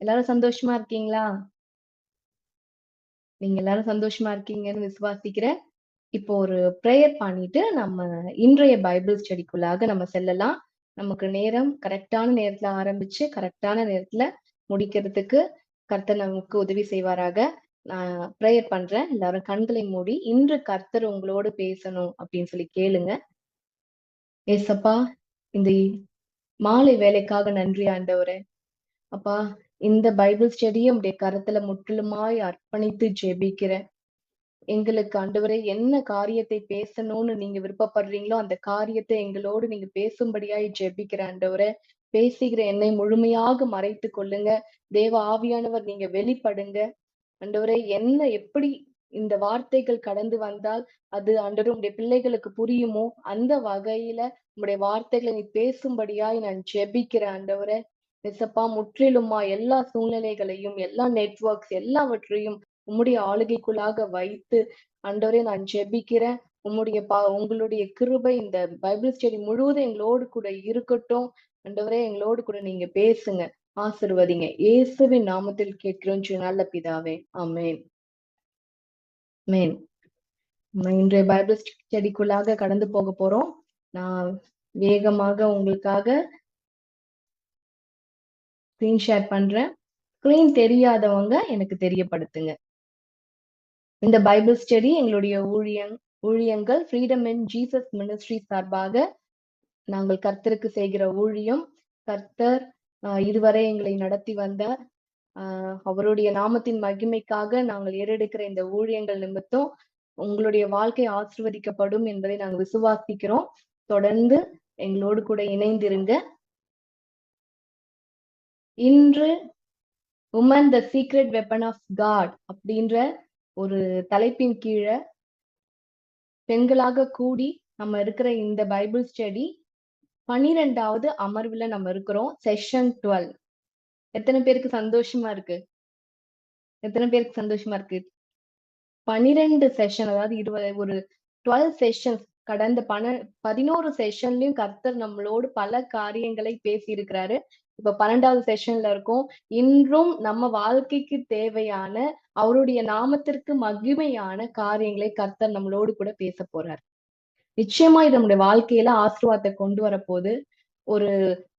எல்லாரும் சந்தோஷமா இருக்கீங்களா? நீங்க எல்லாரும் சந்தோஷமா இருக்கீங்கன்னு விசுவாசிக்கிறேன். இப்போ ஒரு பிரேயர் பண்ணிட்டு நம்ம இன்றைய பைபிள் ஸ்டடிக்குள்ளாக நம்ம செல்லலாம். நமக்கு நேரம் கரெக்டான நேரத்துல ஆரம்பிச்சு கரெக்டான நேரத்துல முடிக்கிறதுக்கு கர்த்தர் நமக்கு உதவி செய்வாராக. நான் பிரேயர் பண்றேன். எல்லாரும் கண்களை மூடி இன்று கர்த்தர் உங்களோடு பேசணும் அப்படின்னு சொல்லி கேளுங்க. ஏசப்பா, இந்த மாலை வேலைக்காக நன்றி ஆண்டவரே. அப்பா, இந்த பைபிள் ஸ்டடியை உடைய கருத்துல முற்றிலுமாய் அர்ப்பணித்து ஜெபிக்கிறேன். எங்களுக்கு ஆண்டவரே என்ன காரியத்தை பேசணும்னு நீங்க விருப்பப்படுறீங்களோ அந்த காரியத்தை எங்களோடு நீங்க பேசும்படியாய் ஜெபிக்கிறேன் ஆண்டவரே. பேசுகிற என்னை முழுமையாக மறைத்து கொள்ளுங்க. தேவ ஆவியானவர் நீங்க வெளிப்படுங்க ஆண்டவரே. என்ன எப்படி இந்த வார்த்தைகள் கடந்து வந்தால் அது ஆண்டவரே உடைய பிள்ளைகளுக்கு புரியுமோ அந்த வகையில உங்களுடைய வார்த்தைகளை நீ பேசும்படியாய் நான் ஜெபிக்கிறேன் ஆண்டவரே. எசப்பா, முற்றிலுமா எல்லா சூழ்நிலைகளையும் எல்லா நெட்வொர்க்ஸ் எல்லாவற்றையும் உம்முடைய ஆளுகைக்குள்ளாக வைத்து ஆண்டவரே நான் ஜெபிக்கிறேன். உங்களுடைய கிருபை இந்த பைபிள் ஸ்டடி முழுவதும் எங்களோடு கூட இருக்கட்டும். ஆண்டவரே, எங்களோடு கூட நீங்க பேசுங்க, ஆசிர்வதிங்க. இயேசுவின் நாமத்தில் கேட்கிறோம் நல்ல பிதாவே, ஆமென். ஆமென். நம்ம இன்றைய பைபிள் ஸ்டடிக்குள்ளாக கடந்து போக போறோம். நான் வேகமாக உங்களுக்காக ஸ்கிரீன் ஷேர் பண்றேன். ஸ்கிரீன் தெரியாதவங்க எனக்கு தெரியப்படுத்துங்க. இந்த பைபிள் ஸ்டடி எங்களுடைய ஊழியங்கள் ஃப்ரீடம் இன் ஜீசஸ் மினிஸ்ட்ரி சார்பாக நாங்கள் கர்த்தருக்கு செய்கிற ஊழியம். கர்த்தர் இதுவரை எங்களை நடத்தி வந்தார். அவருடைய நாமத்தின் மகிமைக்காக நாங்கள் ஏறெடுக்கிற இந்த ஊழியங்கள் நிமித்தம் உங்களுடைய வாழ்க்கை ஆசீர்வதிக்கப்படும் என்பதை நாங்கள் விசுவாசிக்கிறோம். தொடர்ந்து எங்களோடு கூட இணைந்திருங்க. இன்று woman the secret weapon of God அப்படின்ற ஒரு தலைப்பின் கீழே பெண்களாக கூடி நம்ம இருக்கிற இந்த பைபிள் ஸ்டடி 12வது அமர்வுல நம்ம இருக்கிறோம். செஷன் 12. எத்தனை பேருக்கு சந்தோஷமா இருக்கு? எத்தனை பேருக்கு சந்தோஷமா இருக்கு? 12 செஷன், அதாவது 12 செஷன்ஸ் கடந்த 11 செஷன்லயும் கர்த்தர் நம்மளோடு பல காரியங்களை பேசி இருக்கிறாரு. இப்ப 12வது செஷன்ல இருக்கோம். இன்றும் நம்ம வாழ்க்கைக்கு தேவையான அவருடைய நாமத்திற்கு மகிமையான காரியங்களை கர்த்தர் நம்மளோடு கூட பேச போறார். நிச்சயமா இது நம்முடைய வாழ்க்கையில ஆசீர்வாதத்தை கொண்டு வரப்போகுது. ஒரு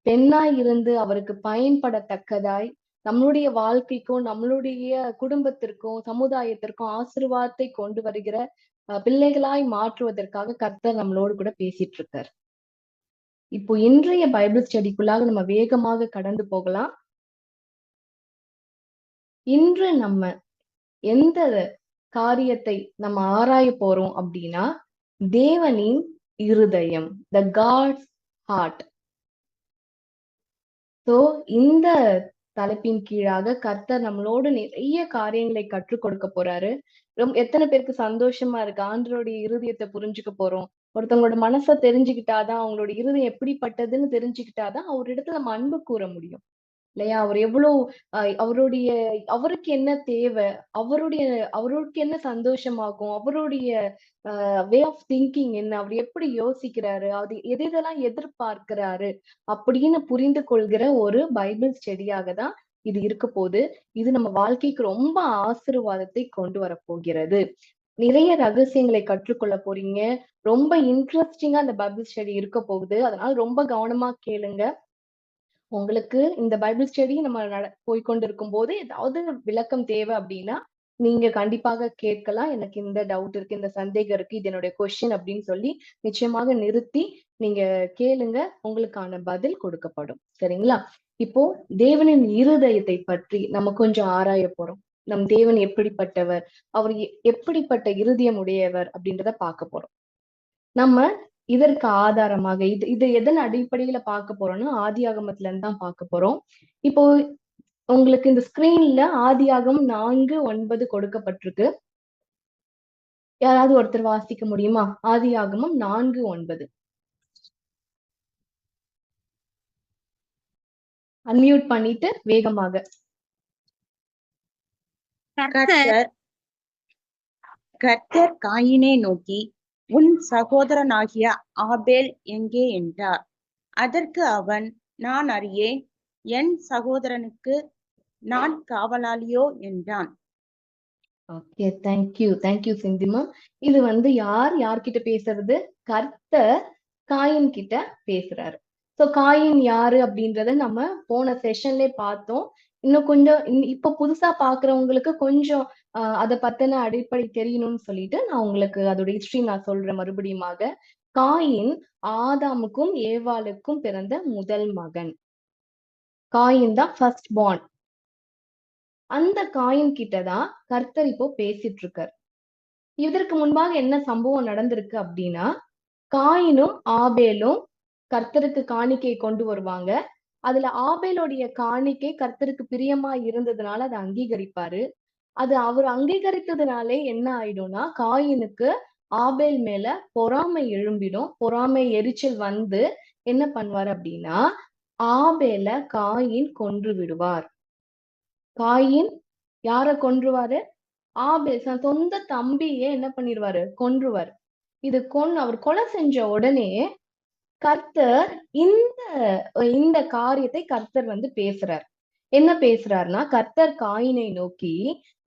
பெண்ணாய் இருந்து அவருக்கு பயன்படத்தக்கதாய் நம்மளுடைய வாழ்க்கைக்கும் நம்மளுடைய குடும்பத்திற்கும் சமுதாயத்திற்கும் ஆசீர்வாதத்தை கொண்டு வருகிற பிள்ளைகளாய் மாற்றுவதற்காக கர்த்தர் நம்மளோடு கூட பேசிட்டு இருக்கார். இப்போ இன்றைய பைபிள் ஸ்டடிக்குள்ளாக நம்ம வேகமாக கடந்து போகலாம். இன்று நம்ம எந்த காரியத்தை நம்ம ஆராய போறோம் அப்படின்னா, தேவனின் இருதயம், த காட்ஸ் ஹார்ட். சோ இந்த தலைப்பின் கீழாக கர்த்தர் நம்மளோடு நிறைய காரியங்களை கற்றுக் கொடுக்க போறாரு. எத்தனை பேருக்கு சந்தோஷமா இருக்கு? ஆண்டவருடைய இருதயத்தை புரிஞ்சுக்க போறோம். ஒருத்தவங்களோட மனசை தெரிஞ்சுக்கிட்டாதான், அவங்களோட இருதயம் எப்படிப்பட்டதுன்னு தெரிஞ்சுக்கிட்டாதான் அவரிடத்துல நம்ம அன்பு கூற முடியும் இல்லையா? அவர் எவ்வளவு அவருக்கு என்ன தேவை, அவருக்கு என்ன சந்தோஷமாகும், அவருடைய வே ஆஃப் திங்கிங் என்ன, அவர் எப்படி யோசிக்கிறாரு, அது எதெல்லாம் எதிர்பார்க்கிறாரு அப்படின்னு புரிந்து கொள்கிற ஒரு பைபிள் ஸ்டடியாக தான் இது இருக்க போகுது. இது நம்ம வாழ்க்கைக்கு ரொம்ப ஆசீர்வாதத்தை கொண்டு வரப்போகிறது. நிறைய ரகசியங்களை கற்றுக்கொள்ள போறீங்க. ரொம்ப இன்ட்ரெஸ்டிங்கா அந்த பைபிள் ஸ்டடி இருக்க போகுது. அதனால ரொம்ப கவனமா கேளுங்க. உங்களுக்கு இந்த பைபிள் ஸ்டடி நம்ம போய்கொண்டிருக்கும் போது ஏதாவது விளக்கம் தேவை அப்படின்னா நீங்க கண்டிப்பாக கேட்கலாம். எனக்கு இந்த டவுட் இருக்கு, இந்த சந்தேகம் இருக்கு, இது என்னுடைய கொஸ்டின் அப்படின்னு சொல்லி நிச்சயமாக நிறுத்தி நீங்க கேளுங்க. உங்களுக்கான பதில் கொடுக்கப்படும். சரிங்களா? இப்போ தேவனின் இருதயத்தை பற்றி நம்ம கொஞ்சம் ஆராய போறோம். நம் தேவன் எப்படிப்பட்டவர், அவர் எப்படிப்பட்ட இருதயம் உடையவர் அப்படின்றத பார்க்க போறோம். நம்ம இதற்கு ஆதாரமாக இது எதன் அடிப்படையில பார்க்க போறோம்னா ஆதியாகமத்துல இருந்து தான் பார்க்க போறோம். இப்போ உங்களுக்கு இந்த ஸ்கிரீன்ல ஆதியாகமம் 4:9 கொடுக்கப்பட்டிருக்கு. யாராவது ஒருத்தர் வாசிக்க முடியுமா? ஆதியாகமம் 4:9. அன்மியூட் பண்ணிட்டு வேகமாக. கர்த்தர் காயினை நோக்கி, உன் சகோதரனாகிய ஆபேல் எங்கே என்றார். அதற்கு அவன், நான் அறியேன், என் சகோதரனுக்கு நான் காவலாளியோ என்றான். ஓகே, தேங்க்யூ சிந்திமா. இது யார்கிட்ட பேசுறது? கர்த்தர் காயின் கிட்ட பேசுறாரு. சோ காயின் யாரு அப்படின்றத நம்ம போன செஷன்லயே பார்த்தோம். இன்னும் கொஞ்சம் இப்ப புதுசா பாக்குறவங்களுக்கு கொஞ்சம் அதை பத்தின அடிப்படை தெரியணும்னு சொல்லிட்டு நான் உங்களுக்கு அதோட ஹிஸ்டரி நான் சொல்றேன் மறுபடியுமாக. காயின் ஆதாமுக்கும் ஏவாளுக்கும் பிறந்த முதல் மகன். காயின் தான் ஃபர்ஸ்ட் பார்ன். அந்த காயின் கிட்டதான் கர்த்தர் இப்போ பேசிட்டு இருக்கார். இதற்கு முன்பாக என்ன சம்பவம் நடந்திருக்கு அப்படின்னா, காயினும் ஆபேலும் கர்த்தருக்கு காணிக்கை கொண்டு வருவாங்க. அதுல ஆபேலுடைய காணிக்கை கர்த்தருக்கு பிரியமா இருந்ததுனால அதை அங்கீகரிப்பாரு. அது அவர் அங்கீகரித்ததுனாலே என்ன ஆயிடும்னா, காயினுக்கு ஆபேல் மேல பொறாமை எழும்பிடும். பொறாமை எரிச்சல் வந்து என்ன பண்ணுவார் அப்படின்னா, ஆபேல காயின் கொன்று விடுவார். காயின் யார கொன்றுவாரு? ஆபேல் சொந்த தம்பியே என்ன பண்ணிடுவாரு? கொன்றுவார். இது அவர் கொலை செஞ்ச உடனே கர்த்தர் இந்த காரியத்தை கர்த்தர் பேசுறார். என்ன பேசுறாருன்னா, கர்த்தர் காயினை நோக்கி,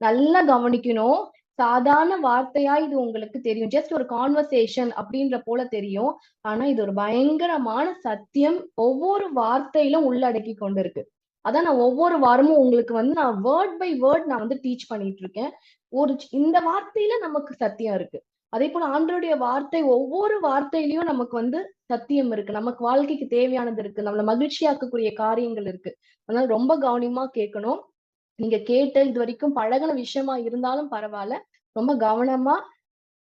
நல்லா கவனிக்கணும். சாதாரண வார்த்தையா இது உங்களுக்கு தெரியும், ஜஸ்ட் ஒரு கான்வர்சேஷன் அப்படின்ற போல தெரியும். ஆனா இது ஒரு பயங்கரமான சத்தியம், ஒவ்வொரு வார்த்தையிலும் உள்ளடக்கி கொண்டிருக்கு. அதான் நான் ஒவ்வொரு வாரமும் உங்களுக்கு நான் வேர்ட் பை வேர்ட் நான் டீச் பண்ணிட்டு இருக்கேன். இந்த வார்த்தையில நமக்கு சத்தியம் இருக்கு. அதே போல ஆண்டவருடைய வார்த்தை, ஒவ்வொரு வார்த்தையிலயும் நமக்கு சத்தியம் இருக்கு. நமக்கு வாழ்க்கைக்கு தேவையானது இருக்கு. நம்மள மகிழ்ச்சியாக்கக்கூடிய காரியங்கள் இருக்கு. அதனால ரொம்ப கவனமா கேட்கணும். நீங்க கேட்டு இது வரைக்கும் பழகின விஷயமா இருந்தாலும் பரவாயில்ல, ரொம்ப கவனமா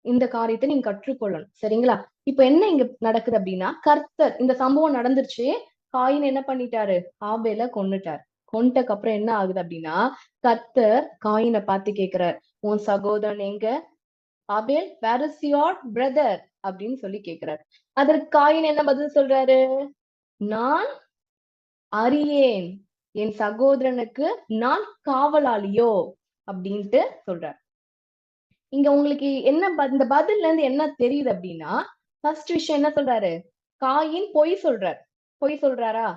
இந்த காரியத்தை நீங்க கற்றுக்கொள்ளணும். சரிங்களா? இப்ப என்ன இங்க நடக்குது அப்படின்னா, கர்த்தர் இந்த சம்பவம் நடந்துருச்சு. காயின் என்ன பண்ணிட்டாரு? ஆபேல கொன்னுட்டார். கொன்னுட்டக்கு அப்புறம் என்ன ஆகுது அப்படின்னா, கர்த்தர் காயினை பார்த்து கேட்கிறார், உன் சகோதரன் எங்க? ஆபேல், வேர் இஸ் யுவர் பிரதர் அப்படின்னு சொல்லி கேட்கிறார். அதற்கு காயின் என்ன பதில் சொல்றாரு? நான் அறியேன், என் சகோதரனுக்கு நான் காவலாளியோ அப்படின்ட்டு சொல்றார். இங்க உங்களுக்கு என்ன இந்த பதில்ல இருந்து என்ன தெரியுது அப்படின்னா, ஃபர்ஸ்ட் விஷயம் என்ன சொல்றாரு? காயின் பொய் சொல்றார். பொய் சொல்றாரா?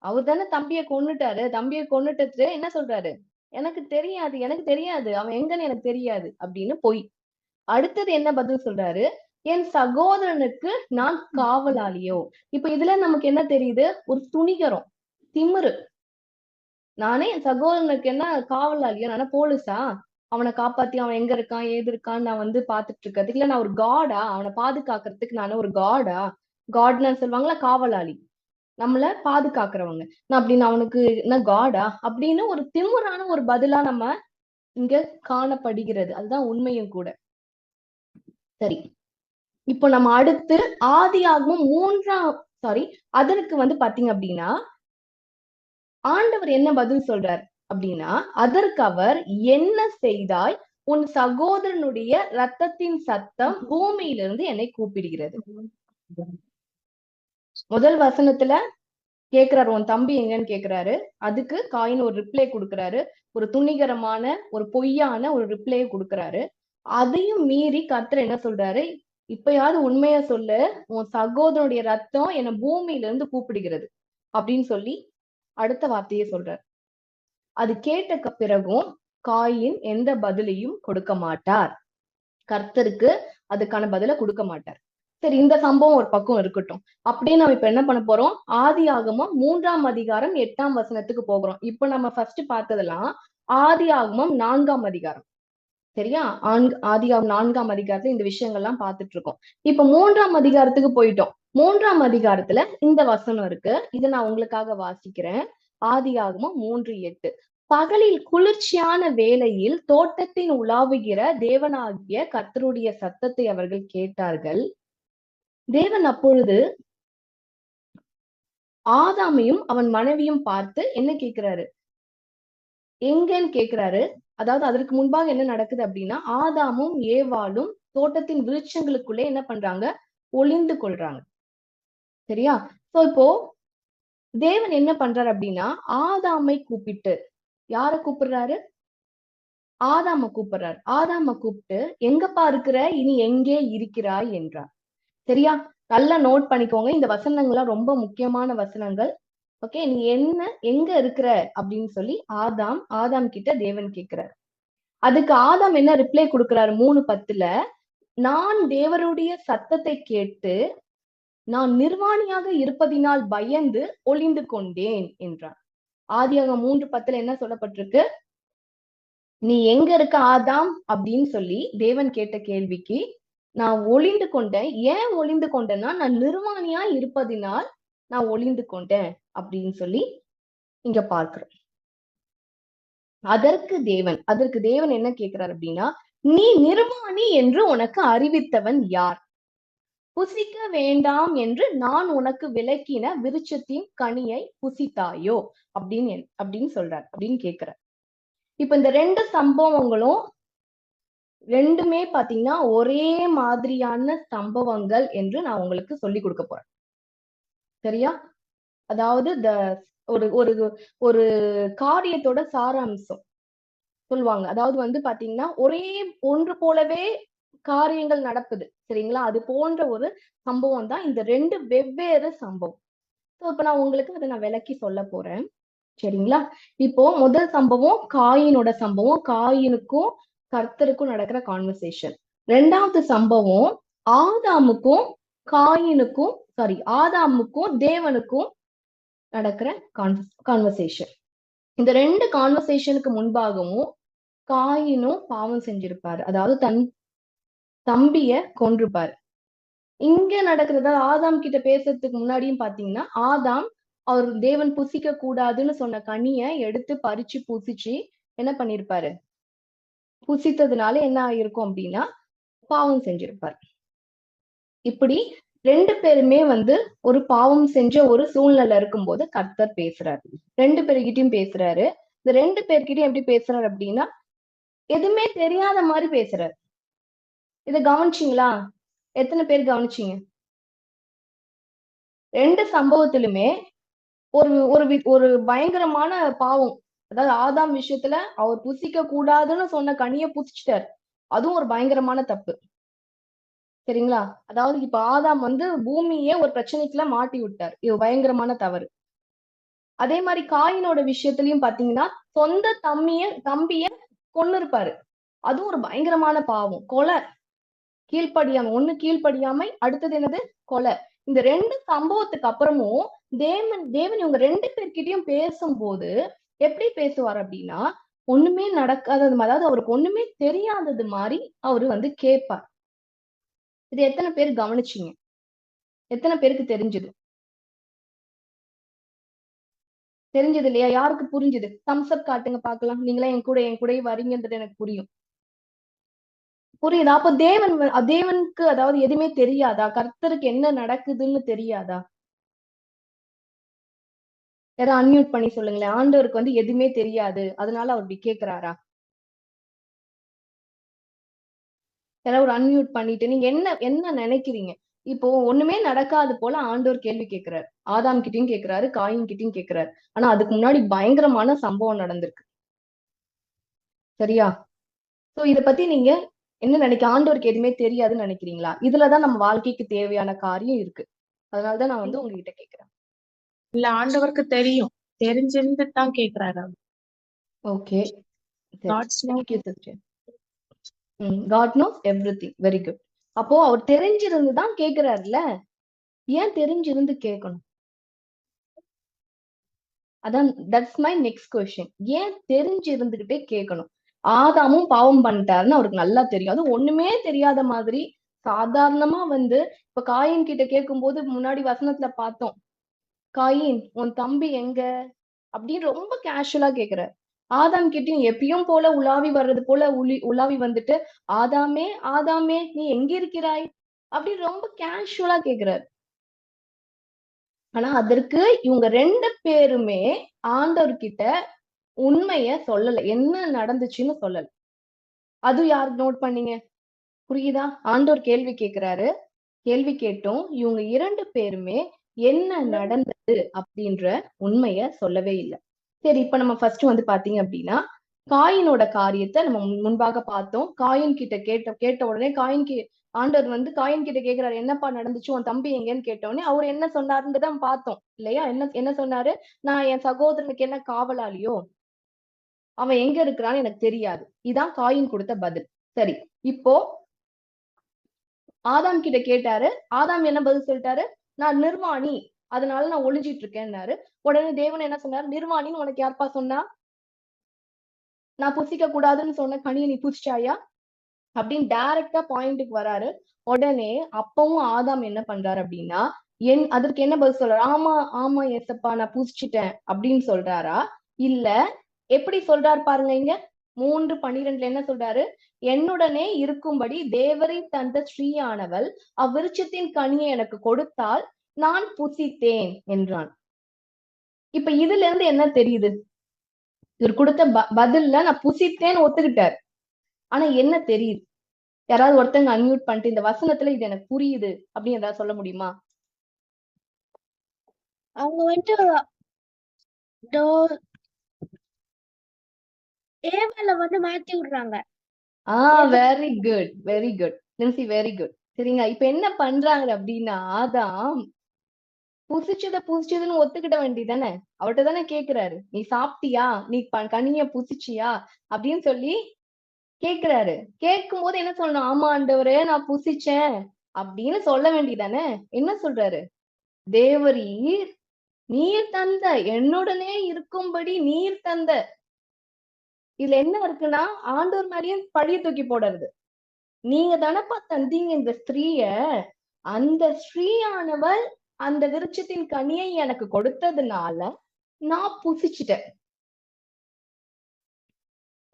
அவர் தானே தம்பியை கொன்னுட்டாரு. தம்பியை கொன்னுட்டு என்ன சொல்றாரு? எனக்கு தெரியாது, அவன் எங்கன்னு எனக்கு தெரியாது அப்படின்னு பொய். அடுத்தது என்ன பதில் சொல்றாரு? என் சகோதரனுக்கு நான் காவலாளியோ. இப்ப இதுல நமக்கு என்ன தெரியுது? ஒரு துணிகரம், திமிரு. நானே என் சகோதரனுக்கு என்ன காவலாளியோ, நானே போலீஸா? அவனை காப்பாத்தி அவன் எங்க இருக்கான் ஏது இருக்கான்னு நான் பாத்துட்டு இருக்கிறதுக்கு இல்ல, நான் ஒரு காடா? அவனை பாதுகாக்கிறதுக்கு நானே ஒரு காடா? காட்னு சொல்லுவாங்களா, காவலாளி, நம்மள பாதுகாக்கிறவங்க. நான் அப்படின்னு அவனுக்கு என்ன காடா அப்படின்னு ஒரு திமிரான ஒரு பதிலா நம்ம இங்க காணப்படுகிறது. அதுதான் உண்மையும் கூட. சரி, இப்போ நம்ம அடுத்து ஆதியாகமம் அதற்கு பாத்தீங்க அப்படின்னா, ஆண்டவர் என்ன பதில் சொல்றார் அப்படின்னா, அதற்கு அவர், என்ன செய்தாய்? உன் சகோதரனுடைய ரத்தத்தின் சத்தம் பூமியிலிருந்து என்னை கூப்பிடுகிறது. முதல் வசனத்துல கேக்குறாரு, உன் தம்பி எங்கன்னு கேக்குறாரு. அதுக்கு காயின் ஒரு ரிப்ளை கொடுக்குறாரு. ஒரு துணிகரமான ஒரு பொய்யான ஒரு ரிப்ளை கொடுக்குறாரு. அதையும் மீறி கர்த்தர் என்ன சொல்றாரு? இப்பயாவது உண்மையா சொல்லு, உன் சகோதரனுடைய ரத்தம் என்னை பூமியில இருந்து கூப்பிடுகிறது அப்படின்னு சொல்லி அடுத்த வார்த்தையை சொல்றார். அது கேட்ட பிறகும் காயின் எந்த பதிலையும் கொடுக்க மாட்டார். கர்த்தருக்கு அதுக்கான பதில கொடுக்க மாட்டார். சரி, இந்த சம்பவம் ஒரு பக்கம் இருக்கட்டும். அப்படியே நம்ம இப்ப என்ன பண்ண போறோம்? ஆதியாகமம் 3ஆம் அதிகாரம் 8ஆம் வசனத்துக்கு போகிறோம். இப்ப நம்ம ஃபர்ஸ்ட் பார்த்ததெல்லாம் ஆதியாகமம் 4ஆம் அதிகாரம். சரியா? ஆதியாகமம் 4ஆம் அதிகாரத்துல இந்த விஷயங்கள்லாம் பார்த்துட்டு இருக்கோம். இப்ப 3ஆம் அதிகாரத்துக்கு போயிட்டோம். 3ஆம் அதிகாரத்துல இந்த வசனம் இருக்கு. இதை நான் உங்களுக்காக வாசிக்கிறேன். ஆதியாகமம் 3:8. பகலில் குளிர்ச்சியான வேளையில் தோட்டத்தின் உலாவுகிற தேவனாகிய கர்த்தருடைய சத்தத்தை அவர்கள் கேட்டார்கள். தேவன் அப்பொழுது ஆதாமையும் அவன் மனைவியும் பார்த்து என்ன கேட்கிறாரு? எங்கன்னு கேட்கிறாரு. அதாவது அதற்கு முன்பாக என்ன நடக்குது அப்படின்னா, ஆதாமும் ஏவாளும் தோட்டத்தின் விருட்சங்களுக்குள்ளே என்ன பண்றாங்க? ஒளிந்து கொள்றாங்க. சரியா? சோ இப்போ தேவன் என்ன பண்றாரு அப்படின்னா, ஆதாமை கூப்பிட்டு, யார கூப்பிடுறாரு? ஆதாம கூப்பிடுறாரு. ஆதாம கூப்பிட்டு, எங்கப்பா இருக்கிற? இனி எங்கே இருக்கிறாய் என்றார். சரியா? நல்லா நோட் பண்ணிக்கோங்க. இந்த வசனங்கள்லாம் ரொம்ப முக்கியமான வசனங்கள். ஓகே, நீ என்ன எங்க இருக்கிற அப்படின்னு சொல்லி ஆதாம் கிட்ட தேவன் கேட்கிறார். அதுக்கு ஆதாம் என்ன ரிப்ளை கொடுக்கிறாரு 3:10, நான் தேவனுடைய சத்தத்தை கேட்டு நான் நிர்வாணியாக இருப்பதினால் பயந்து ஒளிந்து கொண்டேன் என்றான். ஆதியாகமம் 3:10 என்ன சொல்லப்பட்டிருக்கு? நீ எங்க இருக்க ஆதாம் அப்படின்னு சொல்லி தேவன் கேட்ட கேள்விக்கு நான் ஒளிந்து கொண்டேன். ஏன் ஒளிந்து கொண்டேன்னா, நான் நிர்வாணியா இருப்பதினால் நான் ஒளிந்து கொண்டேன் அப்படின்னு சொல்லி இங்க பார்க்கிறோம். அதற்கு தேவன் என்ன கேட்கிறார் அப்படின்னா, நீ நிர்வாணி என்று உனக்கு அறிவித்தவன் யார்? புசிக்க வேண்டாம் என்று நான் உனக்கு விலக்கின விருட்சத்தின் கனியை புசித்தாயோ அப்படின்னு சொல்றார், அப்படின்னு கேட்கிறார். இப்ப இந்த 2 சம்பவங்களும் ரெண்டுமே பாத்தீங்கன்னா ஒரே மாதிரியான சம்பவங்கள் என்று நான் உங்களுக்கு சொல்லி கொடுக்க போறேன். சரியா? அதாவது ஒரு ஒரு ஒரு காரியத்தோட சாராம்சம் சொல்லுவாங்க. அதாவது வந்து பாத்தீங்கன்னா ஒன்று போலவே காரியங்கள் நடக்குது. சரிங்களா? அது போன்ற ஒரு சம்பவம் தான் இந்த 2 வெவ்வேறு சம்பவம். இப்ப நான் உங்களுக்கு அதை நான் விளக்கி சொல்ல போறேன். சரிங்களா? இப்போ முதல் சம்பவம் காயினோட சம்பவம், காயினுக்கும் கர்த்தருக்கும் நடக்கிற கான்வர்சேஷன். 2வது சம்பவம் ஆதாமுக்கும் தேவனுக்கும் நடக்கிற கான்வர்சேஷன். இந்த 2 கான்வர்சேஷனுக்கு முன்பாகவும் காயினும் பாவம் செஞ்சிருப்பாரு. அதாவது தன் தம்பிய கொன்றுப்பாரு. இங்க நடக்கிறதா ஆதாம் கிட்ட பேசுறதுக்கு முன்னாடியும் பாத்தீங்கன்னா, ஆதாம் அவர் தேவன் புசிக்க கூடாதுன்னு சொன்ன கனியை எடுத்து பறிச்சு புசிச்சு என்ன பண்ணிருப்பாரு? புசித்ததுனால என்ன ஆயிருக்கும் அப்படின்னா பாவம் செஞ்சிருப்பாரு. இப்படி 2 பேருமே வந்து ஒரு பாவம் செஞ்ச ஒரு சூழ்நிலை இருக்கும்போது கர்த்தர் பேசுறாரு. 2 பேர்கிட்டயும் பேசுறாரு. இந்த 2 பேர்கிட்டயும் எப்படி பேசுறாரு அப்படின்னா, எதுவுமே தெரியாத மாதிரி பேசுறாரு. இத கவனிச்சீங்களா? எத்தனை பேர் கவனிச்சீங்க? 2 சம்பவத்திலுமே ஒரு ஒரு பயங்கரமான பாவம். அதாவது ஆதாம் விஷயத்துல அவர் புசிக்க கூடாதுன்னு சொன்ன கனியை புசிச்சிட்டாரு. அதுவும் ஒரு பயங்கரமான தப்பு. சரிங்களா? அதாவது இப்ப ஆதாம் வந்து பூமியே ஒரு பிரச்சனைக்குள்ள மாட்டி விட்டார். இது பயங்கரமான தவறு. அதே மாதிரி காயினோட விஷயத்திலயும் பாத்தீங்கன்னா, சொந்த தம்பிய கொன்னு இருப்பாரு. அதுவும் ஒரு பயங்கரமான பாவம். கொலை. கீழ்ப்படியாமை, அடுத்தது என்னது? கொலை. இந்த 2 சம்பவத்துக்கு அப்புறமும் தேவன் இவங்க 2 பேர்கிட்டயும் பேசும்போது எப்படி பேசுவார் அப்படின்னா, ஒண்ணுமே நடக்காதது, அதாவது அவருக்கு ஒண்ணுமே தெரியாதது மாதிரி அவரு வந்து கேட்பார். இது எத்தனை பேர் கவனிச்சீங்க? எத்தனை பேருக்கு தெரிஞ்சது இல்லையா? யாருக்கு புரிஞ்சுது? தம்ஸ் அப் காட்டுங்க பாக்கலாம். நீங்களே என் கூட வரீங்கன்றது எனக்கு புரியுது. அப்ப தேவனுக்கு அதாவது எதுவுமே தெரியாதா? கர்த்தருக்கு என்ன நடக்குதுன்னு தெரியாதா? யாரும் அன்மியூட் பண்ணி சொல்லுங்களேன். ஆண்டவருக்கு வந்து எதுவுமே தெரியாது, அதனால அவர் இப்படி கேக்குறாரா? யாராவது ஒரு அன்மியூட் பண்ணிட்டு நீங்க என்ன நினைக்கிறீங்க? இப்போ ஒண்ணுமே நடக்காது போல ஆண்டவர் கேள்வி கேட்கிறாரு. ஆதாம் கிட்டயும் கேட்கிறாரு, காயின் கிட்டயும் கேட்கிறாரு. ஆனா அதுக்கு முன்னாடி பயங்கரமான சம்பவம் நடந்திருக்கு. சரியா? சோ இத பத்தி நீங்க என்ன ஆண்டவருக்கு எதுவுமே தெரியாதுன்னு நினைக்கிறீங்களா? இதுலதான் நம்ம வாழ்க்கைக்கு தேவையான காரியம் இருக்கு. அதனாலதான் நான் வந்து உங்ககிட்ட கேட்கிறேன். இல்ல, ஆண்டவருக்கு தெரியும். தெரிஞ்சிருந்து தான் கேக்குறாரு. Okay, God's know. Thank you sister. God knows everything. Very good. அப்போ அவர் தெரிஞ்சிருந்து தான் கேக்குறாருல்ல, ஏன் தெரிஞ்சிருந்து கேட்கணும்? அதான் தட்ஸ் மை நெக்ஸ்ட் கொஸ்டின். ஏன் தெரிஞ்சிருந்துகிட்டே கேட்கணும்? ஆதாமும் பாவம் பண்ணிட்டாருன்னு அவருக்கு நல்லா தெரியும். அது ஒண்ணுமே தெரியாத மாதிரி சாதாரணமா வந்து இப்ப காயின் கிட்ட கேட்கும்போது முன்னாடி வசனத்துல பார்த்தோம், காயின் உன் தம்பி எங்க அப்படின்னு ரொம்ப கேஷுவலா கேக்குறாரு. ஆதாம் கிட்டயும் எப்பயும் போல உலாவி வர்றது போல உலாவி வந்துட்டு, ஆதாமே ஆதாமே நீ எங்க இருக்கிறாய் அப்படின்னு ரொம்ப கேஷுவலா கேக்குறாரு. ஆனா அதற்கு இவங்க 2 பேருமே ஆண்டவர்கிட்ட உண்மைய சொல்லல, என்ன நடந்துச்சுன்னு சொல்லல. அது யார் நோட் பண்ணீங்க? புரியுதா? ஆண்டவர் கேள்வி கேட்கிறாரு. கேள்வி கேட்டும் இவங்க 2 பேருமே என்ன நடந்தது அப்படின்ற உண்மைய சொல்லவே இல்லை. சரி, இப்ப நம்ம ஃபர்ஸ்ட் வந்து பாத்தீங்க அப்படின்னா, காயினோட காரியத்தை நம்ம முன்பாக பார்த்தோம். காயின் கிட்ட கேட்ட உடனே ஆண்டவர் வந்து காயின் கிட்ட கேக்குறாரு, என்னப்பா நடந்துச்சு, உன் தம்பி எங்கன்னு கேட்டோடனே அவர் என்ன சொன்னாருன்னு தான் பார்த்தோம் இல்லையா? என்ன என்ன சொன்னாரு? நான் என் சகோதரனுக்கு என்ன காவலாளியோ, அவன் எங்க இருக்கிறான்னு எனக்கு தெரியாது. இதான் காயின் கொடுத்த பதில். சரி, இப்போ ஆதாம் கிட்ட கேட்டாரு. ஆதாம் என்ன பதில் சொல்லிட்டாரு? நான் நிர்வாணி, அதனால நான் ஒளிஞ்சிட்டு இருக்கேன்னாரு. உடனே தேவன் என்ன சொன்னாரு? நிர்வாணின்னு உனக்கு யார்ப்பா சொன்னா? நான் புசிக்க கூடாதுன்னு சொன்ன கனியை நீ புசிச்சாயா? அப்படின்னு டைரக்டா பாயிண்ட்டுக்கு வராரு. உடனே அப்பவும் ஆதாம் என்ன பண்றாரு அப்படின்னா, அதற்கு என்ன பதில் சொல்றாரு? ஆமா ஆமா ஏசப்பா நான் புசிச்சிட்டேன் அப்படின்னு சொல்றாரா? இல்ல எப்படி சொல்றாரு பாருங்க இங்க 3:12 என்ன சொல்றாரு? என்னுடனே இருக்கும்படி தேவரீர் தந்த ஸ்ரீயானவள் அவ்விருட்சத்தின் கனியை எனக்கு கொடுத்தால் நான் புசித்தேன் என்றான். இப்ப இதுல இருந்து என்ன தெரியுது? இவர் கொடுத்த பதில்ல நான் புசித்தேன்னு ஒத்துக்கிட்டார். ஆனா என்ன தெரியுது? யாராவது ஒருத்தங்க அன்மியூட் பண்ணிட்டு இந்த வசனத்துல இது எனக்கு புரியுது அப்படின்னு ஏதாவது சொல்ல முடியுமா? அவங்க வந்துட்டு ஏவாள வந்து மாத்தி விடுறாங்க. Very good very good Lincy, very good. சரிங்க, இப்ப என்ன பண்றாங்க அப்படின்னா, ஆதாம் புசிச்சதுன்னு ஒத்துக்கிட வேண்டியதானே? அவர்கிட்ட தானே கேக்குறாரு, நீ சாப்பிட்டியா, நீ கனிய புசிச்சியா அப்படின்னு சொல்லி கேக்குறாரு. கேட்கும் போது என்ன சொல்லணும்? ஆமா ஆண்டவரே நான் புசிச்சேன் அப்படின்னு சொல்ல வேண்டியதானே? என்ன சொல்றாரு? தேவரீர் நீர் தந்த, என்னுடனே இருக்கும்படி நீர் தந்த. இதுல என்ன இருக்குன்னா, ஆண்டவர் மேலயும் பழிய தூக்கி போடுறது. நீங்க தானப்பா தந்தீங்க இந்த ஸ்திரீய, அந்த ஸ்திரீயானவள் அந்த விருட்சத்தின் கனியை எனக்கு கொடுத்ததுனால நான் புசிச்சிட்டேன்.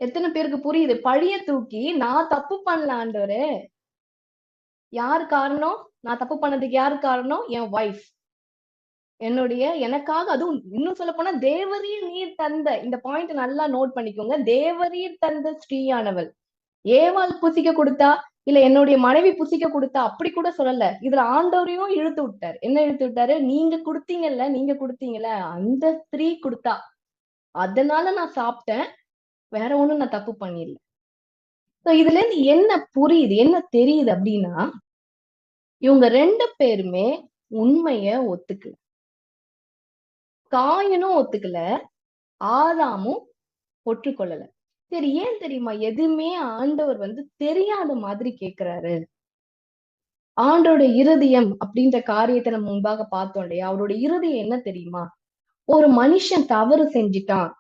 எத்தனை பேருக்கு புரியுது? பழிய தூக்கி நான் தப்பு பண்ணல ஆண்டவரே. யாரு காரணம்? நான் தப்பு பண்ணதுக்கு யாரு காரணம்? என் வைஃப். எனக்காக, அதுவும் இன்னும் சொல்ல போனா தேவரீர் நீர் தந்த, இந்த பாயிண்ட் நல்லா நோட் பண்ணிக்கோங்க. தேவரீர் தந்த ஸ்ரீயானவள் ஏவாள் புசிக்க கொடுத்தா, இல்ல என்னுடைய மனைவி புசிக்க கொடுத்தா, அப்படி கூட சொல்லல. இதுல ஆண்டவரையும் இழுத்து விட்டாரு. என்ன இழுத்து விட்டாரு? நீங்க கொடுத்தீங்கல்ல அந்த ஸ்திரீ கொடுத்தா, அதனால நான் சாப்பிட்டேன், வேற ஒண்ணும் நான் தப்பு பண்ணிடல. இதுல இருந்து என்ன புரியுது, என்ன தெரியுது அப்படின்னா, இவங்க 2 பேருமே உண்மைய ஒத்துக்கல. காயனும் ஒத்துக்கல, ஆதாமும் ஒற்றுக்கொள்ளல. சரி, ஏன் தெரியுமா? எதுவுமே ஆண்டவர் வந்து தெரியாத மாதிரி கேக்குறாரு. ஆண்டோட இருதயம் அப்படின்ற காரியத்தை நம்ம முன்பாக பார்த்தோம் இல்லையா? அவரோட இருதயம் என்ன தெரியுமா? ஒரு மனுஷன் தவறு செஞ்சிட்டான்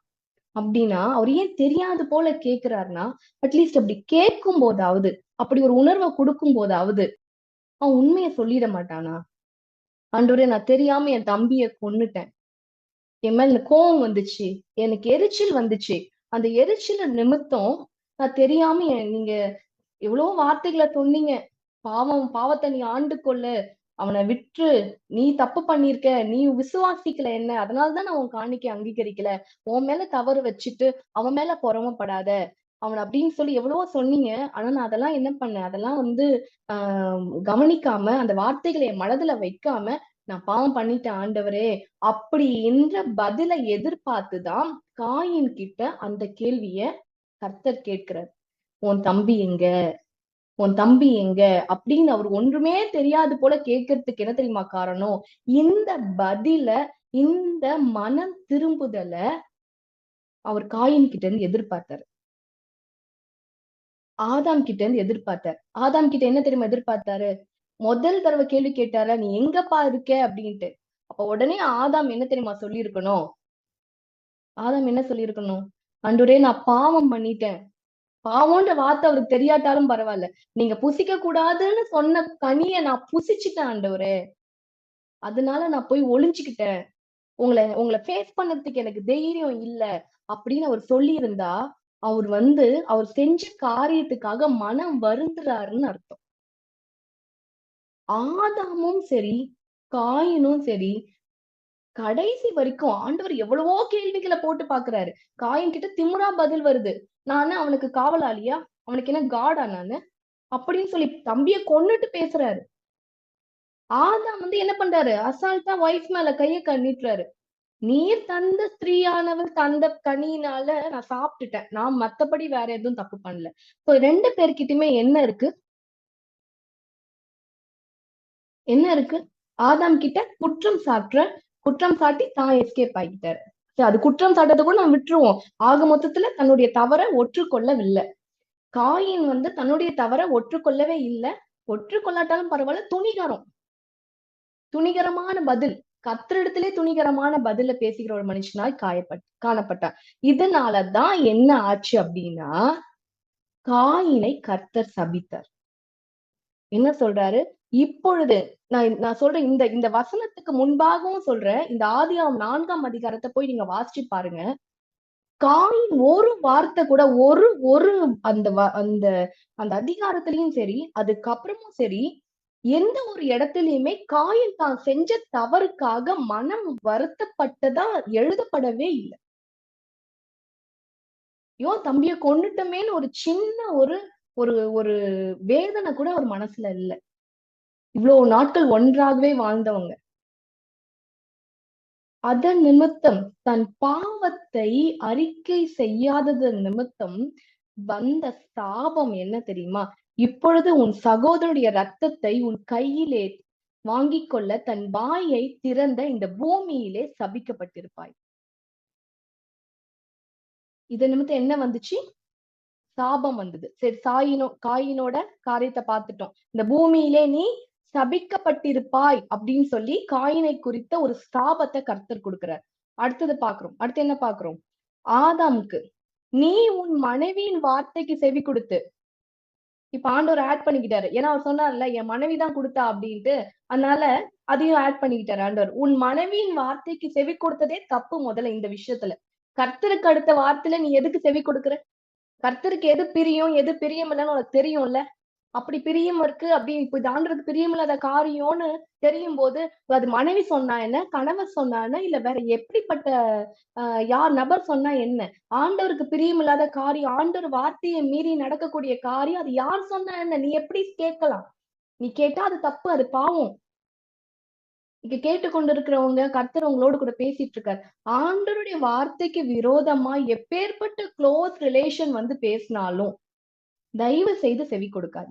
அப்படின்னா அவர் ஏன் தெரியாது போல கேக்குறாருன்னா, அட்லீஸ்ட் அப்படி கேட்கும் போதாவது, அப்படி ஒரு உணர்வை கொடுக்கும் போதாவது அவன் உண்மையை சொல்லிட மாட்டானா? ஆண்டவரே நான் தெரியாம என் தம்பிய கொன்னுட்டேன், என் மேல கோவம் வந்துச்சு, எனக்கு எரிச்சல் வந்துச்சு, அந்த எரிச்சல் நிமித்தம் நான் தெரியாம நீங்க எவ்வளவு வார்த்தைகளை சொன்னீங்க, பாவத்தை நீ ஆண்டு கொள்ளு, அவனை விற்று, நீ தப்பு பண்ணிருக்க, நீ விசுவாசிக்கல என்ன, அதனாலதான் நான் உன் காணிக்கை அங்கீகரிக்கல, உன் மேல தவறு வச்சுட்டு அவன் மேல பொறாமைப்படாத, அவன் அப்படின்னு சொல்லி எவ்வளவோ சொன்னீங்க. ஆனா நான் அதெல்லாம் என்ன பண்ணேன்? அதெல்லாம் வந்து கவனிக்காம, அந்த வார்த்தைகளை என் மனதுல வைக்காம நான் பாவம் பண்ணிட்டேன் ஆண்டவரே, அப்படி என்ற பதிலை எதிர்பார்த்துதான் காயின் கிட்ட அந்த கேள்விய கர்த்தர் கேட்கிறார். உன் தம்பி எங்க, உன் தம்பி எங்க அப்படின்னு அவர் ஒன்றுமே தெரியாது போல கேட்கறதுக்கு என்ன தெரியுமா காரணம்? இந்த பதில, இந்த மனம் திரும்புதல அவர் காயின் கிட்ட இருந்து எதிர்பார்த்தாரு, ஆதாம் கிட்ட இருந்து எதிர்பார்த்தார். ஆதாம் கிட்ட என்ன தெரியுமா எதிர்பார்த்தாரு? முதல் தடவை கேள்வி கேட்டாரா, நீ எங்கப்பா இருக்க அப்படின்ட்டு. அப்ப உடனே ஆதாம் என்ன தெரியுமா சொல்லியிருக்கணும்? ஆதாம் என்ன சொல்லியிருக்கணும்? ஆண்டவரே நான் பாவம் பண்ணிட்டேன். பாவம்ன்ற வார்த்தை அவருக்கு தெரியாட்டாலும் பரவாயில்ல, நீங்க புசிக்க கூடாதுன்னு சொன்ன கனியை நான் புசிச்சுட்டேன் ஆண்டவரே, அதனால நான் போய் ஒளிஞ்சுக்கிட்டேன், உங்களை ஃபேஸ் பண்ணதுக்கு எனக்கு தைரியம் இல்ல அப்படின்னு அவர் சொல்லி இருந்தா, அவர் செஞ்ச காரியத்துக்காக மனம் வருந்துறாருன்னு அர்த்தம். ஆதாமும் சரி, காயினும் சரி, கடைசி வரைக்கும் ஆண்டவர் எவ்வளவோ கேள்விகளை போட்டு பாக்குறாரு. காயின் கிட்ட திமிரா பதில் வருது, நானு அவனுக்கு காவலாளியா, அவனுக்கு என்ன காடா நானு அப்படின்னு சொல்லி தம்பிய கொன்னுட்டு பேசுறாரு. ஆதாம் வந்து என்ன பண்றாரு? அசால்ட்டா வைஃப் மேல கைய நீட்டுறாரு. நீர் தந்த ஸ்திரீயானவள் தந்த கனியினால நான் சாப்பிட்டுட்டேன், நான் மத்தபடி வேற எதுவும் தப்பு பண்ணல. சோ 2 பேர்கிட்டயுமே என்ன இருக்கு? என்ன இருக்கு? ஆதாம் கிட்ட குற்றம் சாட்டி தான் எஸ்கேப் ஆகிட்டாரு. சரி, அது குற்றம் சாட்டத்தை கூட நம்ம விட்டுருவோம். ஆக மொத்தத்துல தன்னுடைய தவறை ஒற்றுக்கொள்ளவில்லை. காயின் வந்து தன்னுடைய தவறை ஒற்றுக்கொள்ளவே இல்லை. ஒற்றுக்கொள்ளாட்டாலும் பரவாயில்ல, துணிகரமான பதில், கர்த்தரிடத்திலே துணிகரமான பதில பேசுகிற ஒரு மனுஷனாய் காணப்பட்டான். இதனாலதான் என்ன ஆச்சு அப்படின்னா, காயினை கர்த்தர் சபித்தார். என்ன சொல்றாரு? இப்பொழுது நான் சொல்றேன், இந்த வசனத்துக்கு முன்பாகவும் சொல்றேன், இந்த ஆதியாகமம் 4ஆம் அதிகாரத்தை போய் நீங்க வாசிச்சு பாருங்க. காயின் ஒரு வார்த்தை கூட ஒரு ஒரு அந்த அந்த அந்த அதிகாரத்திலயும் சரி, அதுக்கப்புறமும் சரி, எந்த ஒரு இடத்துலயுமே காயின் தான் செஞ்ச தவறுக்காக மனம் வருத்தப்பட்டதா எழுதப்படவே இல்லை. தம்பிய கொன்னுட்டமேன்னு ஒரு சின்ன ஒரு ஒரு ஒரு வேதனை கூட அவர் மனசுல இல்ல. இவ்வளவு நாட்கள் ஒன்றாகவே வாழ்ந்தவங்க. அதன் நிமித்தம், தன் பாவத்தை அறிக்கை செய்யாதது நிமித்தம் வந்த சாபம் என்ன தெரியுமா? இப்பொழுது உன் சகோதரனுடைய ரத்தத்தை உன் கையிலே வாங்கிக் கொள்ள தன் வாயை திறந்த இந்த பூமியிலே சபிக்கப்பட்டிருப்பாய். இதன் நிமித்தம் என்ன வந்துச்சு? சாபம் வந்தது. சரி, காயினோட காரியத்தை பார்த்துட்டோம். இந்த பூமியிலே நீ சபிக்கப்பட்டிருப்பாய் அப்படின்னு சொல்லி காயினை குறித்த ஒரு சாபத்தை கர்த்தர் கொடுக்கிறார். அடுத்தது பாக்குறோம். அடுத்து என்ன பாக்குறோம்? ஆதாமுக்கு, நீ உன் மனைவியின் வார்த்தைக்கு செவி கொடுத்து, இப்ப ஆண்டவர் ஆட் பண்ணிக்கிட்டாரு. ஏன்னா அவர் சொன்னார்ல, என் மனைவிதான் கொடுத்தா அப்படின்ட்டு. அதனால அதையும் ஆட் பண்ணிக்கிட்டாரு ஆண்டவர். உன் மனைவியின் வார்த்தைக்கு செவி கொடுத்ததே தப்பு. முதல்ல இந்த விஷயத்துல கர்த்தருக்கு அடுத்த வார்த்தையில நீ எதுக்கு செவி கொடுக்குற? கர்த்தருக்கு எது பிரியம் எது பிரியம் இல்லைன்னு உனக்கு தெரியும்ல. அப்படி பிரியம் இருக்கு, அப்படி இப்ப இது ஆண்டருக்கு பிரியம் இல்லாத காரியம்னு தெரியும் போது, அது மனைவி சொன்னா என்ன, கணவர் சொன்னா என்ன, இல்ல வேற எப்படிப்பட்ட யார் நபர் சொன்னா என்ன? ஆண்டவருக்கு பிரியம் இல்லாத காரியம், ஆண்டவர் வார்த்தையை மீறி நடக்கக்கூடிய காரியம், அது யார் சொன்னா என்ன? நீ எப்படி கேட்கலாம்? நீ கேட்டா அது தப்பு, அது பாவம். இங்க கேட்டுக்கொண்டிருக்கிறவங்க, கர்த்தர் உங்களோடு கூட பேசிட்டு இருக்காரு. ஆண்டவருடைய வார்த்தைக்கு விரோதமா எப்பேற்பட்ட க்ளோஸ் ரிலேஷன் வந்து பேசினாலும் தயவு செய்து செவி கொடுக்காது.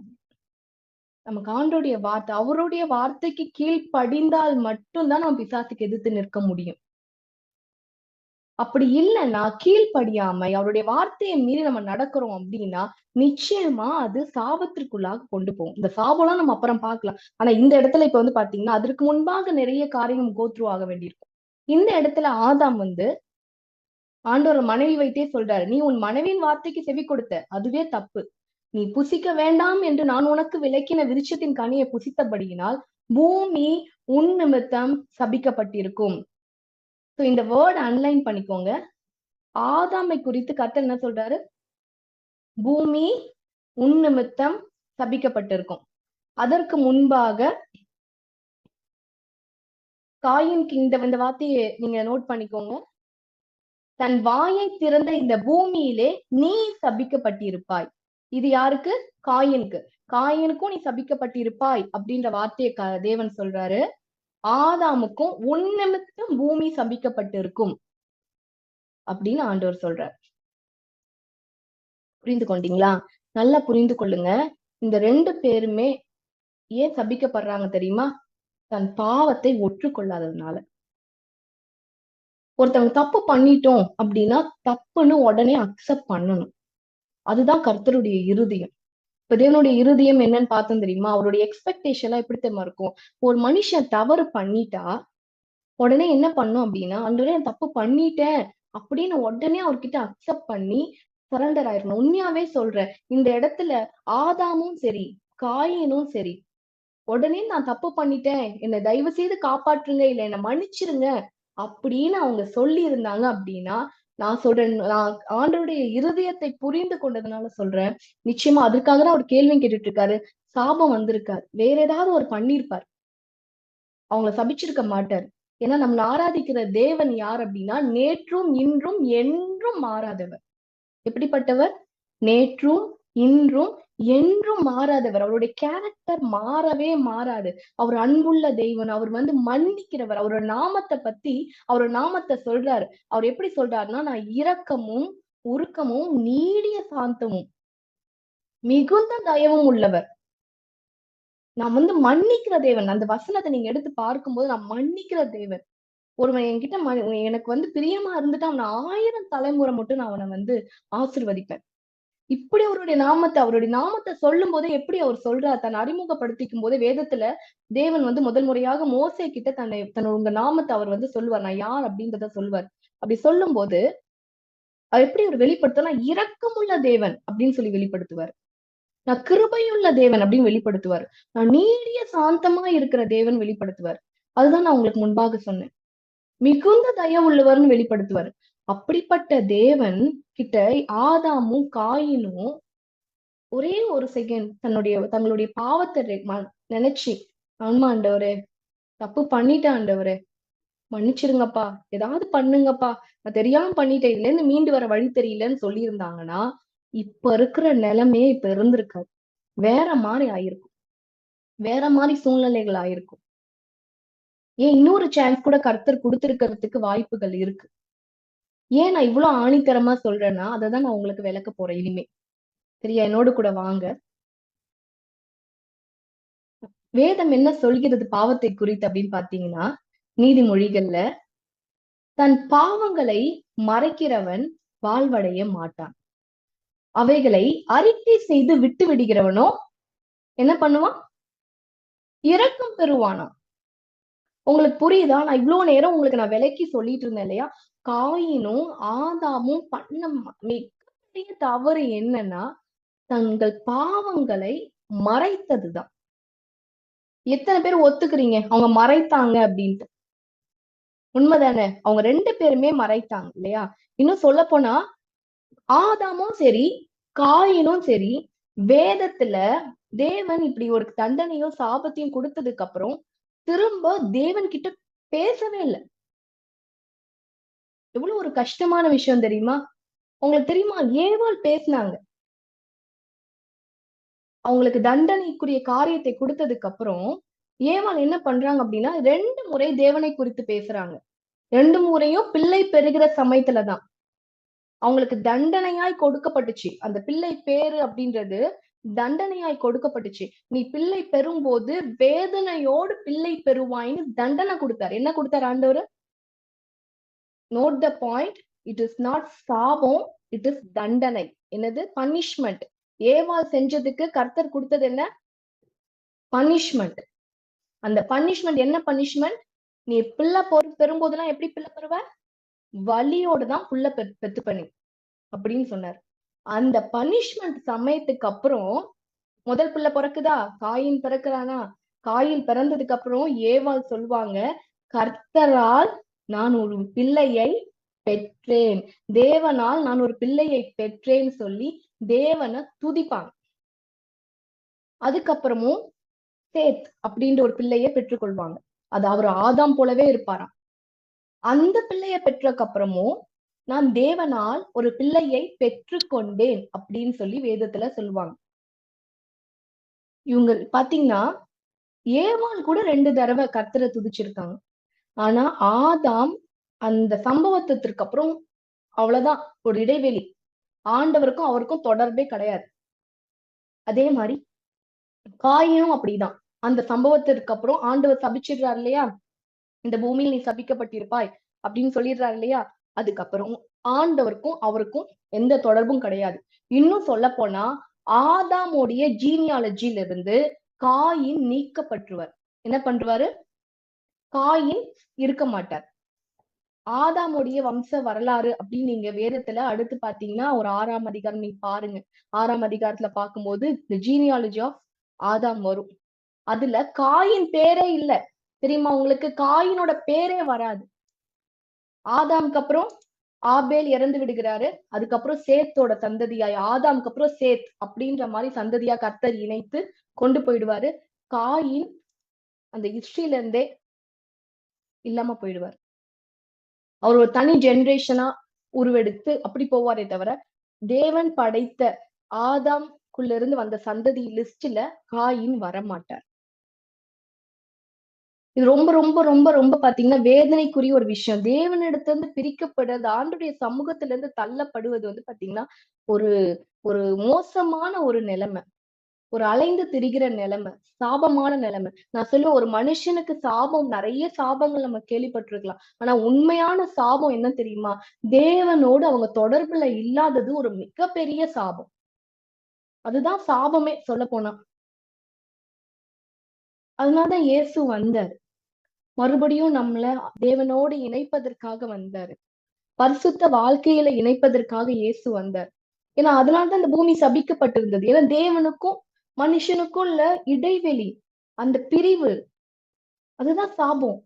நமக்கு ஆண்டோடைய வார்த்தை, அவருடைய வார்த்தைக்கு கீழ்ப்படிந்தால் மட்டும்தான் நம்ம பிசாசுக்கு எதிர்த்து நிற்க முடியும். அப்படி இல்லைன்னா, கீழ்ப்படியாம அவருடைய வார்த்தையை மீறி நம்ம நடக்கிறோம் அப்படின்னா நிச்சயமா அது சாபத்திற்குள்ளாக கொண்டு போகும். இந்த சாபம்லாம் நம்ம அப்புறம் பார்க்கலாம். ஆனா இந்த இடத்துல இப்ப வந்து பாத்தீங்கன்னா, அதற்கு முன்பாக நிறைய காரியம் கோத்ரூ ஆக வேண்டியிருக்கும். இந்த இடத்துல ஆதாம் வந்து ஆண்டவர் மனைவி வைத்தே சொல்றாரு, நீ உன் மனைவியின் வார்த்தைக்கு செவி கொடுத்த, அதுவே தப்பு. நீ புசிக்க வேண்டாம் என்று நான் உனக்கு விலக்கின விருட்சத்தின் கனியை புசித்தபடியினால் பூமி உன் நிமித்தம் சபிக்கப்பட்டிருக்கும். இந்த வேர்ட் அன்லைன் பண்ணிக்கோங்க. ஆதாமை குறித்து கர்த்தர் என்ன சொல்றாரு? பூமி உன் நிமித்தம் சபிக்கப்பட்டிருக்கும். அதற்கு முன்பாக காயின்க்கு இந்த வார்த்தையை நீங்க நோட் பண்ணிக்கோங்க. தன் வாயை திறந்த இந்த பூமியிலே நீ சபிக்கப்பட்டிருப்பாய். இது யாருக்கு? காயினுக்கு. காயினுக்கும் நீ சபிக்கப்பட்டிருப்பாய் அப்படின்ற வார்த்தையை தேவன் சொல்றாரு. ஆதாமுக்கும் உன் நிமித்தம் பூமி சபிக்கப்பட்டிருக்கும் அப்படின்னு ஆண்டவர் சொல்றார். புரிந்து கொண்டீங்களா? நல்லா புரிந்து கொள்ளுங்க. இந்த 2 பேருமே ஏன் சபிக்கப்படுறாங்க தெரியுமா? தன் பாவத்தை ஒற்றுக்கொள்ளாததுனால. ஒருத்தவங்க தப்பு பண்ணிட்டோம் அப்படின்னா தப்புன்னு உடனே அக்செப்ட் பண்ணணும். அதுதான் கர்த்தருடைய இருதயம். இப்ப தேவனுடைய இருதயம் என்னன்னு பார்த்தோம் தெரியுமா? அவருடைய எக்ஸ்பெக்டேஷன் எல்லாம் எப்படி தெரியுமா இருக்கும்? ஒரு மனுஷன் தவறு பண்ணிட்டா உடனே என்ன பண்ணும் அப்படின்னா, ஆண்டவரே நான் தப்பு பண்ணிட்டேன் அப்படின்னு உடனே அவர்கிட்ட அக்செப்ட் பண்ணி சரண்டர் ஆயிரணும். உண்மையாவே சொல்றேன், இந்த இடத்துல ஆதாமும் சரி காயினும் சரி உடனே நான் தப்பு பண்ணிட்டேன், என்னை தயவு செய்து காப்பாற்றுங்க, இல்ல என்னை மன்னிச்சிருங்க அப்படின்னு அவங்க சொல்லி இருந்தாங்க அப்படின்னா, நான் சொல்றேன், நான் ஆண்டவருடைய இருதயத்தை புரிந்து கொண்டதுனால சொல்றேன், நிச்சயமா அதுக்காக தான் அவர் கேள்வி கேட்டுட்டு இருக்காரு. சாபம் வந்திருக்காரு, வேற ஏதாவது ஒரு பண்ணிருப்பார், அவங்கள சபிச்சிருக்க மாட்டார். ஏன்னா நம்மள ஆராதிக்கிற தேவன் யார் அப்படின்னா, நேற்றும் இன்றும் என்றும் மாறாதவர். எப்படிப்பட்டவர்? நேற்றும் இன்றும் என்றும் மாறாதவர். அவருடைய கேரக்டர் மாறவே மாறாது. அவர் அன்புள்ள தெய்வன். அவர் வந்து மன்னிக்கிறவர். அவரோட நாமத்தை பத்தி அவரோட நாமத்தை சொல்றாரு. அவர் எப்படி சொல்றாருன்னா, நான் இரக்கமும் உருக்கமும் நீடிய சாந்தமும் மிகுந்த தயவும் உள்ளவர். நான் வந்து மன்னிக்கிற தேவன். அந்த வசனத்தை நீங்க எடுத்து பார்க்கும்போது நான் மன்னிக்கிற தேவன். ஒருவன் என்கிட்ட எனக்கு வந்து பிரியமா இருந்துட்டு அவனை 1000 தலைமுறை மட்டும் நான் அவனை வந்து ஆசீர்வதிப்பேன். இப்படி அவருடைய நாமத்தை சொல்லும் போதே எப்படி அவர் சொல்றார், தன்னை அறிமுகப்படுத்திக்கும் போதே வேதத்துல தேவன் வந்து முதல் முறையாக மோசே கிட்ட உங்க நாமத்தை அவர் வந்து சொல்லுவார். நான் யார் அப்படின்றத சொல்லுவார். அப்படி சொல்லும் போது அவர் எப்படி ஒரு வெளிப்படுத்தினா இரக்கமுள்ள தேவன் அப்படின்னு சொல்லி வெளிப்படுத்துவார். நான் கிருபையுள்ள தேவன் அப்படின்னு வெளிப்படுத்துவார். நான் நீடிய சாந்தமா இருக்கிற தேவன் வெளிப்படுத்துவார். அதுதான் நான் உங்களுக்கு முன்பாக சொன்னேன். மிகுந்த தயவுள்ளவர்னு வெளிப்படுத்துவார். அப்படிப்பட்ட தேவன் கிட்ட ஆதாமும் காயினும் ஒரே ஒரு செகண்ட் தங்களுடைய பாவத்தை நினைச்சு, ஆமா ஆண்டவரே, தப்பு பண்ணிட்டேன் ஆண்டவரே, மன்னிச்சிருங்கப்பா, ஏதாவது பண்ணுங்கப்பா, நான் தெரியாம பண்ணிட்டேன், இதுல இருந்து மீண்டு வர வழி தெரியலன்னு சொல்லி இருந்தாங்கன்னா இப்ப இருக்கிற நிலைமையே இப்ப இருந்திருக்காது. வேற மாதிரி ஆயிருக்கும். வேற மாதிரி சூழ்நிலைகள் ஆயிருக்கும். ஏன் இன்னொரு சான்ஸ் கூட கர்த்தர் கொடுத்திருக்கிறதுக்கு வாய்ப்புகள் இருக்கு. ஏன் நான் இவ்வளவு ஆணித்தரமா சொல்றேன்னா அததான் நான் உங்களுக்கு விளக்க போறேன் இனிமே. சரியா? என்னோடு கூட வாங்க. வேதம் என்ன சொல்கிறது பாவத்தை குறித்து அப்படின்னு பாத்தீங்கன்னா, நீதிமொழிகள்ல தன் பாவங்களை மறைக்கிறவன் வாழ்வடைய மாட்டான், அவைகளை அறிக்கை செய்து விட்டு விடுகிறவனோ என்ன பண்ணுவான்? இரக்கம் பெறுவானா. உங்களுக்கு புரியுதா? நான் இவ்வளவு நேரம் உங்களுக்கு நான் விளக்கி சொல்லிட்டு இருந்தேன் இல்லையா? காயினும் ஆதாமும் பண்ண மிகப்பெரிய தவறு என்னன்னா தங்கள் பாவங்களை மறைத்ததுதான். எத்தனை பேர் ஒத்துக்கிறீங்க அவங்க மறைத்தாங்க அப்படின்ட்டு? உண்மைதானே? அவங்க 2 பேருமே மறைத்தாங்க இல்லையா? இன்னும் சொல்ல போனா ஆதாமும் சரி காயினும் சரி வேதத்துல தேவன் இப்படி ஒரு தண்டனையோ சாபத்தையும் கொடுத்ததுக்கு அப்புறம் திரும்ப தேவன் கிட்ட பேசவே இல்லை. எவ்வளவு ஒரு கஷ்டமான விஷயம் தெரியுமா? உங்களுக்கு தெரியுமா? ஏவாள் பேசினாங்க. அவங்களுக்கு தண்டனைக்குரிய காரியத்தை கொடுத்ததுக்கு அப்புறம் ஏவாள் என்ன பண்றாங்க அப்படின்னா 2 முறை தேவனை குறித்து பேசுறாங்க. 2 முறையும் பிள்ளை பெறுகிற சமயத்துலதான் அவங்களுக்கு தண்டனையாய் கொடுக்கப்பட்டுச்சு. அந்த பிள்ளை பேரு அப்படின்றது தண்டனையாய் கொடுக்கப்பட்டுச்சு. நீ பிள்ளை பெறும்போது வேதனையோடு பிள்ளை பெறுவாய்ன்னு தண்டனை கொடுத்தாரு. என்ன கொடுத்தாரு ஆண்டவர்? Note the point. It is not சாபம், இட் இஸ் தண்டனை. என்னது? பனிஷ்மெண்ட். ஏவாள் செஞ்சதுக்கு கர்த்தர் கொடுத்தது என்ன? பனிஷ்மெண்ட். அந்த பனிஷ்மெண்ட் என்ன பனிஷ்மெண்ட்? நீ பிள்ளை பெறும்போதெல்லாம் எப்படி பிள்ளை பெறுவ? வலியோடுதான் புள்ள பெத்து பண்ணி அப்படின்னு சொன்னார். அந்த பனிஷ்மெண்ட் சமயத்துக்கு அப்புறம் முதல் பிள்ளை பிறக்குதா? காயின் பிறக்கிறானா? காயின் பிறந்ததுக்கு அப்புறம் ஏவாள் சொல்லுவாங்க, கர்த்தரால் நான் ஒரு பிள்ளையை பெற்றேன், தேவனால் நான் ஒரு பிள்ளையை பெற்றேன்னு சொல்லி தேவனை துதிப்பாங்க. அதுக்கப்புறமும் சேத் அப்படின்ற ஒரு பிள்ளையை பெற்றுக்கொள்வாங்க. அது அவர் ஆதாம் போலவே இருப்பாராம். அந்த பிள்ளையை பெற்றதுக்கு அப்புறமும் நான் தேவனால் ஒரு பிள்ளையை பெற்றுக்கொண்டேன் அப்படின்னு சொல்லி வேதத்துல சொல்லுவாங்க. இவங்க பாத்தீங்கன்னா ஏவாள் கூட 2 தடவை கர்த்தரை துதிச்சிருக்காங்க. ஆனா ஆதாம் அந்த சம்பவத்திற்கு அப்புறம் அவ்வளவுதான், ஒரு இடைவெளி. ஆண்டவருக்கும் அவருக்கும் தொடர்பே கிடையாது. அதே மாதிரி காயினும் அப்படிதான். அந்த சம்பவத்திற்கு அப்புறம் ஆண்டவர் சபிச்சிடுறாரு இல்லையா? இந்த பூமியில் நீ சபிக்கப்பட்டிருப்பாய் அப்படின்னு சொல்லிடுறாரு இல்லையா? அதுக்கப்புறம் ஆண்டவருக்கும் அவருக்கும் எந்த தொடர்பும் கிடையாது. இன்னும் சொல்ல போனா ஆதாமுடைய ஜீனியாலஜில இருந்து காயின் நீக்கப்பட்டுருவார். என்ன பண்றாரு? காயின் இருக்க மாட்டார். ஆதாமுடைய வம்ச வரலாறு அப்படின்னு நீங்க வேதத்துல அடுத்து பாத்தீங்கன்னா ஒரு 6ஆம் அதிகாரம் நீங்க பாருங்க. 6ஆம் அதிகாரத்துல பார்க்கும்போது இந்த ஜீனியாலஜி ஆஃப் ஆதாம் வரும். அதுல காயின் பேரே இல்ல. தெரியுமா உங்களுக்கு? காயினோட பேரே வராது. ஆதாமுக்கு அப்புறம் ஆபேல் இறந்து விடுகிறாரு. அதுக்கப்புறம் சேத்தோட சந்ததியாய் ஆதாமுக்கு அப்புறம் சேத் அப்படின்ற மாதிரி சந்ததியா கர்த்தர் இணைத்து கொண்டு போயிடுவாரு. காயின் அந்த ஹிஸ்டரியில இருந்தே இல்லாம போயிடுவார். அவர் ஒரு தனி ஜெனரேஷனா உருவெடுத்து அப்படி போவாரே தவிர தேவன் படைத்த ஆதாம்குள்ள இருந்து வந்த சந்ததி லிஸ்ட்ல காயின் வரமாட்டார். இது ரொம்ப ரொம்ப ரொம்ப ரொம்ப பாத்தீங்கன்னா வேதனைக்குரிய ஒரு விஷயம். தேவனிடத்துல இருந்து பிரிக்கப்படுறது, ஆண்டுடைய சமூகத்துல இருந்து தள்ளப்படுவது வந்து பாத்தீங்கன்னா ஒரு ஒரு மோசமான ஒரு நிலைமை. ஒரு அலைந்து திரிகிற நிலைமை, சாபமான நிலைமை. நான் சொல்லுவேன், ஒரு மனுஷனுக்கு சாபம், நிறைய சாபங்கள் நம்ம கேள்விப்பட்டிருக்கலாம். ஆனா உண்மையான சாபம் என்ன தெரியுமா? தேவனோடு அவங்க தொடர்புல இல்லாதது ஒரு மிகப்பெரிய சாபம். அதுதான் சாபமே சொல்ல போனா. அதனாலதான் இயேசு வந்தார். மறுபடியும் நம்மள தேவனோடு இணைப்பதற்காக வந்தாரு. பரிசுத்த வாழ்க்கையில இணைப்பதற்காக இயேசு வந்தார். ஏன்னா அதனாலதான் இந்த பூமி சபிக்கப்பட்டிருந்தது. ஏன்னா தேவனுக்கும் மனுஷனுக்கும் உள்ள இடைவெளி, அந்த பிரிவு, அதுதான் சாபம்.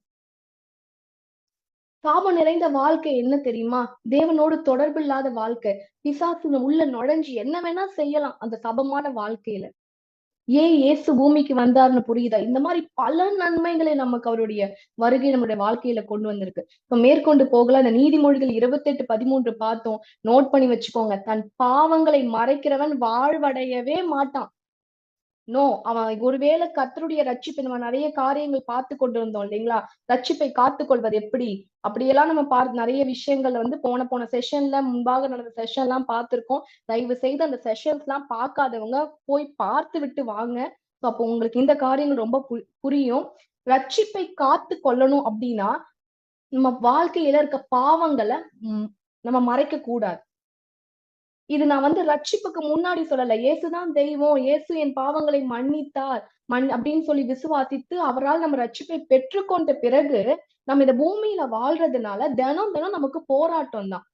சாபம் நிறைந்த வாழ்க்கை என்ன தெரியுமா? தேவனோடு தொடர்பு இல்லாத வாழ்க்கை. பிசாசு உள்ள நுழைஞ்சு என்ன வேணா செய்யலாம் அந்த சாபமான வாழ்க்கையில. ஏன் இயேசு பூமிக்கு வந்தாருன்னு புரியுதா? இந்த மாதிரி பல நன்மைகளை நமக்கு அவருடைய வருகை நம்முடைய வாழ்க்கையில கொண்டு வந்திருக்கு. இப்ப மேற்கொண்டு போகலாம். இந்த நீதிமொழிகள் 28:13 பார்த்தோம். நோட் பண்ணி வச்சுக்கோங்க. தன் பாவங்களை மறைக்கிறவன் வாழ்வடையவே மாட்டான். நோ, அவன் ஒருவேளை கர்த்தருடைய ரட்சிப்பை நம்ம நிறைய காரியங்கள் பார்த்து கொண்டு வந்தோம் இல்லைங்களா? ரட்சிப்பை காத்துக் கொள்வது எப்படி, அப்படியெல்லாம் நம்ம நிறைய விஷயங்கள் வந்து போன செஷன்ல, முன்பாக நடந்த செஷன் எல்லாம் பார்த்திருக்கோம். தயவு செய்து அந்த செஷன்ஸ் எல்லாம் பார்க்காதவங்க போய் பார்த்து விட்டு வாங்க. அப்போ உங்களுக்கு இந்த காரியங்கள் ரொம்ப புரியும். ரட்சிப்பை காத்து கொள்ளணும் அப்படின்னா நம்ம வாழ்க்கையில இருக்க பாவங்களை நம்ம மறைக்க கூடாது. இது நான் வந்து ரட்சிப்புக்கு முன்னாடி சொல்லல. இயேசுதான் தெய்வம், இயேசு என் பாவங்களை மன்னித்தார் அப்படின்னு சொல்லி விசுவாசித்து அவரால் நம்ம ரட்சிப்பை பெற்றுக்கொண்ட பிறகு நம்ம இந்த பூமியில வாழ்றதுனால தினம் தினம் நமக்கு போராட்டம் தான்.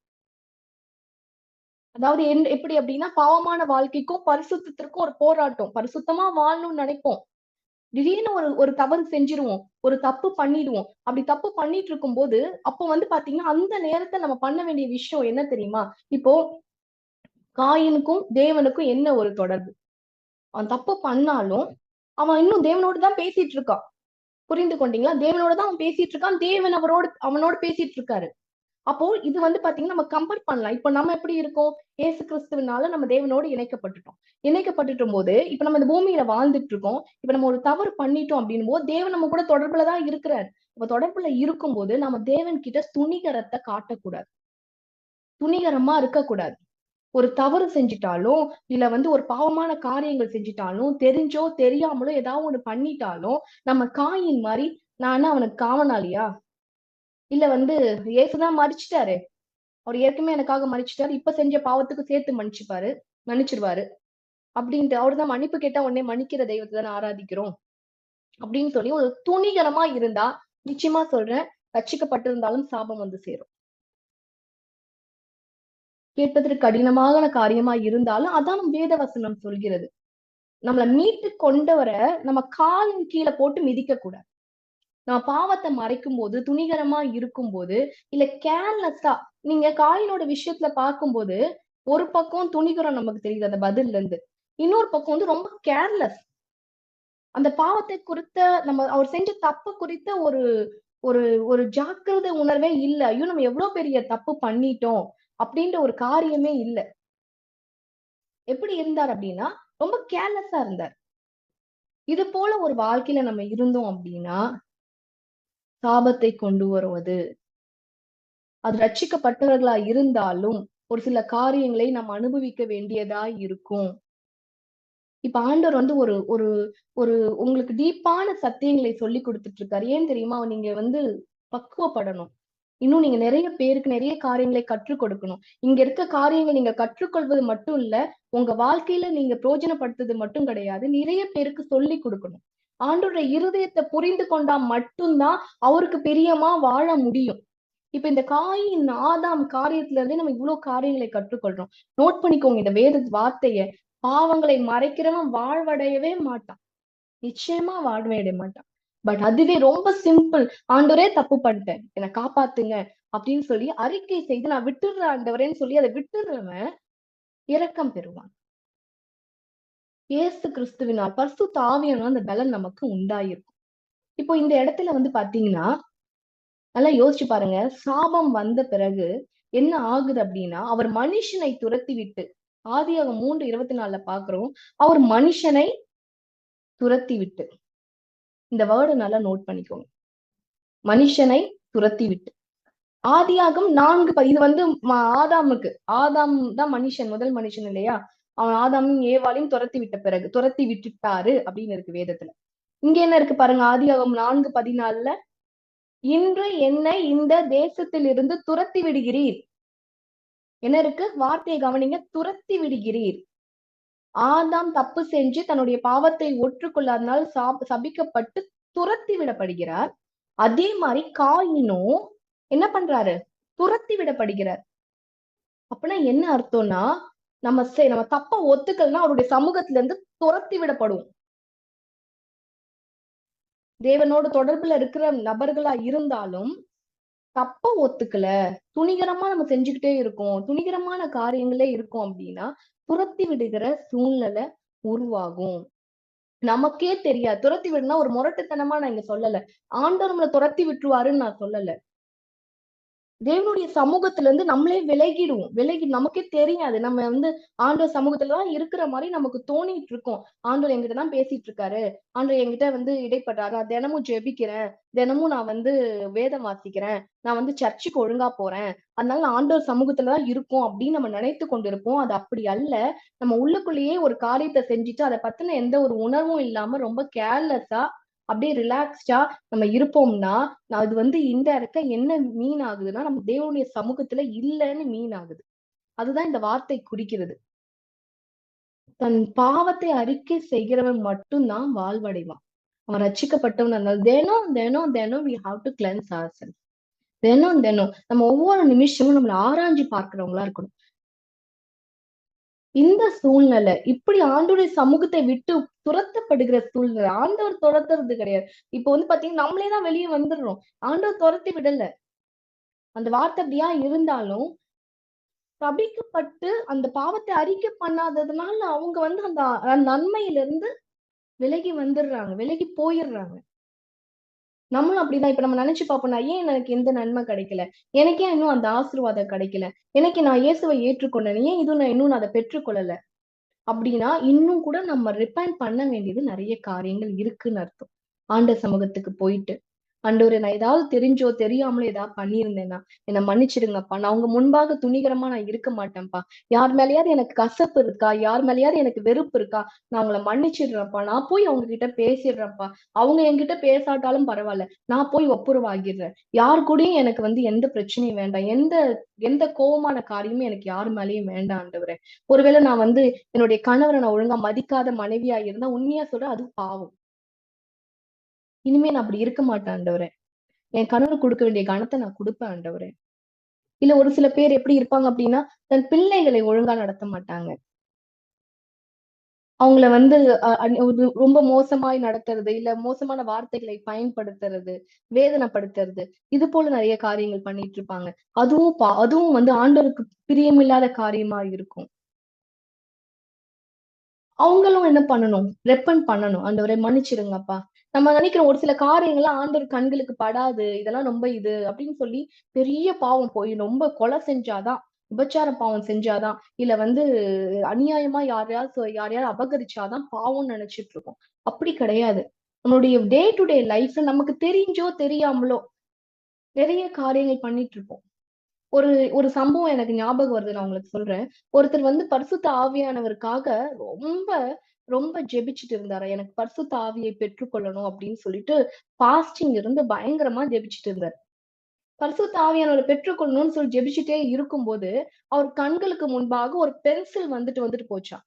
அதாவது எப்படி அப்படின்னா, பாவமான வாழ்க்கைக்கும் பரிசுத்தத்திற்கும் ஒரு போராட்டம். பரிசுத்தமா வாழணும்னு நினைப்போம். திடீர்னு ஒரு தவறு செஞ்சிருவோம், ஒரு தப்பு பண்ணிடுவோம். அப்படி தப்பு பண்ணிட்டு இருக்கும் போது அப்போ வந்து பாத்தீங்கன்னா அந்த நேரத்தை நம்ம பண்ண வேண்டிய விஷயம் என்ன தெரியுமா? இப்போ காயினுக்கும் தேவனுக்கும் என்ன ஒரு தொடர்பு? அவன் தப்பு பண்ணாலும் அவன் இன்னும் தேவனோடு தான் பேசிட்டு இருக்கான். புரிந்து கொண்டீங்களா? தேவனோட தான் அவன் பேசிட்டு இருக்கான். தேவன் அவனோடு பேசிட்டு இருக்காரு. அப்போ இது வந்து பாத்தீங்கன்னா நம்ம கம்பேர் பண்ணலாம். இப்ப நம்ம எப்படி இருக்கோம்? இயேசு கிறிஸ்துவினால நம்ம தேவனோடு இணைக்கப்பட்டுட்டோம் போது இப்ப நம்ம இந்த பூமியில வாழ்ந்துட்டு இருக்கோம். இப்ப நம்ம ஒரு தவறு பண்ணிட்டோம் அப்படின்னும் போது தேவன் நம்ம கூட தொடர்புலதான் இருக்கிறார். இப்ப தொடர்புல இருக்கும் போது நம்ம தேவன் கிட்ட துணிகரத்தை காட்டக்கூடாது, துணிகரமா இருக்கக்கூடாது. ஒரு தவறு செஞ்சிட்டாலும் இல்ல வந்து ஒரு பாவமான காரியங்கள் செஞ்சிட்டாலும் தெரிஞ்சோ தெரியாமலோ ஏதாவது ஒண்ணு பண்ணிட்டாலும் நம்ம காயின் மாதிரி நான் அவனுக்கு காவனாளியா? இல்ல வந்து இயேசுதான் மறிச்சிட்டாரு, அவர் ஏற்கனவே எனக்காக மன்னிச்சிட்டாரு, இப்ப செஞ்ச பாவத்துக்கு சேர்த்து மன்னிச்சிருவாரு அப்படின்ட்டு அவர்தான் மன்னிப்பு கேட்டா உடனே மன்னிக்கிற தெய்வத்தை தானே ஆராதிக்கிறோம் அப்படின்னு சொல்லி ஒரு துணிகரமா இருந்தா நிச்சயமா சொல்றேன், ரட்சிக்கப்பட்டிருந்தாலும் சாபம் வந்து சேரும். கேட்பதற்கு கடினமான காரியமா இருந்தாலும் அதான் நம் வேத வசனம் சொல்கிறது. நம்மளை மீட்டு கொண்டவரை நம்ம காலின் கீழே போட்டு மிதிக்க கூடாது. நம்ம பாவத்தை மறைக்கும் போது, துணிகரமா இருக்கும் போது, இல்ல கேர்லெஸ்ஸா நீங்க காயினோட விஷயத்துல பார்க்கும்போது ஒரு பக்கம் துணிகரம் நமக்கு தெரியுது அந்த பதில்ல இருந்து, இன்னொரு பக்கம் வந்து ரொம்ப கேர்லெஸ். அந்த பாவத்தை குறித்த அவர் செஞ்ச தப்பு குறித்த ஒரு ஒரு ஒரு ஜாக்கிரதை உணர்வே இல்ல. ஐயோ நம்ம எவ்வளவு பெரிய தப்பு பண்ணிட்டோம் அப்படின்ற ஒரு காரியமே இல்ல. எப்படி இருந்தார் அப்படின்னா ரொம்ப கேர்லெஸ்ஸா இருந்தார். இது போல ஒரு வாழ்க்கையில நம்ம இருந்தோம் அப்படின்னா சாபத்தை கொண்டு வருவது. அது ரட்சிக்கப்பட்டவர்களா இருந்தாலும் ஒரு சில காரியங்களை நாம் அனுபவிக்க வேண்டியதா இருக்கும். இப்ப ஆண்டவர் வந்து ஒரு ஒரு ஒரு உங்களுக்கு டீப்பான சத்தியங்களை சொல்லி கொடுத்துட்டு இருக்காரு. ஏன் தெரியுமா? நீங்க வந்து பக்குவப்படணும். இன்னும் நீங்க நிறைய பேருக்கு நிறைய காரியங்களை கற்றுக் கொடுக்கணும். இங்க இருக்க காரியங்கள் நீங்க கற்றுக்கொள்வது மட்டும் இல்ல, உங்க வாழ்க்கையில நீங்க பிரயோஜனப்படுத்துறது மட்டும் கிடையாது, நிறைய பேருக்கு சொல்லி கொடுக்கணும். ஆண்டவருடைய இருதயத்தை புரிந்து கொண்டா மட்டும்தான் அவருக்கு பிரியமா வாழ முடியும். இப்ப இந்த காயின் ஆதாம் காரியத்துல இருந்தே நம்ம இவ்வளவு காரியங்களை கற்றுக்கொள்றோம். நோட் பண்ணிக்கோங்க இந்த வேத வார்த்தைய. பாவங்களை மறைக்கிறவன் வாழ்வடையவே மாட்டான், நிச்சயமா வாழ்வடைய மாட்டான். பட் அதுவே ரொம்ப சிம்பிள். ஆண்டவரே தப்பு பண்ணிட்டேன், என்னை காப்பாத்துங்க அப்படின்னு சொல்லி அறிக்கை செய்து நான் விட்டுடுறேன் ஆண்டவரேன்னு சொல்லி அதை விட்டுடுறவன் இரக்கம் பெறுவான். இயேசு கிறிஸ்துவினால் பரிசுத்த ஆவியானவரால் அந்த பலன் நமக்கு உண்டாயிருக்கும். இப்போ இந்த இடத்துல வந்து பாத்தீங்கன்னா நல்லா யோசிச்சு பாருங்க. சாபம் வந்த பிறகு என்ன ஆகுது அப்படின்னா அவர் மனுஷனை துரத்தி விட்டு, ஆதியாகமம் 3:24 பாக்குறோம், அவர் மனுஷனை துரத்தி விட்டு. இந்த வேர்டை நல்லா நோட் பண்ணிக்கோங்க, மனுஷனை துரத்தி விட்டு. ஆதியாகம் 4 இது வந்து ஆதாம் தான் மனுஷன், முதல் மனுஷன் இல்லையா? அவன் ஆதாமும் ஏவாளையும் துரத்தி விட்டுட்டாரு அப்படின்னு இருக்கு வேதத்துல. இங்க என்ன இருக்கு பாருங்க, ஆதியாகமம் 4:14, இன்று என்னை இந்த தேசத்தில் இருந்து துரத்தி விடுகிறீர். என்ன இருக்கு? வார்த்தையை கவனிங்க, துரத்தி விடுகிறீர். ஆதாம் தப்பு செஞ்சு தன்னுடைய பாவத்தை ஒற்றுக்கொள்ளாதனால் சபிக்கப்பட்டு துரத்தி விடப்படுகிறார். அதே மாதிரி காயினும் என்ன பண்றாரு? துரத்தி விடப்படுகிறார். அப்படின்னா என்ன அர்த்தம்னா, நம்ம தப்ப ஒத்துக்கலன்னா அவருடைய சமூகத்துல இருந்து துரத்தி விடப்படுவோம். தேவனோடு தொடர்புல இருக்கிற நபர்களா இருந்தாலும் தப்ப ஒத்துக்கல, துணிகரமா நம்ம செஞ்சுக்கிட்டே இருக்கோம், துணிகரமான காரியங்களே இருக்கும் அப்படின்னா துரத்தி விடுகிற சூழ்நிலை உருவாகும். நமக்கே தெரியாது. துரத்தி விடுனா ஒரு முரட்டுத்தனமா நான் இங்க சொல்லல. ஆண்டவர் நம்மளை துரத்தி விட்டுருவாருன்னு நான் சொல்லல. தேவனுடைய சமூகத்துல இருந்து நம்மளே விலகி நமக்கே தெரியாது. நம்ம ஆண்டவர் சமூகத்துலதான் இருக்கிற மாதிரி நமக்கு தோணிட்டு இருக்கோம். ஆண்டவர் என்கிட்ட தான் பேசிட்டு இருக்காரு, ஆண்டவர் என்கிட்ட இடைப்படுறாரு, நான் தினமும் ஜெபிக்கிறேன், தினமும் நான் வேதம் வாசிக்கிறேன், நான் சர்ச்சுக்கு ஒழுங்கா போறேன், அதனால நான் ஆண்டவர் சமூகத்துலதான் இருக்கும் அப்படின்னு நம்ம நினைத்து கொண்டிருப்போம். அது அப்படி அல்ல. நம்ம உள்ளுக்குள்ளேயே ஒரு காரியத்தை செஞ்சுட்டு அதை பத்தின எந்த ஒரு உணர்வும் இல்லாம ரொம்ப கேர்லெஸ்ஸா அப்படியே ரிலாக்ஸ்டா நம்ம இருப்போம்னா, அது இன்டைரக்டா என்ன மீன் ஆகுதுன்னா, நம்ம தேவனுடைய சமூகத்துல இல்லைன்னு மீன் ஆகுது. அதுதான் இந்த வார்த்தை குறிக்கிறது. தன் பாவத்தை அறிக்கை செய்கிறவன் மட்டும்தான் வாழ்வடைவான். அவன் ரட்சிக்கப்பட்டவன். அதனால தினம் தினம் தினம் we have to cleanse ourselves. தினம் தினம் நம்ம ஒவ்வொரு நிமிஷமும் நம்மளை ஆராய்ஞ்சு பார்க்கிறவங்களா இருக்கணும். இந்த சூழ்நிலை இப்படி ஆண்டவருடைய சமூகத்தை விட்டு துரத்தப்படுகிற சூழ்நிலை, ஆண்டவர் துரத்துறது கிடையாது. இப்ப பாத்தீங்கன்னா நம்மளேதான் வெளியே வந்துடுறோம். ஆண்டவர் துரத்தி விடல. அந்த வார்த்தை அப்படியா இருந்தாலும் சபிக்கப்பட்டு அந்த பாவத்தை அறிக்கை பண்ணாததுனால அவங்க அந்த நன்மையிலிருந்து விலகி வந்துடுறாங்க, விலகி போயிடுறாங்க. நம்மளும் அப்படிதான். இப்ப நம்ம நினைச்சு பார்ப்போம்னா, ஏன் எனக்கு எந்த நன்மை கிடைக்கல, எனக்கு ஏன் இன்னும் அந்த ஆசீர்வாதம் கிடைக்கல, எனக்கு நான் இயேசுவை ஏற்றுக்கொண்டேன், ஏன் இன்னும் நான் அதை பெற்றுக்கொள்ளல அப்படின்னா, இன்னும் கூட நம்ம ரிப்பெண்ட் பண்ண வேண்டியது நிறைய காரியங்கள் இருக்குன்னு அர்த்தம். ஆண்டவர் சமூகத்துக்கு போயிட்டு, ஆண்டவரே நான் ஏதாவது தெரிஞ்சோ தெரியாமலோ ஏதாவது பண்ணியிருந்தேன்னா என்னை மன்னிச்சிடுங்கப்பா, நான் உங்க முன்பாக துணிகரமா நான் இருக்க மாட்டேன்ப்பா, யார் மேலேயாவது எனக்கு கசப்பு இருக்கா, யார் மேலேயாவது எனக்கு வெறுப்பு இருக்கா, நான் உங்களை மன்னிச்சிடுறேன்ப்பா, நான் போய் அவங்க கிட்ட பேசிடுறேன்ப்பா, அவங்க என்கிட்ட பேசாட்டாலும் பரவாயில்ல, நான் போய் ஒப்புரவாகிடுறேன், யாரு கூடயும் எனக்கு எந்த பிரச்சனையும் வேண்டாம், எந்த எந்த கோபமான காரியமும் எனக்கு யாரு மேலேயும் வேண்டாம் ஆண்டவரே. ஒருவேளை நான் என்னுடைய கணவரை நான் ஒழுங்கா மதிக்காத மனைவியா இருந்தா உண்மையா சொல்ற அது பாவம். இனிமே நான் அப்படி இருக்க மாட்டேன் ஆண்டவரே. என் கணவர் கொடுக்க வேண்டிய கணத்தை நான் கொடுப்பேன் ஆண்டவரே. இல்ல ஒரு சில பேர் எப்படி இருப்பாங்க அப்படின்னா, தன் பிள்ளைகளை ஒழுங்கா நடத்த மாட்டாங்க. அவங்கள ரொம்ப மோசமாய் நடத்துறது, இல்ல மோசமான வார்த்தைகளை பயன்படுத்துறது, வேதனைப்படுத்துறது, இது போல நிறைய காரியங்கள் பண்ணிட்டு இருப்பாங்க. அதுவும் ஆண்டவருக்கு பிரியமில்லாத காரியமா இருக்கும். அவங்களும் என்ன பண்ணணும்? ரெப்பன்ட் பண்ணணும். ஆண்டவரே மன்னிச்சிடுங்கப்பா. நம்ம நினைக்கிறோம் ஒரு சில காரியங்கள்லாம் ஆண்டவர் கண்களுக்கு படாது, இதெல்லாம் ரொம்ப இது அப்படின்னு சொல்லி பெரிய பாவம் போய் ரொம்ப கொலை செஞ்சாதான், விபச்சார பாவம் செஞ்சாதான், இல்ல அநியாயமா யாரையாவது அபகரிச்சாதான் பாவம்னு நினைச்சிட்டு இருக்கோம். அப்படி கிடையாது. நம்மளுடைய டே டு டே லைஃப்ல நமக்கு தெரிஞ்சோ தெரியாமலோ நிறைய காரியங்கள் பண்ணிட்டு இருப்போம். ஒரு ஒரு சம்பவம் எனக்கு ஞாபகம் வருது, நான் உங்களுக்கு சொல்றேன். ஒருத்தர் பரிசுத்த ஆவியானவருக்காக ரொம்ப ரொம்ப ஜெபிச்சுட்டு இருந்தாரு. எனக்கு பரிசுத்த ஆவியை பெற்றுக்கொள்ளணும் அப்படின்னு சொல்லிட்டு பாஸ்டிங் இருந்து பயங்கரமா ஜெபிச்சுட்டு இருந்தாரு. பரிசுத்த ஆவியானவரை பெற்றுக்கொள்ளணும்னு சொல்லி ஜெபிச்சுட்டே இருக்கும்போது அவர் கண்களுக்கு முன்பாக ஒரு பென்சில் வந்துட்டு போச்சாம்.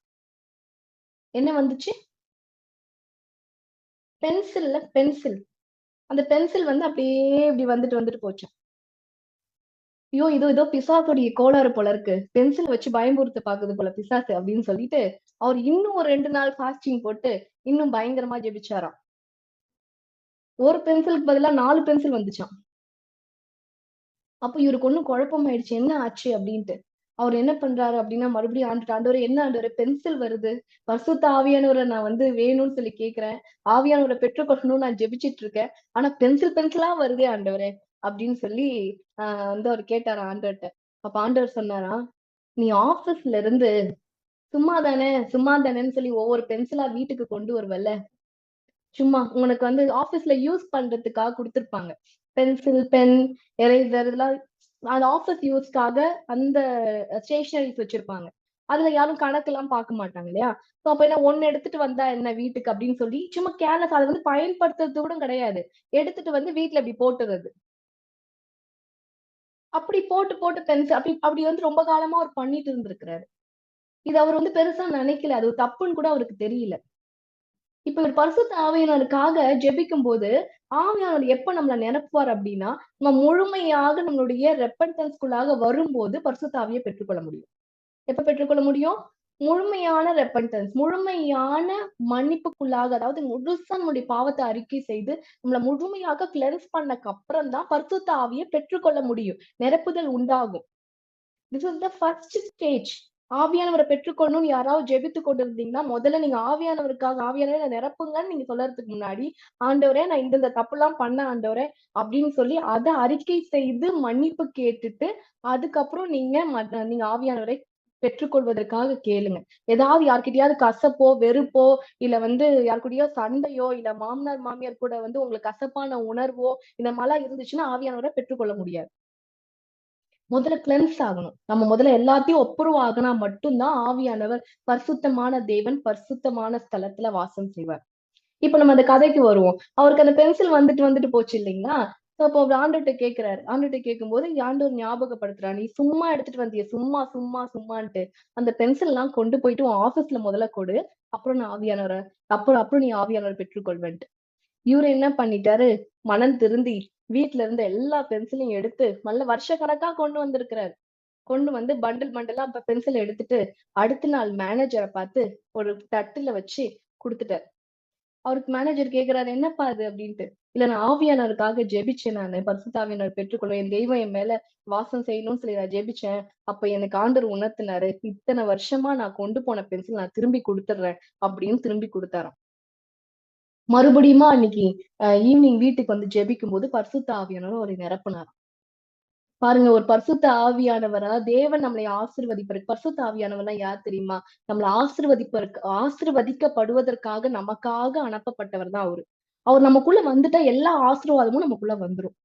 என்ன வந்துச்சு? பென்சில். அந்த பென்சில் அப்படியே இப்படி வந்துட்டு போச்சாம். ஐயோ இதோ பிசாசுடைய கோளாறு போல இருக்கு, பென்சில் வச்சு பயமுறுத்த பாக்குது போல பிசாசு அப்படின்னு சொல்லிட்டு அவர் இன்னும் ஒரு 2 நாள் ஃபாஸ்டிங் போட்டு இன்னும் பயங்கரமா ஜெபிச்சாராம். ஒரு பென்சிலுக்கு பதிலா 4 பென்சில் வந்துச்சாம். அப்ப இவருக்கு ஒண்ணும் குழப்பமாயிடுச்சு, என்ன ஆச்சு அப்படின்ட்டு. அவர் என்ன பண்றாரு அப்படின்னா, மறுபடியும் ஆண்டவரே என்ன ஆண்டவரே பென்சில் வருது, பரிசுத்த ஆவியானவரை நான் வேணும்னு சொல்லி கேக்குறேன், ஆவியானவரை பெற்றுக்கொள்ளணும்னு நான் ஜெபிச்சிட்டு இருக்கேன், ஆனா பென்சிலா வருதே ஆண்டவரே அப்படின்னு சொல்லி அவர் கேட்டாரா ஆண்டவர்கிட்ட. அப்ப ஆண்டவர் சொன்னாரா, நீ ஆபீஸ்ல இருந்து சும்மா தானேன்னு சொல்லி ஒவ்வொரு பென்சிலா வீட்டுக்கு கொண்டு வருவல்ல, சும்மா உனக்கு ஆபீஸ்ல யூஸ் பண்றதுக்காக கொடுத்திருப்பாங்க பென்சில், பென், எரேசர், இதெல்லாம் அந்த ஆபீஸ் யூஸ்க்காக அந்த ஸ்டேஷனரிஸ் வச்சிருப்பாங்க. அதுல யாரும் கணக்கெல்லாம் பார்க்க மாட்டாங்க இல்லையா? சோ அப்ப என்ன ஒண்ணு எடுத்துட்டு வந்தா என்ன வீட்டுக்கு அப்படின்னு சொல்லி சும்மா கேர்லெஸ் அதை வந்து பயன்படுத்துறது கூட கிடையாது. எடுத்துட்டு வந்து வீட்ல இப்படி போட்டுறது. அப்படி போட்டு போட்டு பென்சில் அப்படி அப்படி வந்து ரொம்ப காலமா அவர் பண்ணிட்டு இருந்திருக்கிறாரு. இது அவர் வந்து பெருசா நினைக்கல. அது ஒரு தப்புன்னு கூட அவருக்கு தெரியல. இப்ப இவர் பரிசுத்த ஆவியானவருக்காக ஜெபிக்கும் போது, ஆவியானவர் எப்ப நம்மள நிரப்புவார் அப்படின்னா, நம்ம முழுமையாக நம்மளுடைய ரெப்பன்டன்ஸ்குள்ளாக வரும்போது பரிசுத்த ஆவியை பெற்றுக்கொள்ள முடியும். எப்ப பெற்றுக்கொள்ள முடியும்? முழுமையான ரெப்பன்டன்ஸ், முழுமையான மன்னிப்புக்குள்ளாக, அதாவது முழுசா நம்முடைய பாவத்தை அறிக்கை செய்து, நம்மள முழுமையாக கிளென்ஸ் பண்ணக்கு அப்புறம் தான் பரிசுத்த ஆவியை பெற்றுக்கொள்ள முடியும். நிரப்புதல் உண்டாகும். This is the first stage. ஆவியானவரை பெற்றுக்கொள்ளணும்னு யாராவது ஜெபித்து கொண்டிருந்தீங்கன்னா, முதல்ல நீங்க ஆவியானவருக்காக ஆவியானவரை என்னை நீங்க சொல்லறதுக்கு முன்னாடி, ஆண்டவரே நான் இந்த தப்புலாம் பண்ணேன் ஆண்டவரே அப்படின்னு சொல்லி அதை அறிக்கை செய்து மன்னிப்பு கேட்டுட்டு, அதுக்கப்புறம் நீங்க ஆவியானவரை பெற்றுக்கொள்வதற்காக கேளுங்க. ஏதாவது யார்கிட்டயாவது கசப்போ, வெறுப்போ, இல்ல வந்து யார் கூடயோ சண்டையோ, இல்ல மாமனார், மாமியார் கூட வந்து உங்களுக்கு கசப்பான உணர்வோ, இந்த மாதிரிலாம் இருந்துச்சுன்னா ஆவியானவரை பெற்றுக்கொள்ள முடியாது. முதல்ல கிளென்ஸ் ஆகணும். நம்ம முதல்ல எல்லாத்தையும் ஒப்புரவு ஆகினா மட்டும்தான் ஆவியானவர் பரிசுத்தமான தேவன் பரிசுத்தமான ஸ்தலத்துல வாசம் செய்வார். இப்ப நம்ம அந்த கதைக்கு வருவோம். அவருக்கு அந்த பென்சில் வந்துட்டு வந்துட்டு போச்சு இல்லைங்களா? அப்போ அவர் ஆண்டவர்ட்ட கேட்கிறாரு. ஆண்டவர்ட்ட கேட்கும்போது ஆண்டவர் ஞாபகப்படுத்துறார். நீ சும்மா எடுத்துட்டு வந்தியே சும்மா சும்மா சும்மான்ட்டு அந்த பென்சில் எல்லாம் கொண்டு போயிட்டு உன் ஆபீஸ்ல முதல்ல கொடு. அப்புறம் நான் ஆவியானவரை அப்புறம் அப்புறம் நீ ஆவியானவரை பெற்றுக்கொள்வேன்ட்டு. இவரு என்ன பண்ணிட்டாரு, மனம் திருந்தி வீட்ல இருந்து எல்லா பென்சிலையும் எடுத்து நல்ல வருஷ கணக்கா கொண்டு வந்திருக்கிறாரு. கொண்டு வந்து பண்டில் பண்டலா அப்ப பென்சில் எடுத்துட்டு அடுத்த நாள் மேனேஜரை பார்த்து ஒரு தட்டுல வச்சு குடுத்துட்டாரு. அவருக்கு மேனேஜர் கேக்குறாரு, என்னப்பா இது அப்படின்ட்டு. இல்ல நான் ஆவியானவருக்காக ஜெபிச்சேன் நானு. பரிசுத்த ஆவியானவர் பெற்றுக்கொள்வேன். என் தெய்வம் என் மேல வாசம் செய்யணும்னு சொல்லி நான் ஜெபிச்சேன். அப்ப எனக்கு ஆண்டவர் உணர்த்தினாரு. இத்தனை வருஷமா நான் கொண்டு போன பென்சில் நான் திரும்பி கொடுத்துடுறேன் அப்படின்னு திரும்பி கொடுத்தாராம். மறுபடியுமா அன்னைக்கு ஈவினிங் வீட்டுக்கு வந்து ஜெபிக்கும் போது பரிசுத்த ஆவியானவர் அவரை நிரப்புனார். பாருங்க, ஒரு பரிசுத்த ஆவியானவரா தேவன் நம்மளை ஆசீர்வதிப்பதற்கு பரிசுத்த ஆவியானவர்னா யார் தெரியுமா? நம்மளை ஆசீர்வதிக்கப்படுவதற்காக நமக்காக அனுப்பப்பட்டவர் தான் அவரு. அவர் நமக்குள்ள வந்துட்டா எல்லா ஆசீர்வாதமும் நமக்குள்ள வந்துரும்.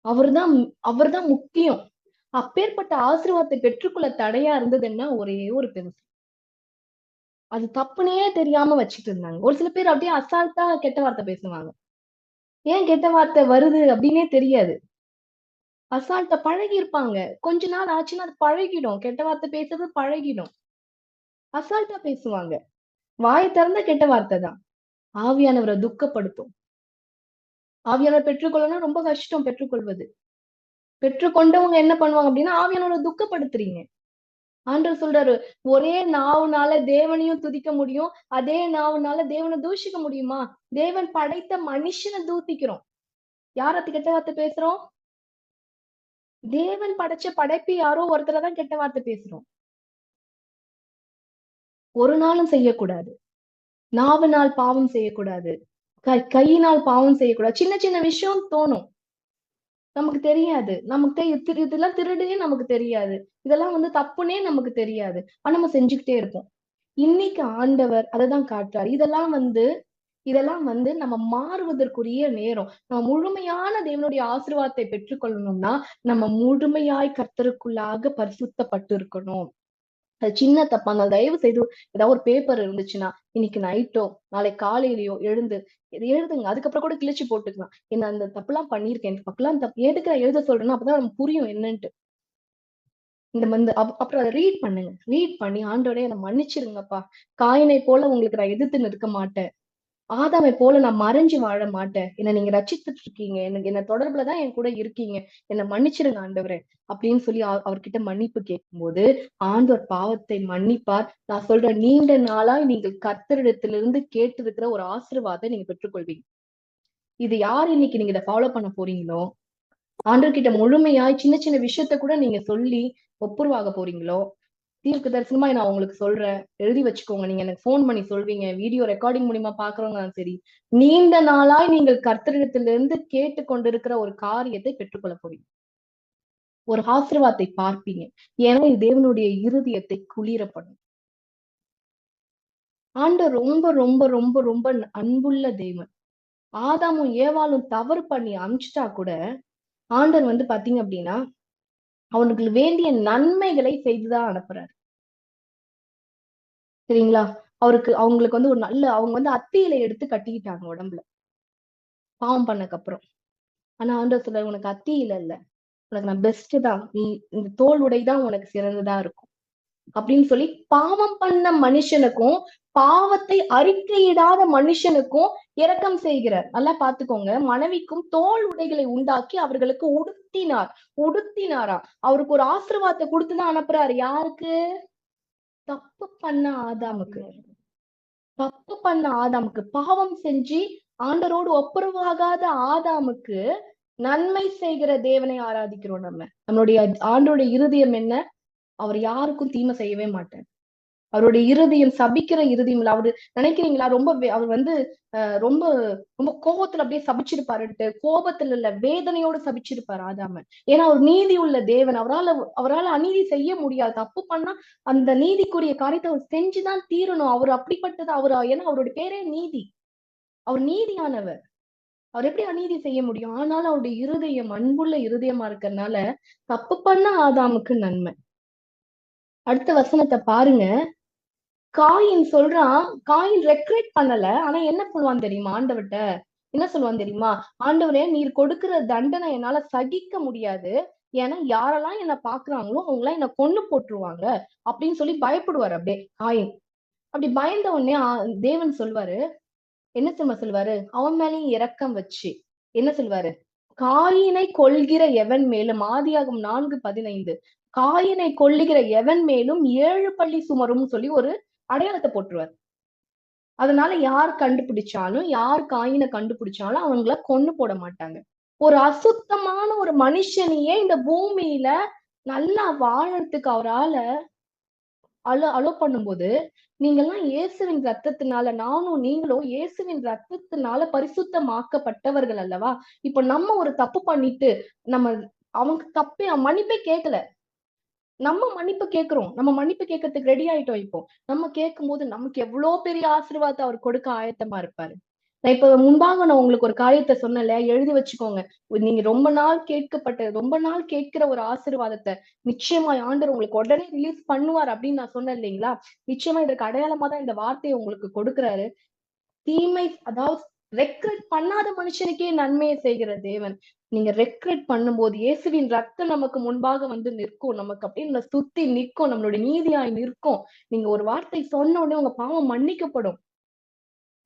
அவர்தான் அவர்தான் முக்கியம். அப்பேற்பட்ட ஆசீர்வாதத்தை பெற்றுக்கொள்ள தடையா இருந்ததுன்னா ஒரே ஒரு பென்சில். அது தப்புனே தெரியாம வச்சுட்டு இருந்தாங்க. ஒரு சில பேர் அப்படியே அசால்ட்டா கெட்ட வார்த்தை பேசுவாங்க. ஏன் கெட்ட வார்த்தை வருது அப்படின்னே தெரியாது. அசால்ட்டா பழகி இருப்பாங்க. கொஞ்ச நாள் ஆச்சுன்னா அது பழகிடும். கெட்ட வார்த்தை பேசுறது பழகிடும். அசால்ட்டா பேசுவாங்க. வாய திறந்தா கெட்ட வார்த்தை தான். ஆவியானவரை துக்கப்படுத்தும். ஆவியானவரை பெற்றுக்கொள்ளணும் ரொம்ப கஷ்டம் பெற்றுக்கொள்வது. பெற்றுக்கொண்டவங்க என்ன பண்ணுவாங்க அப்படின்னா, ஆவியானவரை துக்கப்படுத்துறீங்க. ஆண்டவர் சொல்றாரு, ஒரே நாவுனால தேவனையும் துதிக்க முடியும். அதே நாவுனால தேவனை தூஷிக்க முடியுமா? தேவன் படைத்த மனுஷனை தூத்திக்கிறோம். யார் அது கெட்ட வார்த்தை பேசுறோம்? தேவன் படைச்ச படைப்பு யாரோ ஒருத்தரை தான் கெட்ட வார்த்தை பேசுறோம். ஒரு நாளும் செய்யக்கூடாது. நாவினால் பாவம் செய்யக்கூடாது. கையினால் பாவம் செய்யக்கூடாது. சின்ன சின்ன விஷயம் தோணும். நமக்கு தெரியாது. நமக்கு இதெல்லாம் திருடுனே நமக்கு தெரியாது. இதெல்லாம் வந்து தப்புன்னே நமக்கு தெரியாது. ஆனா நம்ம செஞ்சுக்கிட்டே இருப்போம். இன்னைக்கு ஆண்டவர் அததான் காட்டுறாரு. இதெல்லாம் வந்து நம்ம மாறுவதற்குரிய நேரம். நம்ம முழுமையான தேவனுடைய ஆசீர்வாதத்தை பெற்றுக்கொள்ளணும்னா, நம்ம முழுமையாய் கர்த்தருக்குள்ளாக பரிசுத்தப்பட்டு இருக்கணும். அது சின்ன தப்பா இருந்தாலும் தயவு செய்து ஏதாவது ஒரு பேப்பர் இருந்துச்சுன்னா, இன்னைக்கு நைட்டோ, நாளை காலையிலயோ எழுந்து இத எழுதுங்க. அதுக்கப்புறம் கூட கிழிச்சு போட்டுக்கலாம். நான் அந்த தப்புலாம் பண்ணியிருக்கேன். இந்த பக்கலாம் தப்பு எதுக்கு நான் எழுத சொல்றேன்னா, அப்பதான் நமக்கு புரியும் என்னன்ட்டு. இந்த வந்து அப்புறம் அத ரீட் பண்ணுங்க. ரீட் பண்ணி ஆண்டவரே என்ன மன்னிச்சிருங்கப்பா. காயினை போல உங்களுக்கு நான் எதிர்த்து நிற்க மாட்டேன். ஆதாமை போல நான் மறைஞ்சு வாழ மாட்டேன். என்ன நீங்க ரட்சித்துட்டு இருக்கீங்க. எனக்கு என்ன தொடர்புலதான் என் கூட இருக்கீங்க. என்ன மன்னிச்சிருங்க ஆண்டவரே அப்படின்னு சொல்லி அவர்கிட்ட மன்னிப்பு கேட்கும்போது ஆண்டவர் பாவத்தை மன்னிப்பார். நான் சொல்றேன், நீண்ட நாளாய் நீங்கள் கர்த்தரிடத்திலிருந்து கேட்டு இருக்கிற ஒரு ஆசீர்வாதத்தை நீங்க பெற்றுக்கொள்வீங்க. இது யார் இன்னைக்கு நீங்க இதை ஃபாலோ பண்ண போறீங்களோ, ஆண்டவர்கிட்ட முழுமையாய் சின்ன சின்ன விஷயத்த கூட நீங்க சொல்லி ஒப்புரவாக போறீங்களோ, தீர்க்க தரிசனமா நான் உங்களுக்கு சொல்றேன். எழுதி வச்சுக்கோங்க. நீங்க எனக்கு போன் பண்ணி சொல்வீங்க. வீடியோ ரெக்கார்டிங் மூலியமா பாக்குறவங்க சரி. நீண்ட நாளாய் நீங்கள் கர்த்தரிடத்திலிருந்து கேட்டு கொண்டிருக்கிற ஒரு காரியத்தை பெற்றுக்கொள்ள போறீங்க. ஒரு ஆசீர்வாதத்தை பார்ப்பீங்க. ஏன்னா இது தேவனுடைய இருதயத்தை குளிர பண்ணும். ஆண்டவர் ரொம்ப ரொம்ப ரொம்ப ரொம்ப அன்புள்ள தேவன். ஆதாமும் ஏவாளும் தவறு பண்ணி அமிச்சிட்டா கூட ஆண்டவர் வந்து பாத்தீங்க அப்படின்னா அவனுக்கு வேண்டிய நன்மைகளை செய்துதான் அனுப்புறாரு. சரிங்களா? அவங்களுக்கு வந்து ஒரு நல்ல அவங்க வந்து அத்தியில எடுத்து கட்டிக்கிட்டாங்க உடம்புல, பாவம் பண்ணக்கு அப்புறம். ஆனா ஆண்டவர் சொல்றாரு, உனக்கு அத்தி இல்ல, உனக்கு நான் பெஸ்ட் தான், நீ இந்த தோல் உடை தான் உனக்கு சிறந்ததா இருக்கும் அப்படின்னு சொல்லி, பாவம் பண்ண மனுஷனுக்கும் பாவத்தை அறிக்கையிடாத மனுஷனுக்கும் இரக்கம் செய்கிறார். நல்லா பாத்துக்கோங்க. மனைவிக்கும் தோல் உடைகளை உண்டாக்கி அவர்களுக்கு உடுத்தினாரா. அவருக்கு ஒரு ஆசீர்வாதத்தை கொடுத்துதான் அனுப்புறாரு. யாருக்கு? தப்பு பண்ண ஆதாமுக்கு. பாவம் செஞ்சு ஆண்டரோடு ஒப்புரவாகாத ஆதாமுக்கு நன்மை செய்கிற தேவனை ஆராதிக்கிறோம். நம்மளுடைய ஆண்டோட இருதயம் என்ன? அவர் யாருக்கும் தீமை செய்யவே மாட்டார். அவருடைய இருதயம் சபிக்கிற இருதயம் இல்ல. அவரு நினைக்கிறீங்களா அவர் வந்து ரொம்ப ரொம்ப கோபத்துல அப்படியே சபிச்சிருப்பாருன்ட்டு? கோபத்துல இல்ல, வேதனையோடு சபிச்சிருப்பாரு ஆதாம. ஏன்னா அவர் நீதி உள்ள தேவன். அவரால் அநீதி செய்ய முடியாது. தப்பு பண்ணா அந்த நீதிக்குரிய காரியத்தை அவர் செஞ்சுதான் தீரணும். அவர் அப்படிப்பட்டது. ஏன்னா அவருடைய பேரே நீதி. அவர் நீதியானவர். அவர் எப்படி அநீதி செய்ய முடியும்? ஆனாலும் அவருடைய இருதயம் அன்புள்ள இருதயமா இருக்கறனால தப்பு பண்ண ஆதாமுக்கு நன்மை. அடுத்த வசனத்தை பாருங்க. காயின் சொல்றான், காயின் ரெக்ரெட் பண்ணல. ஆனா என்ன சொல்லுவான் தெரியுமா? ஆண்டவர்கிட்ட என்ன சொல்லுவான் தெரியுமா? ஆண்டவரே, நீர் கொடுக்கிற தண்டனை என்னால சகிக்க முடியாது. ஏன்னா யாரெல்லாம் என்ன பாக்குறாங்களோ அவங்க எல்லாம் என்ன கொன்னு போட்டுருவாங்க அப்படின்னு சொல்லி பயப்படுவாரு அப்படியே காயின். அப்படி பயந்த உடனே தேவன் சொல்வாரு, என்ன சொல்லுவாரு? அவன் மேலேயும் இரக்கம் வச்சு என்ன சொல்வாரு? காயினை கொல்கிற எவன் மேலும், ஆதியாகமம் 4:15, காயினை கொல்லுகிற எவன் மேலும் 7 பழி சுமரும் சொல்லி ஒரு அடையாளத்தை போட்டுருவார். அதனால யார் காயினை கண்டுபிடிச்சாலும் அவங்கள கொன்னு போட மாட்டாங்க. ஒரு அசுத்தமான ஒரு மனுஷனையே இந்த பூமியில நல்லா வாழறதுக்கு அவரால அலோ பண்ணும்போது, நீங்கெல்லாம் இயேசுவின் ரத்தத்தினால, நீங்களும் இயேசுவின் ரத்தத்தினால பரிசுத்தமாக்கப்பட்டவர்கள் அல்லவா? இப்ப நம்ம ஒரு தப்பு பண்ணிட்டு நம்ம அவங்க மன்னிப்பே கேட்கல, நம்ம மன்னிப்பு கேட்கிறோம். நம்ம மன்னிப்பு கேட்கறதுக்கு ரெடி ஆயிட்டோம். இப்போ நம்ம கேட்கும் போது நமக்கு எவ்வளவு பெரிய ஆசீர்வாதத்தை அவர் கொடுக்க ஆயத்தமா இருப்பாரு. நான் இப்ப முன்பாக நான் உங்களுக்கு ஒரு காரியத்தை சொன்னேன்ல, எழுதி வச்சுக்கோங்க. நீங்க ரொம்ப நாள் கேட்கிற ஒரு ஆசீர்வாதத்தை நிச்சயமா ஆண்டவர் உங்களுக்கு உடனே ரிலீஸ் பண்ணுவார் அப்படின்னு நான் சொன்னேன் இல்லைங்களா? நிச்சயமா இதற்கு அடையாளமா தான் இந்த வார்த்தையை உங்களுக்கு கொடுக்கிறாரு. அதாவது ரெக்ரெட் பண்ணாத மனுஷனுக்கே நன்மையை செய்கிற தேவன். நீங்க ரெக்ரெட் பண்ணும்போது இயேசுவின் ரத்தம் நமக்கு முன்பாக வந்து நிற்கும். நமக்கு அப்படின்னு சுத்தி நிற்கும். நம்மளுடைய நீதியாய் நிற்கும். நீங்க ஒரு வார்த்தை சொன்ன உடனே உங்க பாவம் மன்னிக்கப்படும்.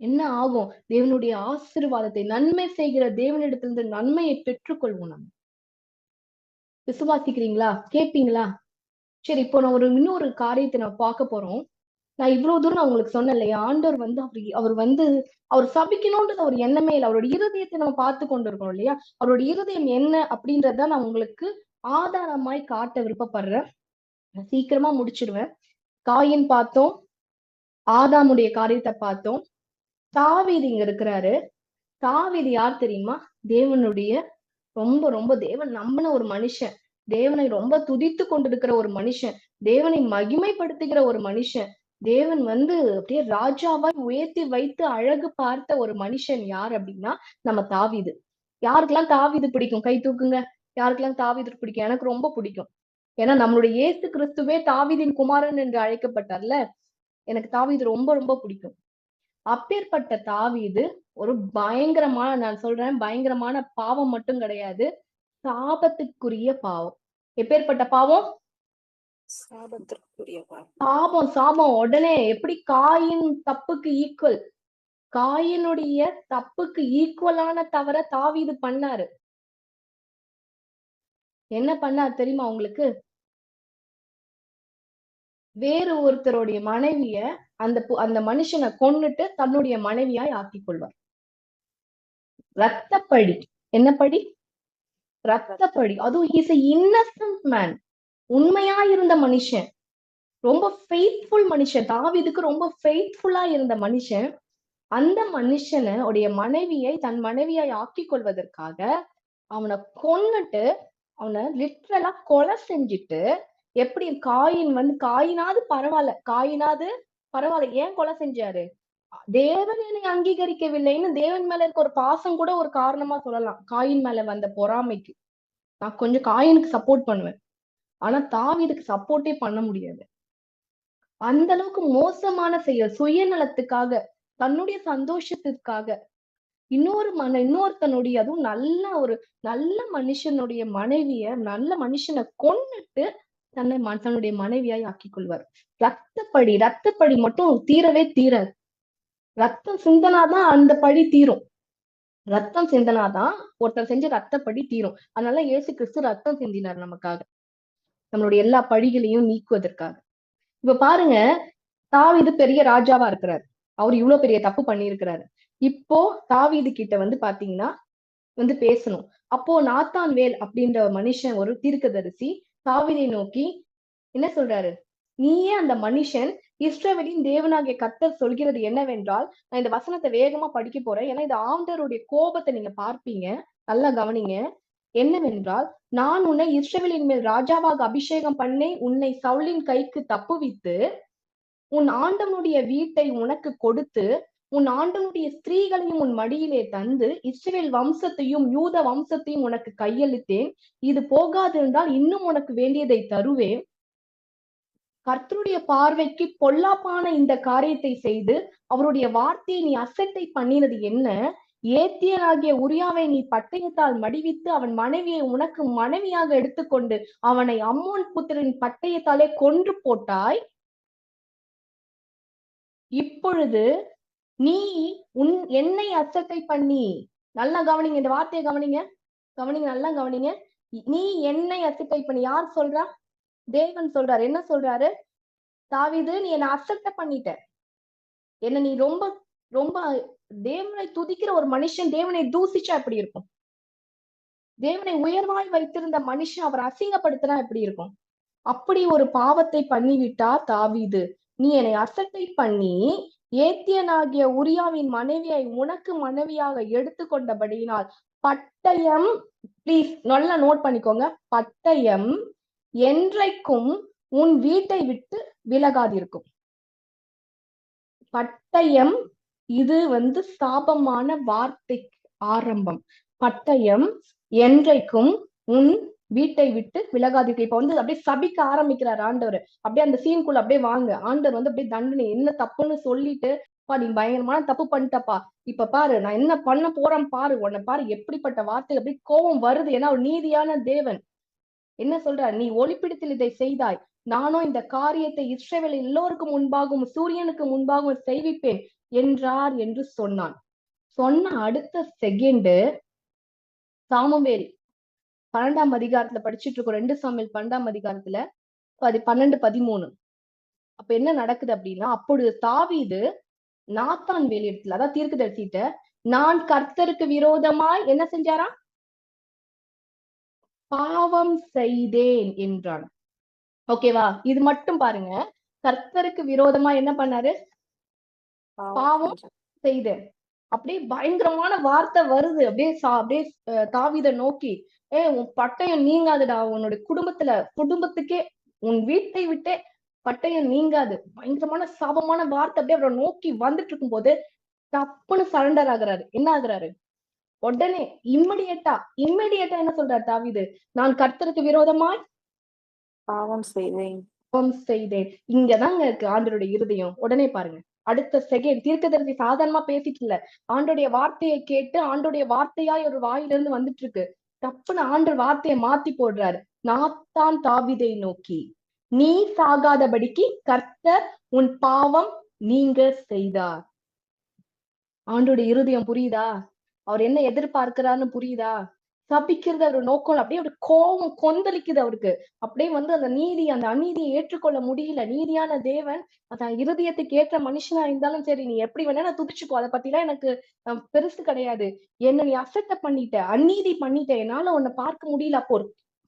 என்ன ஆகும்? தேவனுடைய ஆசீர்வாதத்தை, நன்மை செய்கிற தேவனிடத்திலிருந்து நன்மையை பெற்றுக்கொள்வோம். நம்ம விசுவாசிக்கிறீங்களா? கேட்பீங்களா? சரி, இப்போ நான் இன்னொரு காரியத்தை நான் பார்க்க போறோம். நான் இவ்வளவு தூரம் நான் உங்களுக்கு சொன்னேன் இல்லையா? ஆண்டவர் வந்து அவர் சபிக்கணும்ன்றது ஒரு எண்ணமே இல்லை. அவருடைய இருதயத்தை நம்ம பார்த்து கொண்டு இருக்கோம் இல்லையா? அவருடைய இருதயம் என்ன அப்படின்றத நான் உங்களுக்கு ஆதாரமாய் காட்ட விருப்பப்படுறேன். நான் சீக்கிரமா முடிச்சிடுவேன். காயின் பார்த்தோம், ஆதாமுடைய காரியத்தை பார்த்தோம். தாவீது இங்க இருக்கிறாரு. தாவீது யார் தெரியுமா? தேவனுடைய ரொம்ப ரொம்ப தேவன் நம்பின ஒரு மனுஷன். தேவனை ரொம்ப துதித்து கொண்டிருக்கிற ஒரு மனுஷன். தேவனை மகிமைப்படுத்துகிற ஒரு மனுஷன். தேவன் வந்து அப்படியே ராஜாவாய் உயர்த்தி வைத்து அழகு பார்த்த ஒரு மனுஷன் யார் அப்படின்னா நம்ம தாவீது. யாருக்கெல்லாம் தாவீது பிடிக்கும்? கை தூக்குங்க. யாருக்கெல்லாம் தாவீது பிடிக்கும்? எனக்கு ரொம்ப பிடிக்கும். ஏன்னா நம்மளுடைய இயேசு கிறிஸ்துவே தாவீதின் குமாரன் என்று அழைக்கப்பட்டார்ல. எனக்கு தாவீது ரொம்ப ரொம்ப பிடிக்கும். அப்பேற்பட்ட தாவீது ஒரு நான் சொல்றேன், பயங்கரமான பாவம் மட்டும் கிடையாது, சாபத்துக்குரிய பாவம். எப்பேற்பட்ட பாவம்? சாபத்திற்குரிய சாபம். உடனே எப்படி காயின் தப்புக்கு ஈக்குவல், காயினுடைய தப்புக்கு ஈக்குவலான தவற தாவீது பண்ணாரு. என்ன பண்ணார் தெரியுமா உங்களுக்கு? வேறு ஒருத்தருடைய மனைவிய அந்த மனுஷனை கொன்னுட்டு தன்னுடைய மனைவியாய் ஆக்கிக் கொள்வார். ரத்தப்பழி. என்ன பழி? ரத்தப்பழி. அதுவும் இஸ் a innocent man. உண்மையா இருந்த மனுஷன், ரொம்ப ஃபெய்த்ஃபுல் மனுஷன். தாவீதுக்கு ரொம்ப ஃபெய்த்ஃபுல்லா இருந்த மனுஷன். அந்த மனுஷனுடைய மனைவியை தன் மனைவியாய் ஆக்கிக் கொள்வதற்காக அவனை கொன்னுட்டு, அவனை லிட்ரலா கொலை செஞ்சுட்டு, எப்படி காயினாவது பரவாயில்ல, ஏன் கொலை செஞ்சாரு? தேவன் என்னை அங்கீகரிக்கவில்லைன்னு தேவன் மேல இருக்க ஒரு பாசம் கூட ஒரு காரணமா சொல்லலாம். காயின் மேல வந்த பொறாமைக்கு. நான் கொஞ்சம் காயினுக்கு சப்போர்ட் பண்ணுவேன். ஆனா தாவீதுக்கு சப்போர்ட்டே பண்ண முடியாது. அந்த அளவுக்கு மோசமான செயல், சுயநலத்துக்காக, தன்னுடைய சந்தோஷத்திற்காக இன்னொருத்தனுடைய, அதுவும் நல்ல மனுஷனுடைய மனைவிய, நல்ல மனுஷனை கொன்னுட்டு தன்னுடைய மனைவியாய் ஆக்கிக் கொள்வார். ரத்தப்பழி மட்டும் தீரவே தீராது. ரத்தம் சிந்தனாதான் அந்த பழி தீரும். ரத்தம் சிந்தனாதான் ஒருத்தர் செஞ்ச ரத்தப்பழி தீரும். அதனால இயேசு கிறிஸ்து ரத்தம் சிந்தினார் நமக்காக, நம்மளுடைய எல்லா பழிகளையும் நீக்குவதற்காக. இப்ப பாருங்க, தாவீது பெரிய ராஜாவா இருக்கிறார். அவர் இவ்வளவு பெரிய தப்பு பண்ணியிருக்கிறாரு. இப்போ தாவீது கிட்ட பாத்தீங்கன்னா பேசணும். அப்போ நாத்தான்வேல் அப்படின்ற மனுஷன், ஒரு தீர்க்கதரிசி, தாவீதை நோக்கி என்ன சொல்றாரு? நீயே அந்த மனுஷன், இஸ்ரவேலின் தேவனாகிய கர்த்தர் சொல்கிறது என்னவென்றால், நான் இந்த வசனத்தை வேகமா படிக்க போறேன், ஏன்னா இந்த ஆண்டவருடைய கோபத்தை நீங்க பார்ப்பீங்க, நல்லா கவனிங்க. என்னவென்றால், நான் உன்னை இஸ்ரவேலின் மேல் ராஜாவாக அபிஷேகம் பண்ணி உன்னை சவுலின் கைக்கு தப்புவித்து உன் ஆண்டவனுடைய வீட்டை உனக்கு கொடுத்து உன் ஆண்டவனுடைய ஸ்திரீகளையும் உன் மடியிலே தந்து இஸ்ரவேல் வம்சத்தையும் யூத வம்சத்தையும் உனக்கு கையளித்தேன். இது போகாதிருந்தால் இன்னும் உனக்கு வேண்டியதை தருவேன். கர்த்தருடைய பார்வைக்கு பொல்லாப்பான இந்த காரியத்தை செய்து அவருடைய வார்த்தையை நீ அசட்டை பண்ணினது என்ன? ஏத்தியனாகிய உரியாவை நீ பட்டயத்தால் மடிவித்து அவன் மனைவியை உனக்கு மனைவியாக எடுத்துக்கொண்டு அவனை அம்மோன் புத்திரின் பட்டயத்தாலே கொன்று போட்டாய். இப்பொழுது நீ என்னை அசட்டை பண்ணி, நல்லா கவனிங்க, இந்த வார்த்தையை கவனிங்க, நல்லா கவனிங்க. நீ என்னை அசட்டை பண்ணி, யார் சொல்றா? தேவன் சொல்றாரு. என்ன சொல்றாரு? தாவீது, நீ என்னை அசட்டை பண்ணிட்ட, என்ன நீ ரொம்ப ரொம்ப தேவனை துதிக்கிற ஒரு மனுஷன் தேவனை தூசிச்சா எப்படி இருக்கும்? தேவனை உயர்வாய் வைத்திருந்த மனுஷன் அவர் அசிங்கப்படுத்தினா எப்படி இருக்கும்? அப்படி ஒரு பாவத்தை பண்ணிவிட்டா தாவீது. நீ என்னை அசட்டை பண்ணி ஏத்தியனாகிய உரியாவின் மனைவியை உனக்கு மனைவியாக எடுத்துக்கொண்டபடியினால் பட்டயம், பிளீஸ் நல்லா நோட் பண்ணிக்கோங்க, பட்டயம் என்றைக்கும் உன் வீட்டை விட்டு விலகாதிருக்கும். பட்டயம், இது சாபமான வார்த்தைக்கு ஆரம்பம். பட்டயம் என்றைக்கும் உன் வீட்டை விட்டு விலகாதிருக்கு. இப்ப அப்படியே சபிக்க ஆரம்பிக்கிறார் ஆண்டவர். அப்படியே அந்த சீனுக்குள்ள அப்படியே வாங்க. ஆண்டவர் அப்படியே தண்டனை என்ன தப்புன்னு சொல்லிட்டு, பா நீ பயங்கரமான தப்பு பண்ணிட்டப்பா, இப்ப பாரு நான் என்ன பண்ண போறேன் பாரு, உன்னை பாரு, எப்படிப்பட்ட வார்த்தை, அப்படி கோபம் வருது. ஏன்னா ஒரு நீதியான தேவன் என்ன சொல்றார்? நீ ஒளிப்பிடத்தில் இதை செய்தாய், நானும் இந்த காரியத்தை இஸ்ரவேல் எல்லோருக்கும் முன்பாகவும் சூரியனுக்கு முன்பாகவும் செய்விப்பேன் என்றார் என்று சொன்னான். சொன்ன அடுத்த செகண்ட் சாமுவேல் 12ஆம் அதிகாரத்துல படிச்சுட்டு இருக்கோம். 2 சாமுவேல் 12ஆம் அதிகாரத்துல 12-13. அப்ப என்ன நடக்குது அப்படின்னா, அப்பொழுது தாவீது நாத்தான்வேல் இடத்துல, அதான் தீர்க்கதரிசிட்ட, நான் கர்த்தருக்கு விரோதமாய் என்ன செஞ்சாரா? பாவம் செய்தேன் என்றான். ஓகேவா? இது மட்டும் பாருங்க, கர்த்தருக்கு விரோதமா என்ன பண்ணாரு? பாவம் செய்தேன். அப்படியே பயங்கரமான வார்த்தை வருது. அப்படியே தாவீதை நோக்கி, உன் பட்டயம் நீங்காதுடா, உன்னுடைய குடும்பத்துக்கே உன் வீட்டை விட்டே பட்டயம் நீங்காது. பயங்கரமான சாபமான வார்த்தை அப்படியே அவரை நோக்கி வந்துட்டு இருக்கும் போது தப்புன்னு சரண்டர் ஆகுறாரு. என்ன ஆகுறாரு? உடனே இம்மிடியேட்டா என்ன சொல்றாரு தாவீது? நான் கர்த்தருக்கு விரோதமாய் பாவம் செய்தேன். இங்கதாங்க இருக்கு ஆண்டவருடைய இருதயம். உடனே பாருங்க, அடுத்த செகண்ட் தீர்க்கதரிசி சாதாரணமா பேசிட்டு இல்ல, ஆண்டோடைய வார்த்தையை கேட்டு ஆண்டோடைய வார்த்தையாய் ஒரு வாயிலிருந்து வந்துட்டு இருக்கு. தப்புன்னு ஆண்டவர் வார்த்தையை மாத்தி போடுறாரு. நாத்தான் தாவீதை நோக்கி, நீ சாகாதபடிக்கு கர்த்தர் உன் பாவம் நீங்க செய்தார். ஆண்டோடைய இருதயம் புரியுதா? அவர் என்ன எதிர்பார்க்கிறான்னு புரியுதா? சபிக்கிறது அவர் நோக்கம். அப்படியே ஒரு கோபம் கொந்தளிக்குது அவருக்கு. அப்படியே அந்த நீதி, அந்த அநீதியை ஏற்றுக்கொள்ள முடியல. நீதியான தேவன் அதான் இருதயத்துக்கு ஏற்ற மனுஷனா இருந்தாலும் சரி, நீ எப்படி வேணா நான் துதிச்சுக்கோ, அதை பத்தி எல்லாம் எனக்கு பெருசு கிடையாது. என்ன நீ அசட்டை பண்ணிட்ட, அநீதி பண்ணிட்ட, என்னால உன்னை பார்க்க முடியல. அப்போ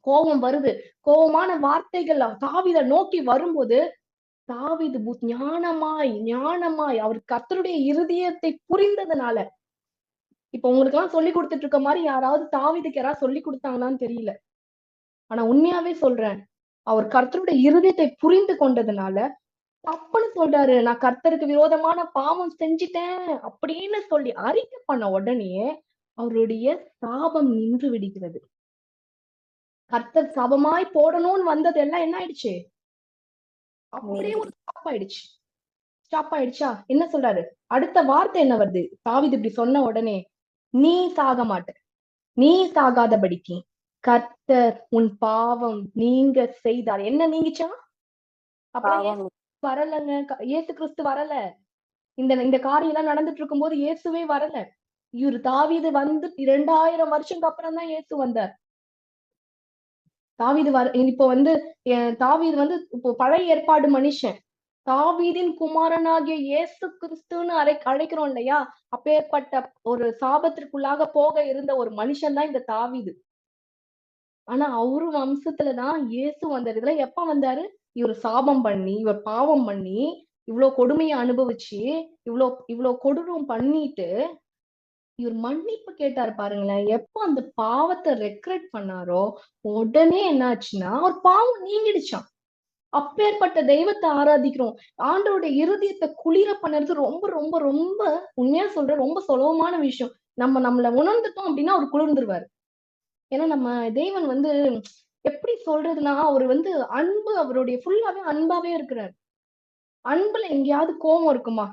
கோபம் வருது. கோபமான வார்த்தைகள் தாவீதை நோக்கி வரும்போது தாவீது ஞானமாய் அவர் கர்த்தருடைய இருதயத்தை புரிந்ததுனால, இப்ப உங்களுக்கு எல்லாம் சொல்லி கொடுத்துட்டு இருக்க மாதிரி யாராவது தாவீதுக்கு யாராவது சொல்லி கொடுத்தாங்கன்னு தெரியல. ஆனா உண்மையாவே சொல்றேன், அவர் கர்த்தருடைய இருதயத்தை புரிந்து கொண்டதுனால தப்புன்னு சொல்றாரு. நான் கர்த்தருக்கு விரோதமான பாவம் செஞ்சிட்டேன் அப்படின்னு சொல்லி அறிக்கை பண்ண உடனே அவருடைய சாபம் நின்று விடுகிறது. கர்த்தர் சாபமாய் போடணும்னு வந்தது எல்லாம் என்ன ஆயிடுச்சு? அப்படியே ஒரு ஸ்டாப் ஆயிடுச்சா? என்ன சொல்றாரு? அடுத்த வார்த்தை என்ன வருது? தாவீது இப்படி சொன்ன உடனே, நீ சாக மாட்ட, நீ சாகாதபடிக்கு கர்த்தர் உன் பாவம் நீங்க செய்தார். என்ன நீங்கிச்சா? அப்புறம் பாவம் வரலங்க, இயேசு கிறிஸ்து வரல. இந்த காரியம் எல்லாம் நடந்துட்டு இருக்கும் போது இயேசுவே வரல. இவரு தாவீது வந்து 2000 வருஷத்துக்கு அப்புறம் தான் இயேசு வந்தார். தாவீது இப்போ வந்து தாவீது வந்து இப்போ பழைய ஏற்பாடு மனுஷன். தாவீதின் குமாரனாகிய இயேசு கிறிஸ்துன்னு அழைக்கிறோம் இல்லையா? அப்பேற்பட்ட ஒரு சாபத்திற்குள்ளாக போக இருந்த ஒரு மனுஷன் தான் இந்த தாவீது. ஆனா அவரு வம்சத்துலதான் இயேசு வந்தாரு. இதுல எப்ப வந்தாரு? இவர் சாபம் பண்ணி, இவர் பாவம் பண்ணி, இவ்வளவு கொடுமையை அனுபவிச்சு, இவ்வளவு கொடூரம் பண்ணிட்டு இவர் மன்னிப்பு கேட்டாரு பாருங்களேன். எப்போ அந்த பாவத்தை ரெக்ரெட் பண்ணாரோ உடனே என்ன ஆச்சுன்னா ஒரு பாவம் நீங்கிடுச்சான். அப்பேற்பட்ட தெய்வத்தை ஆராதிக்கிறோம். ஆண்டவருடைய இருதயத்தை குளிர பண்ணறது ரொம்ப ரொம்ப ரொம்ப உண்மையா சொல்ற ரொம்ப சுலபமான விஷயம். நம்மள உணர்ந்துட்டோம் அப்படின்னா அவர் குளிர்ந்துருவாரு. ஏன்னா நம்ம தேவன் வந்து எப்படி சொல்றதுன்னா அவர் வந்து அன்பு, அவருடைய ஃபுல்லாவே அன்பாவே இருக்கிறார். அன்புல எங்கேயாவது கோபம் இருக்குமா?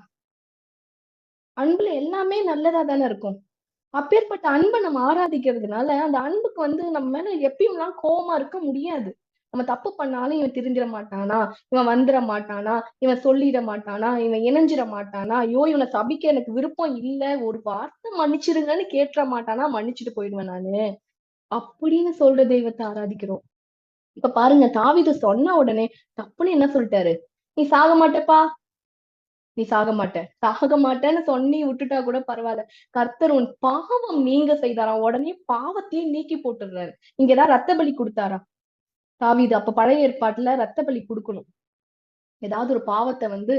அன்புல எல்லாமே நல்லதா தானே இருக்கும். அப்பேற்பட்ட அன்பை நம்ம ஆராதிக்கிறதுனால அந்த அன்புக்கு வந்து நம்ம மேல எப்பயும்லாம் கோபமா இருக்க முடியாது. நம்ம தப்பு பண்ணாலும் இவன் திருந்திட மாட்டானா, இவன் வந்துட மாட்டானா, இவன் சொல்லிட மாட்டானா, இவன் இணைஞ்சிட மாட்டானா, ஐயோ இவனை சபிக்க எனக்கு விருப்பம் இல்ல, ஒரு வார்த்தை மன்னிச்சிருங்கன்னு கேட்டுற மாட்டானா, மன்னிச்சுட்டு போயிடுவேன் நானு அப்படின்னு சொல்ற தெய்வத்தை ஆராதிக்கிறோம். இப்ப பாருங்க, தாவீது சொன்ன உடனே தப்புன்னு என்ன சொல்லிட்டாரு? நீ சாக மாட்டப்பா, நீ சாக மாட்டேன்னு சொல்லி விட்டுட்டா கூட பரவாயில்ல. கர்த்தர் உன் பாவம் நீங்க செய்தாராம். உடனே பாவத்தையே நீக்கி போட்டுடுறாரு. இங்க ஏதாவது ரத்த பலி கொடுத்தாரா தாவீது? அப்ப பழைய ஏற்பாட்டுல ரத்த பலி கொடுக்கணும். ஏதாவது ஒரு பாவத்தை வந்து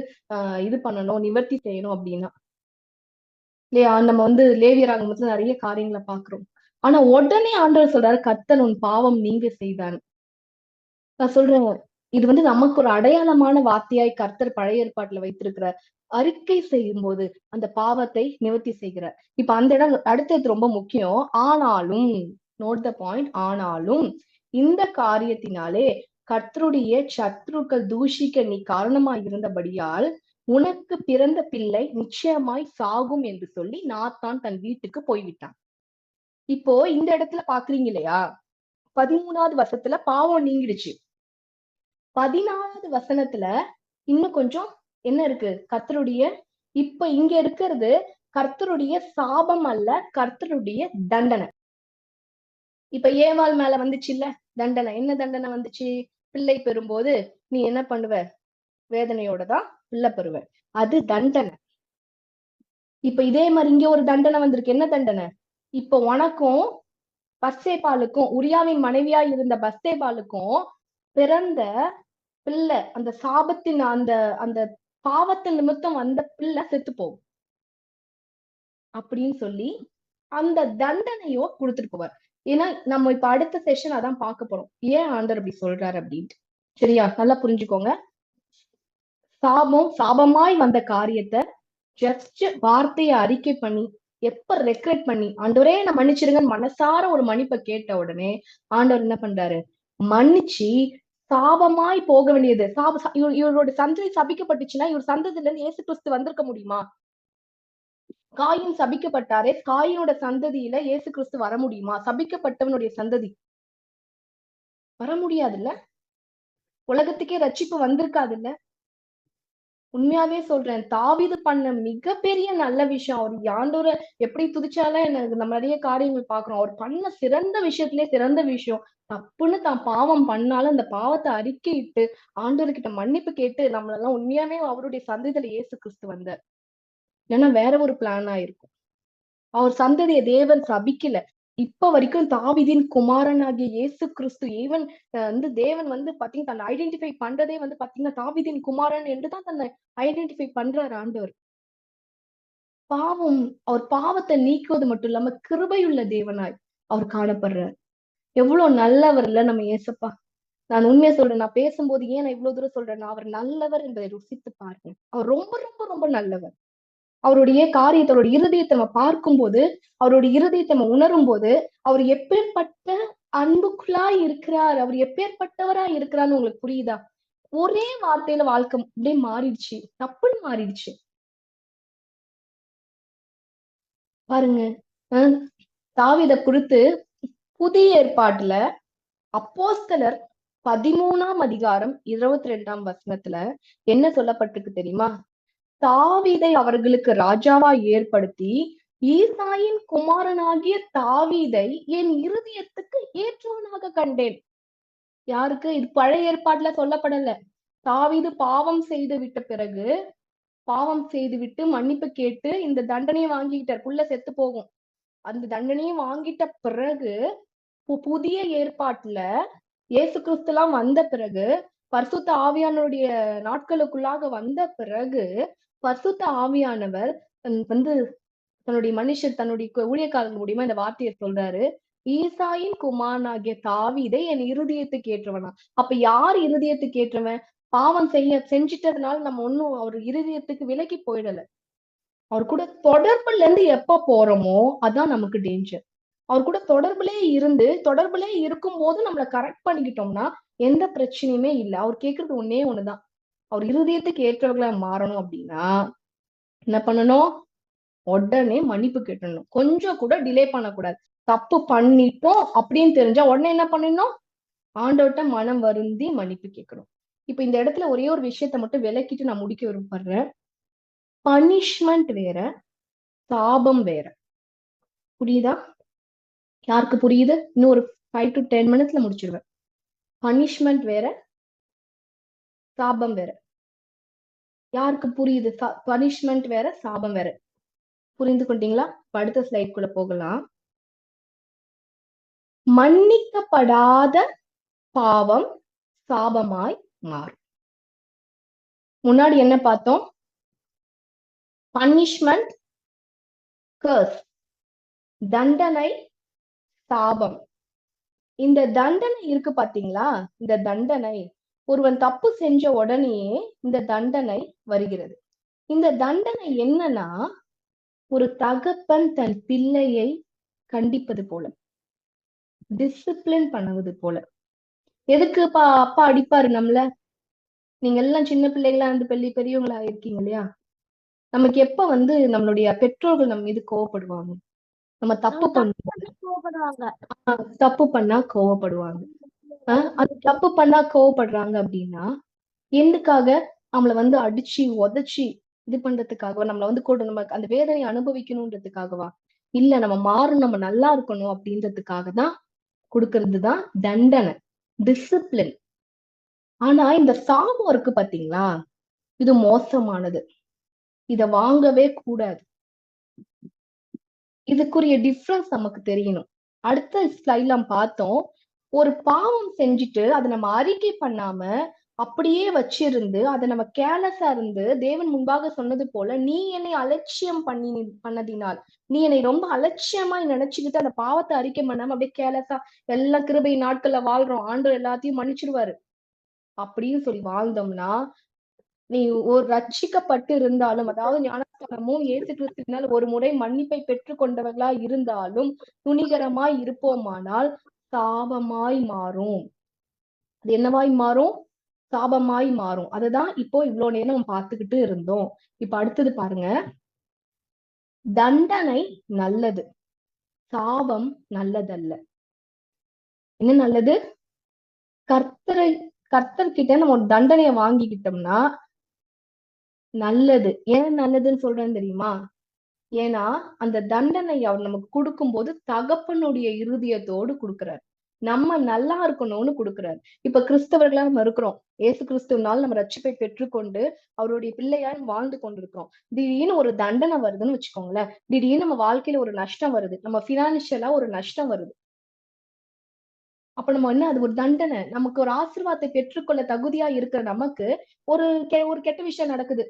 இது பண்ணணும், நிவர்த்தி செய்யணும் அப்படின்னா இல்லையா? நம்ம வந்து லேவியராகமத்துல நிறைய காரியங்களை பாக்குறோம். ஆனா உடனே ஆண்டவர் சொல்றாரு, கர்த்தர் உன் பாவம் நீங்க செய்தார். நான் சொல்றேன், இது வந்து நமக்கு ஒரு அடையாளமான வார்த்தையாய் கர்த்தர் பழைய ஏற்பாட்டுல வைத்திருக்கிறார். அறிக்கை செய்யும் போது அந்த பாவத்தை நிவர்த்தி செய்கிறார். இப்ப அந்த இடம் அடுத்தது ரொம்ப முக்கியம். ஆனாலும் நோட் த பாயிண்ட், ஆனாலும் இந்த காரியத்தினாலே கர்த்தருடைய சத்துருக்கள் தூஷிக்க நீ காரணமாய் இருந்தபடியால் உனக்கு பிறந்த பிள்ளை நிச்சயமாய் சாகும் என்று சொல்லி நாத்தான் தன் வீட்டுக்கு போய்விட்டான். இப்போ இந்த இடத்துல பாக்குறீங்க இல்லையா? 13வது வசனத்துல பாவம் நீங்கிடுச்சு. 14வது வசனத்துல இன்னும் கொஞ்சம் என்ன இருக்கு? கர்த்தருடைய, இப்ப இங்க இருக்கிறது கர்த்தருடைய சாபம் அல்ல, கர்த்தருடைய தண்டனை. இப்ப ஏவாள் மேல வந்துச்சு இல்ல தண்டனை. என்ன தண்டனை வந்துச்சு? பிள்ளை பெறும்போது நீ என்ன பண்ணுவ? வேதனையோட தான் பிள்ளை பெறுவ. அது தண்டனை. இப்ப இதே மாதிரி இங்க ஒரு தண்டனை வந்திருக்கு. என்ன தண்டனை? இப்ப உனக்கும் பத்சேபாளுக்கும், உரியாவின் மனைவியா இருந்த பத்சேபாளுக்கும் பிறந்த பிள்ளை, அந்த சாபத்தின் அந்த அந்த பாவத்தின் நிமித்தம் வந்த பிள்ளை செத்து போகும் அப்படின்னு சொல்லி அந்த தண்டனையோ கொடுத்துட்டு போவார். ஏன்னா நம்ம இப்ப அடுத்த செஷன் அதான் பார்க்க போறோம், ஏன் ஆண்டவர் அப்படி சொல்றாரு அப்படின்ட்டு. சரியா? நல்லா புரிஞ்சுக்கோங்க. சாபமாய் வந்த காரியத்தை ஜஸ்ட் வார்த்தையை அறிக்கை பண்ணி, எப்ப ரெக்ரெட் பண்ணி, ஆண்டவரே நான் மன்னிச்சிருங்கன்னு மனசார ஒரு மன்னிப்பை கேட்ட உடனே ஆண்டவர் என்ன பண்றாரு? மன்னிச்சு சாபமாய் போக வேண்டியது இவரோட சந்ததி சபிக்கப்பட்டுச்சுன்னா இவர் சந்ததியில இருந்து இயேசு கிறிஸ்து வந்திருக்க முடியுமா? காயின் சபிக்கப்பட்டாரே, காயினோட சந்ததியில இயேசு கிறிஸ்து வர முடியுமா? சபிக்கப்பட்டவனுடைய சந்ததி வர முடியாதுல்ல. உலகத்துக்கே ரட்சிப்பு வந்திருக்காது இல்ல. உண்மையாவே சொல்றேன், தாவீது பண்ண மிகப்பெரிய நல்ல விஷயம். அவர் ஆண்டவரை எப்படி துதிச்சாலும் எனக்கு நம்ம நிறைய காரியங்கள் பாக்குறோம். அவர் பண்ண சிறந்த விஷயத்திலே சிறந்த விஷயம், தப்புன்னு தான் பாவம் பண்ணாலும் அந்த பாவத்தை அறிக்கையிட்டு ஆண்டவர்கிட்ட மன்னிப்பு கேட்டு நம்மளெல்லாம் உண்மையாவே அவருடைய சந்ததியில இயேசு கிறிஸ்து வந்தார். இல்லைன்னா வேற ஒரு பிளானா இருக்கும். அவர் சந்ததியை தேவன் சபிக்கல. இப்ப வரைக்கும் தாவீதின் குமாரனாகிய இயேசு கிறிஸ்து ஈவன் வந்து தேவன் வந்து பாத்தீங்கன்னா தன்னை ஐடென்டிஃபை பண்றதே வந்து பாத்தீங்கன்னா தாவீதின் குமாரன் என்றுதான் தன்னை ஐடென்டிஃபை பண்றாரு ஆண்டவர். அவர் பாவத்தை நீக்குவது மட்டும் இல்லாம கிருபையுள்ள தேவனாய் அவர் காணப்படுறார். எவ்வளவு நல்லவர் இல்ல நம்ம ஏசப்பா. நான் உண்மையா சொல்றேன், நான் பேசும்போது ஏன் நான் இவ்வளவு தூரம் சொல்றேன்னா, அவர் நல்லவர் என்பதை ருசித்து பாருங்க. அவர் ரொம்ப ரொம்ப ரொம்ப நல்லவர். அவருடைய காரியத்தை, அவருடைய இருதயத்தை நம்ம பார்க்கும்போது, அவருடைய இருதயத்தை நம்ம உணரும் போது, அவர் எப்பேற்பட்ட அன்புக்குள்ளா இருக்கிறார், அவர் எப்பேற்பட்டவரா இருக்கிறார்னு உங்களுக்கு புரியுதா? ஒரே வார்த்தையில வாழ்க்கை அப்படியே மாறிடுச்சு, தப்புன்னு மாறிடுச்சு. பாருங்க. தாவீதை குறித்து புதிய ஏற்பாட்டுல அப்போஸ்தலர் 13ஆம் அதிகாரம் 22ஆம் வசனத்துல என்ன சொல்லப்பட்டிருக்கு தெரியுமா? தாவீதை அவர்களுக்கு ராஜாவா ஏற்படுத்தி ஈசாயின் குமாரனாகிய தாவீதை என் இருதயத்துக்கு ஏற்றவனாக கண்டேன். யாருக்கு? இது பழைய ஏற்பாட்டுல சொல்லப்படல. தாவீது பாவம் செய்து விட்ட பிறகு, பாவம் செய்து விட்டு மன்னிப்பு கேட்டு இந்த தண்டனையை வாங்கிக்கிட்டார், புள்ள செத்து போகும். அந்த தண்டனையை வாங்கிட்ட பிறகு புதிய ஏற்பாட்டுல இயேசு கிறிஸ்துலாம் வந்த பிறகு, பரிசுத்த ஆவியானவருடைய நாட்களுக்குள்ளாக வந்த பிறகு, பரிசுத்த ஆவியானவர் வந்து தன்னுடைய ஊழியக்காரங்க மூலியமா இந்த வார்த்தையை சொல்றாரு. ஈசாயின் குமாரனாகிய தாவீதை என் இருதயத்துக்கு ஏற்றவனா. அப்ப யார் இருதயத்துக்கு ஏற்றவன்? பாவம் செஞ்சிட்டதுனால நம்ம ஒண்ணும் அவர் இருதயத்துக்கு விலகி போயிடல. அவர் கூட தொடர்புல இருந்து எப்ப போறோமோ அதான் நமக்கு டேஞ்சர். அவர் கூட தொடர்புலே இருக்கும் போது நம்மளை கரெக்ட் பண்ணிக்கிட்டோம்னா எந்த பிரச்சனையுமே இல்லை. அவர் கேட்கறது ஒன்னே ஒண்ணுதான், அவர் இருதயத்துக்கு ஏற்றவர்களா மாறணும் அப்படின்னா என்ன பண்ணணும்? உடனே மன்னிப்பு கேட்டணும். கொஞ்சம் கூட டிலே பண்ணக்கூடாது. தப்பு பண்ணிட்டோம் அப்படின்னு தெரிஞ்சா உடனே என்ன பண்ணணும்? ஆண்டவர்கிட்ட மனம் வருந்தி மன்னிப்பு கேட்கணும். இப்ப இந்த இடத்துல ஒரே ஒரு விஷயத்த மட்டும் விளக்கிட்டு நான் முடிக்க விரும்பப்படுறேன். பனிஷ்மெண்ட் வேற, சாபம் வேற. புரியுதா? யாருக்கு புரியுது? இன்னும் ஒரு 5 to 10 minutes முடிச்சிருவேன். பனிஷ்மெண்ட் வேற, சாபம் வேற. யாருக்கு புரியுது? பனிஷ்மெண்ட் வேற, சாபம் வேற. புரிந்து கொண்டீங்களா? அடுத்த ஸ்லைட்குள்ள போகலாம். மன்னிக்கப்படாத பாவம் சாபமாய் மாறும். முன்னாடி என்ன பார்த்தோம்? பனிஷ்மெண்ட், கர்ஸ், தண்டனை, சாபம். இந்த தண்டனை இருக்கு பாத்தீங்களா? இந்த தண்டனை, ஒருவன் தப்பு செஞ்ச உடனேயே இந்த தண்டனை வருகிறது. இந்த தண்டனை என்னன்னா, ஒரு தகப்பன் தன் பிள்ளையை கண்டிப்பது போல, டிசிப்ளின் பண்ணுவது போல. எதுக்குப்பா அப்பா அடிப்பாரு நம்மள? நீங்க எல்லாம் சின்ன பிள்ளைகளா இருந்து பெரியவங்களா இருக்கீங்க இல்லையா? நமக்கு எப்ப நம்மளுடைய பெற்றோர்கள் நம்ம மீது கோவப்படுவாங்க? நம்ம தப்பு பண்ணா கோவப்படுவாங்க. அது தப்பு பண்ணா கோவப்படுறாங்க அப்படின்னா எதுக்காக? நம்மள அடிச்சு உதைச்சு இது பண்றதுக்காகவா? நம்மள கூட நமக்கு அந்த வேதனையை அனுபவிக்கணும்ன்றதுக்காகவா? இல்ல, நம்ம மாறணும், நம்ம நல்லா இருக்கணும் அப்படின்றதுக்காக தான் கொடுக்கறதுதான் தண்டனை, டிசிப்ளின். ஆனா இந்த சாபம் இருக்கு பாத்தீங்களா, இது மோசமானது. இத வாங்கவே கூடாது. இதுக்குரிய டிஃபரன்ஸ் நமக்கு தெரியணும். அடுத்த ஸ்லைட்ல பார்த்தோம், ஒரு பாவம் செஞ்சுட்டு அதை நம்ம அறிக்கை பண்ணாம அப்படியே வச்சிருந்து அதை நம்ம கேர்லெஸ்ஸா இருந்து தேவன் முன்பாக சொன்னது போல, நீ என்னை அலட்சியம் பண்ணதினால், நீ என்னை ரொம்ப அலட்சியமா நினைச்சுக்கிட்டு அந்த பாவத்தை அறிக்கை பண்ணாம அப்படியே கேர்லெஸ்ஸா எல்லா கிருபை நாட்கள்ல வாழ்றோம், ஆண்டவர் எல்லாத்தையும் மன்னிச்சிருவாரு அப்படின்னு சொல்லி வாழ்ந்தோம்னா, நீ ஒரு ரட்சிக்கப்பட்டு இருந்தாலும், அதாவது ஞானஸ்தானமும் இயேசு கிறிஸ்துவினால் ஒரு முறை மன்னிப்பை பெற்றுக் கொண்டவர்களா இருந்தாலும் துணிகரமாய் இருப்போமானால் சாபமாய் மாறும். அது என்னவாய் மாறும்? சாபமாய் மாறும். அதுதான் இப்போ இவ்வளவு நேரம் நம்ம பார்த்துக்கிட்டு இருந்தோம். இப்ப அடுத்தது பாருங்க. தண்டனை நல்லது, சாபம் நல்லதல்ல. என்ன நல்லது? கர்த்தர்கிட்ட நம்ம ஒரு தண்டனையை வாங்கிக்கிட்டோம்னா நல்லது. ஏன் நல்லதுன்னு சொல்றேன்னு தெரியுமா? ஏன்னா அந்த தண்டனை அவர் நமக்கு கொடுக்கும்போது தகப்பனுடைய இருதயத்தோடு கொடுக்கிறார், நம்ம நல்லா இருக்கணும்னு கொடுக்கிறார். இப்ப கிறிஸ்தவர்களா நம்ம இருக்கிறோம், ஏசு கிறிஸ்துவனால நம்ம ரட்சிப்பை பெற்றுக்கொண்டு அவருடைய பிள்ளையாய் வாழ்ந்து கொண்டிருக்கிறோம். திடீர்னு ஒரு தண்டனை வருதுன்னு வச்சுக்கோங்களேன், திடீர்னு நம்ம வாழ்க்கையில ஒரு நஷ்டம் வருது, நம்ம பினான்சியலா ஒரு நஷ்டம் வருது. அப்ப நம்ம என்ன, அது ஒரு தண்டனை. நமக்கு ஒரு ஆசீர்வாதத்தை பெற்றுக்கொள்ள தகுதியா இருக்கிற நமக்கு ஒரு கெட்ட விஷயம் நடக்குது,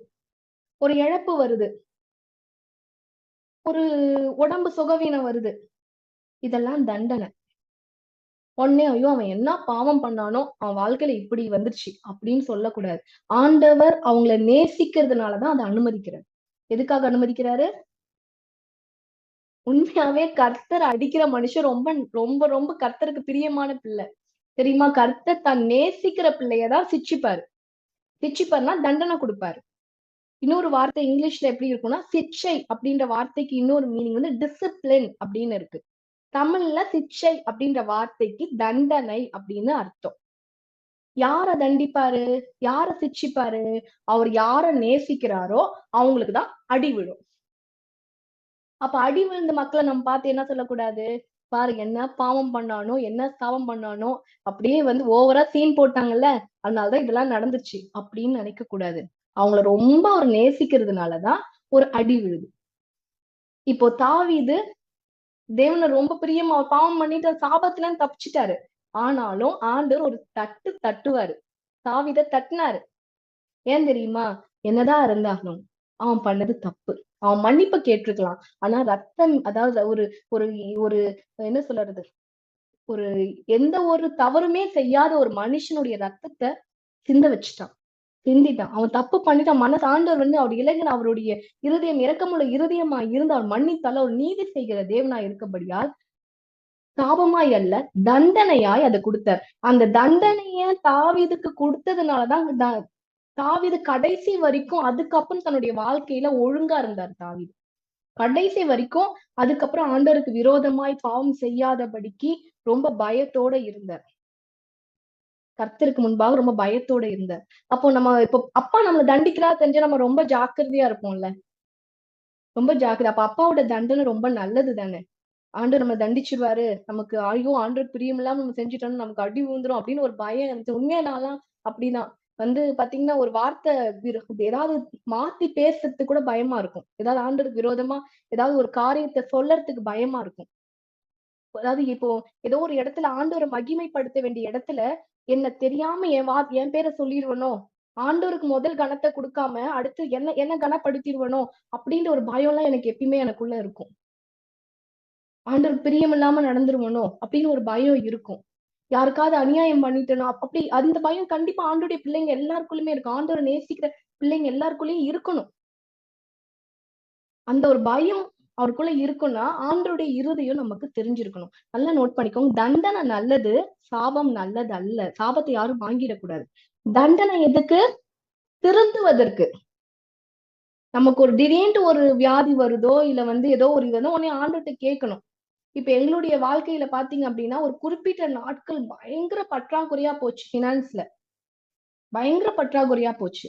ஒரு இழப்பு வருது, ஒரு உடம்பு சுகவீனம் வருது, இதெல்லாம் தண்டனை. உடனே ஐயோ அவன் என்ன பாவம் பண்ணானோ, அவன் வாழ்க்கையில இப்படி வந்துருச்சு அப்படின்னு சொல்லக்கூடாது. ஆண்டவர் அவங்களை நேசிக்கிறதுனாலதான் அதை அனுமதிக்கிறார். எதுக்காக அனுமதிக்கிறாரு? உண்மையாவே கர்த்தர் அடிக்கிற மனுஷன் ரொம்ப ரொம்ப ரொம்ப கர்த்தருக்கு பிரியமான பிள்ளை தெரியுமா? கர்த்தர் தான் நேசிக்கிற பிள்ளையதான் சிட்சிப்பாரு. சிட்சிப்பார்னா தண்டனை கொடுப்பாரு. இன்னொரு வார்த்தை இங்கிலீஷ்ல எப்படி இருக்கும்னா சிக்ஷை அப்படின்ற வார்த்தைக்கு இன்னொரு மீனிங் வந்து டிசிப்ளின் அப்படின்னு இருக்கு. தமிழ்ல சிக்ஷை அப்படின்ற வார்த்தைக்கு தண்டனை அப்படின்னு அர்த்தம். யார தண்டிப்பாரு, யார சிக்ஷிப்பாரு? அவர் யார நேசிக்கிறாரோ அவங்களுக்குதான் அடி விழும். அப்ப அடி விழுந்த மக்களை நம்ம பார்த்து என்ன சொல்லக்கூடாது, பாரு என்ன பாவம் பண்ணானோ, என்ன சாபம் பண்ணானோ, அப்படியே வந்து ஓவரா சீன் போட்டாங்கல்ல, அதனாலதான் இதெல்லாம் நடந்துச்சு அப்படின்னு நினைக்க கூடாது. அவங்கள ரொம்ப அவர் நேசிக்கிறதுனாலதான் ஒரு அடி விழுது. இப்போ தாவீது தேவனை ரொம்ப பிரியமா அவர் பாவம் பண்ணிட்டு சாபத்துல இருந்து தப்பிச்சிட்டாரு. ஆனாலும் ஆண்டவர் ஒரு தட்டு தட்டுவாரு. தாவீதை தட்டினாரு. ஏன் தெரியுமா? என்னதான் இருந்தாலும் அவன் பண்ணது தப்பு. அவன் மன்னிப்பு கேட்டிருக்கலாம். ஆனா ரத்தம், அதாவது ஒரு ஒரு ஒரு என்ன சொல்றது, ஒரு எந்த ஒரு தவறுமே செய்யாத ஒரு மனுஷனுடைய ரத்தத்தை சிந்த வச்சுட்டான், சிந்திட்டான். அவன் தப்பு பண்ணிட்டான். மனசு ஆண்டவர் வந்து அவர் இளைஞன், அவருடைய இருதயம் இரக்கமுள்ள இருதயமா இருந்து அவர் மன்னித்தால ஒரு நீதி செய்கிற தேவனா இருக்கபடியால் சாபமாய் அல்ல தண்டனையாய் அதை கொடுத்தார். அந்த தண்டனைய தாவீதுக்கு கொடுத்ததுனாலதான் தாவீது கடைசி வரைக்கும் அதுக்கப்புறம் தன்னுடைய வாழ்க்கையில ஒழுங்கா இருந்தார். தாவீது கடைசி வரைக்கும் அதுக்கப்புறம் ஆண்டவருக்கு விரோதமாய் பாவம் செய்யாதபடிக்கு ரொம்ப பயத்தோட இருந்தார். கர்த்தருக்கு முன்பாக ரொம்ப பயத்தோட இருந்தார். அப்போ நம்ம இப்போ அப்பா நம்மளை தண்டிக்கிறா தெரிஞ்சா நம்ம ரொம்ப ஜாக்கிரதையா இருப்போம்ல, ரொம்ப ஜாக்கிரதை. அப்ப அப்பாவோட தண்டனை ரொம்ப நல்லது தானே. ஆண்டவர் நம்ம தண்டிச்சிருவாரு, நமக்கு ஐயோ ஆண்டவர் பிரியம் இல்லாம நம்ம செஞ்சுட்டோம்னு நமக்கு அடி விழுந்துரும் அப்படின்னு ஒரு பயம் இருந்துச்சு. உண்மையானாலாம் அப்படிதான் வந்து பாத்தீங்கன்னா ஒரு வார்த்தை ஏதாவது மாத்தி பேசுறதுக்கு கூட பயமா இருக்கும். ஏதாவது ஆண்டவருக்கு விரோதமா ஏதாவது ஒரு காரியத்தை சொல்லறதுக்கு பயமா இருக்கும். அதாவது இப்போ ஏதோ ஒரு இடத்துல ஆண்டவரை மகிமைப்படுத்த வேண்டிய இடத்துல என்ன தெரியாம என் பேரை சொல்லிடுவனோ, ஆண்டவருக்கு முதல் கனத்தை கொடுக்காம அடுத்து என்ன கனப்படுத்திடுவனோ அப்படின்ற ஒரு பயம் எல்லாம் எனக்கு எப்பயுமே எனக்குள்ள இருக்கும். ஆண்டவர் பிரியம் இல்லாம நடந்துருவனோ அப்படின்னு ஒரு பயம் இருக்கும். யாருக்காவது அநியாயம் பண்ணிட்டனோ அப்படி அந்த பயம் கண்டிப்பா ஆண்டோடைய பிள்ளைங்க எல்லாருக்குள்ளயுமே இருக்கும். ஆண்டவரை நேசிக்கிற பிள்ளைங்க எல்லாருக்குள்ளயும் இருக்கணும். அந்த ஒரு பயம் அவருக்குள்ள இருக்குன்னா ஆண்டவருடைய இருதயம் நமக்கு தெரிஞ்சிருக்கணும். நல்லா நோட் பண்ணிக்கோங்க. தண்டனை நல்லது, சாபம் நல்லது அல்ல. சாபத்தை யாரும் வாங்கிடக்கூடாது. தண்டனை எதுக்கு? திருந்துவதற்கு. நமக்கு ஒரு திடீர்னு ஒரு வியாதி வருதோ இல்ல வந்து ஏதோ ஒரு இதோ உடனே ஆண்டவர்கிட்ட கேட்கணும். இப்ப எங்களுடைய வாழ்க்கையில பாத்தீங்க அப்படின்னா ஒரு குறிப்பிட்ட நாட்கள் பயங்கர பற்றாக்குறையா போச்சு. பினான்ஸ்ல பயங்கர பற்றாக்குறையா போச்சு.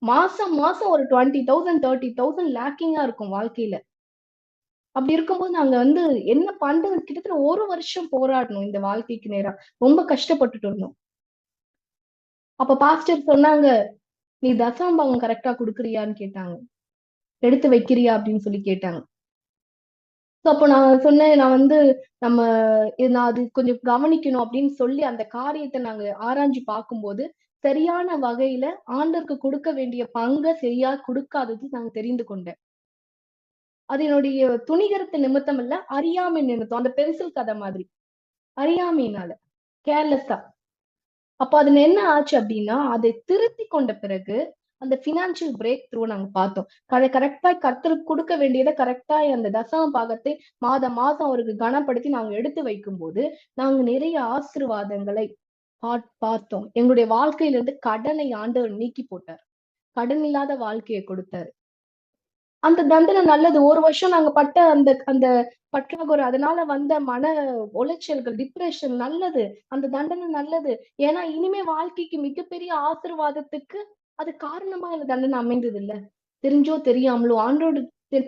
மாசம் மாசம் ஒரு 20,000 30,000 லேக்கிங்கா இருக்கும் வாழ்க்கையில. அப்படி இருக்கும்போது நாங்க வந்து என்ன பண்றது, கிட்டத்தட்ட 1 வருஷம் போராடணும் இந்த வாழ்க்கைக்கு நேரா. ரொம்ப கஷ்டப்பட்டுட்டு இருந்தோம். அப்ப பாஸ்டர் சொன்னாங்க, நீ தசமபாகம் கரெக்டா குடுக்குறியான்னு கேட்டாங்க. எடுத்து வைக்கிறியா அப்படின்னு சொல்லி கேட்டாங்க. அப்போ நான் சொன்னேன், நான் வந்து நம்ம நான் அது கொஞ்சம் கவனிக்கணும் அப்படின்னு சொல்லி அந்த காரியத்தை நாங்க ஆராய்ஞ்சு பார்க்கும்போது சரியான வகையில ஆண்டவருக்கு கொடுக்க வேண்டிய பங்கை சரியா கொடுக்காதது நாங்க தெரிந்து கொண்டேன். அது என்னுடைய துணிகரத்து நிமித்தம் இல்ல, அறியாமை நிமித்தம். அந்த பென்சில் கதை மாதிரி அறியாமையினால, கேர்லெஸ்ஸா. அப்ப அதுல என்ன ஆச்சு அப்படின்னா அதை திருத்தி கொண்ட பிறகு அந்த பினான்சியல் பிரேக் த்ரூ நாங்க பார்த்தோம். கரெக்டா கர்த்தருக்கு கொடுக்க வேண்டியதை கரெக்டா அந்த தசம பாகத்தை மாதம் மாதம் அவருக்கு கனப்படுத்தி நாங்க எடுத்து வைக்கும் போது நாங்க நிறைய ஆசீர்வாதங்களை பார்த்தோம். எங்களுடைய வாழ்க்கையிலிருந்து கடனை ஆண்டவர் நீக்கி போட்டார். கடன் இல்லாத வாழ்க்கையை கொடுத்தாரு. அந்த தண்டனை நல்லது. 1 வருஷம் நாங்க பட்ட அந்த அந்த பற்றாக்குறை, அதனால வந்த மன உளைச்சல்கள், டிப்ரெஷன் நல்லது. அந்த தண்டனை நல்லது. ஏன்னா இனிமே வாழ்க்கைக்கு மிகப்பெரிய ஆசீர்வாதத்துக்கு அது காரணமா அந்த தண்டனை அமைந்தது இல்ல. தெரிஞ்சோ தெரியாமலோ ஆண்டோடு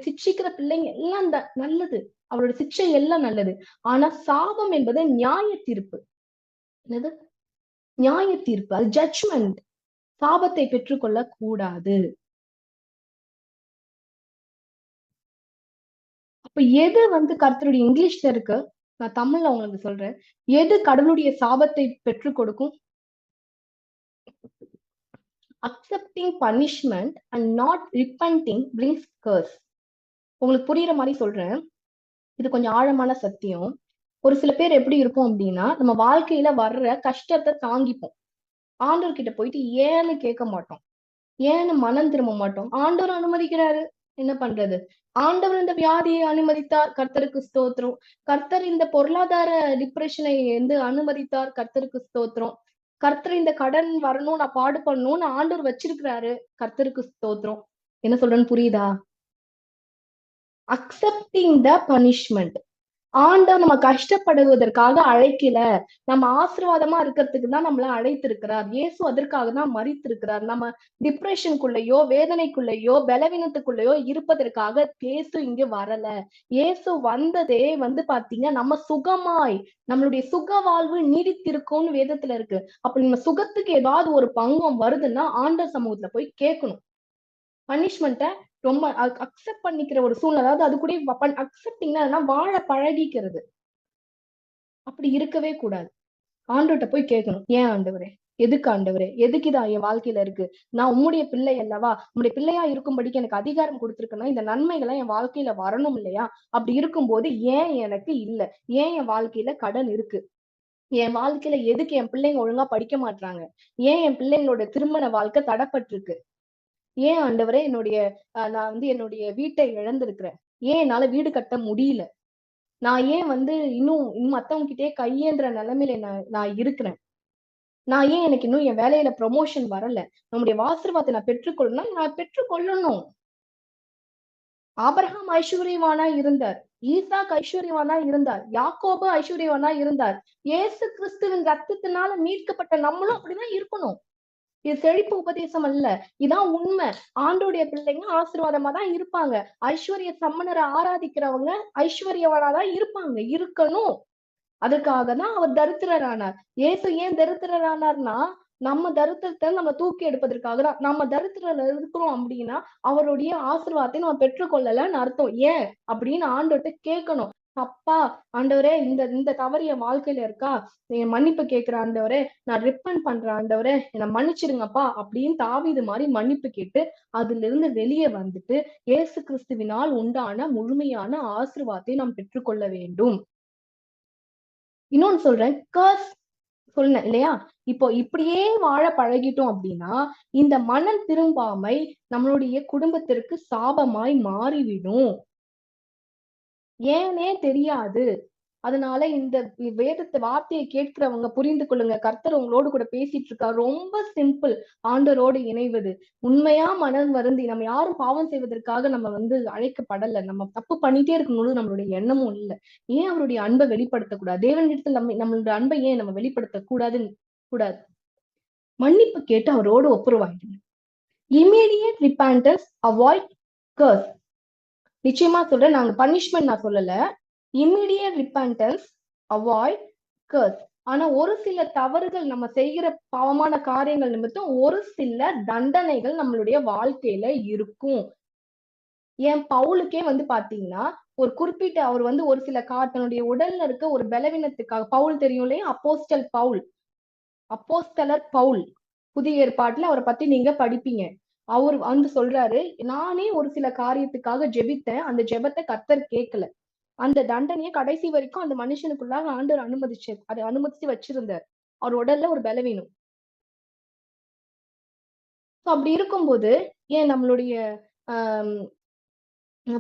சிக்ஷிக்கிற பிள்ளைங்க எல்லாம் நல்லது. அவரோட சிக்ஷை எல்லாம் நல்லது. ஆனா சாபம் என்பது நியாய தீர்ப்பு. என்னது? நியாய தீர்ப்பு. அது ஜட்ஜ்மெண்ட். சாபத்தை பெற்றுக்கொள்ள கூடாது. அப்ப எது வந்து கர்த்தருடைய இங்கிலீஷ்ல இருக்கு, நான் தமிழ்ல உங்களுக்கு சொல்றேன். எது கடவுளுடைய சாபத்தை பெற்றுக் கொடுக்கும்? Accepting punishment and not repenting brings curse. உங்களுக்கு புரியுற மாதிரி சொல்றேன். இது கொஞ்சம் ஆழமான சத்தியம். ஒரு சில பேர் எப்படி இருக்கும் அப்படின்னா, நம்ம வாழ்க்கையில வர்ற கஷ்டத்தை தாங்கிப்போம். ஆண்டவர்கிட்ட போயிட்டு ஏன்னு கேட்க மாட்டோம். ஏன்னு மனம் திரும்ப மாட்டோம். ஆண்டவர் அனுமதிக்கிறாரு, என்ன பண்றது? ஆண்டவர் இந்த வியாதியை அனுமதித்தார், கர்த்தருக்கு ஸ்தோத்திரம். கர்த்தர் இந்த பொருளாதார டிப்ரெஷனை வந்து அனுமதித்தார், கர்த்தருக்கு ஸ்தோத்திரம். கர்த்தர் இந்த கடன் வரணும், நான் பாடு பண்ணணும்னு ஆண்டவர் வச்சிருக்கிறாரு. கர்த்தருக்கு ஸ்தோத்திரம். என்ன சொல்றேன்னு புரியுதா? Accepting the punishment. ஆண்டவர் நம்ம கஷ்டப்படுவதற்காக அழைக்கல, நம்ம ஆசீர்வாதமா இருக்கிறதுக்கு தான் நம்மள அழைத்திருக்கிறார். இயேசு அதற்காக தான் மரித்திருக்கிறார். நம்ம டிப்ரெஷனுக்குள்ளேயோ, வேதனைக்குள்ளேயோ, பலவீனத்துக்குள்ளேயோ இருப்பதற்காக இயேசு இங்க வரல. இயேசு வந்ததே பாத்தீங்கன்னா நம்ம சுகமாய், நம்மளுடைய சுக வாழ்வு நீடித்திருக்கும்னு வேதத்துல இருக்கு. அப்ப நம்ம சுகத்துக்கு ஏதாவது ஒரு பங்கம் வருதுன்னா ஆண்டவர் சமூகத்துல போய் கேட்கணும். பனிஷ்மெண்ட்ட ரொம்ப அக்செப்ட் பண்ணிக்கிற ஒரு சூழ்நிலை, அதாவது அது கூட அக்செப்டிங்னா வாழ பழகிக்கிறது. அப்படி இருக்கவே கூடாது. ஆண்டவர்ட்ட போய் கேட்கணும். ஏன் ஆண்டவரே, எதுக்கு ஆண்டவரே, எதுக்கு இதா என் வாழ்க்கையில இருக்கு? நான் உம்முடைய பிள்ளை அல்லவா? உம்முடைய பிள்ளையா இருக்கும்படிக்கு எனக்கு அதிகாரம் கொடுத்திருக்கனா, இந்த நன்மைகளை என் வாழ்க்கையில வரணும் இல்லையா? அப்படி இருக்கும்போது ஏன் எனக்கு இல்ல? ஏன் என் வாழ்க்கையில கடன் இருக்கு? என் வாழ்க்கையில எதுக்கு என் பிள்ளைங்க ஒழுங்கா படிக்க மாட்றாங்க? ஏன் என் பிள்ளைங்களோட திருமண வாழ்க்கை தடைப்பட்டிருக்கு? ஏன் ஆண்டவரே நான் என்னுடைய வீட்டை இழந்திருக்கிறேன்? ஏன் என்னால வீடு கட்ட முடியல? நான் ஏன் இன்னும் மத்தவங்க கிட்டயே கையேந்துற நிலைமையில நான் இருக்கிறேன்? நான் ஏன் எனக்கு இன்னும் என் வேலையில ப்ரமோஷன் வரல? நம்முடைய ஆசீர்வாதத்தை நான் பெற்றுக்கொள்ளணும்னா நான் பெற்றுக்கொள்ளணும். ஆபிரகாம் ஐஸ்வர்யவானா இருந்தார். ஈசாக் ஐஸ்வர்யவானா இருந்தார். யாக்கோபு ஐஸ்வர்யவானா இருந்தார். இயேசு கிறிஸ்துவின் ரத்தத்தினால மீட்கப்பட்ட நம்மளும் அப்படிதான் இருக்கணும். இது செழிப்பு உபதேசம் அல்ல. இதான் உண்மை. ஆண்டோடைய பிள்ளைங்க ஆசீர்வாதமா தான் இருப்பாங்க. ஐஸ்வர்ய சம்மனரை ஆராதிக்கிறவங்க ஐஸ்வர்யவானாதான் இருப்பாங்க, இருக்கணும். அதுக்காக தான் அவர் தரித்திரரானார். இயேசு ஏன் தரித்திரரானார்னா, நம்ம தரித்திரத்தை நம்ம தூக்கி எடுப்பதற்காக தான். நம்ம தரித்திரல இருக்கிறோம் அப்படின்னா அவருடைய ஆசீர்வாதத்தை நம்ம பெற்றுக்கொள்ளலன்னு அர்த்தம். ஏன் அப்படின்னு ஆண்டவர்ட்ட கேட்கணும். அப்பா, ஆண்டவரே, இந்த இந்த தவறு என் வாழ்க்கையில இருக்கா, நீங்க மன்னிப்பு கேட்கிற ஆண்டவரே, நான் ரிப்பன் பண்றேன் ஆண்டவரே, என்னை மன்னிச்சிருங்கப்பா அப்படின்னு தாவீது மாதிரி மன்னிப்பு கேட்டு அதுல இருந்து வெளியே வந்துட்டு இயேசு கிறிஸ்துவினால் உண்டான முழுமையான ஆசீர்வாதத்தை நாம் பெற்றுக்கொள்ள வேண்டும். இன்னொன்னு சொல்றேன், சொன்னேன் இல்லையா? இப்போ இப்படியே வாழ பழகிட்டோம் அப்படின்னா இந்த மனம் திரும்பாமை நம்மளுடைய குடும்பத்திற்கு சாபமாய் மாறிவிடும். ஏனே தெரியாது. அதனால இந்த வேதத்தை வார்த்தையை கேட்கிறவங்க புரிந்து கொள்ளுங்க. கர்த்தர் உங்களோடு கூட பேசிட்டு இருக்காரு. ரொம்ப சிம்பிள். ஆண்டவரோடு இணைவது. உண்மையா மனம் வருந்தி, நம்ம யாரும் பாவம் செய்வதற்காக நம்ம அழைக்கப்படல. நம்ம தப்பு பண்ணிட்டே இருக்கணும்னு நம்மளுடைய எண்ணமும் இல்ல. ஏன் அவருடைய அன்பை வெளிப்படுத்தக்கூடாது? தேவனிடத்தில் நம்மளுடைய அன்பை ஏன் நம்ம வெளிப்படுத்த கூடாது? மன்னிப்பு கேட்டு அவரோடு ஒப்புரவாயிடுங்க. Immediate repentance, avoid curse. நிச்சயமா சொல்றேன், நாங்க பனிஷ்மெண்ட் நான் சொல்லல. Immediate repentance, avoid curse. ஆனா ஒரு சில தவறுகள், நம்ம செய்கிற பாவமான காரியங்கள் நிமித்தம் ஒரு சில தண்டனைகள் நம்மளுடைய வாழ்க்கையில இருக்கும். ஏன் பவுலுக்கே பாத்தீங்கன்னா ஒரு குறிப்பிட்ட அவர் ஒரு சில தன்னுடைய உடல்ல இருக்க ஒரு பலவீனத்துக்காக, பவுல் தெரியும் இல்லையா? அப்போஸ்தலர் பவுல். புதிய ஏற்பாட்டுல அவரை பத்தி நீங்க படிப்பீங்க. அவர் சொல்றாரு, நானே ஒரு சில காரியத்துக்காக ஜெபித்தேன், அந்த ஜெபத்தை கர்த்தர் கேட்கல. அந்த தண்டனையை கடைசி வரைக்கும் அந்த மனுஷனுக்குள்ளாக ஆண்டவர் அனுமதிச்சு வச்சிருந்தார். அவர் உடல்ல ஒரு பலவீனம். அப்படி இருக்கும்போது ஏன் நம்மளுடைய ஆஹ்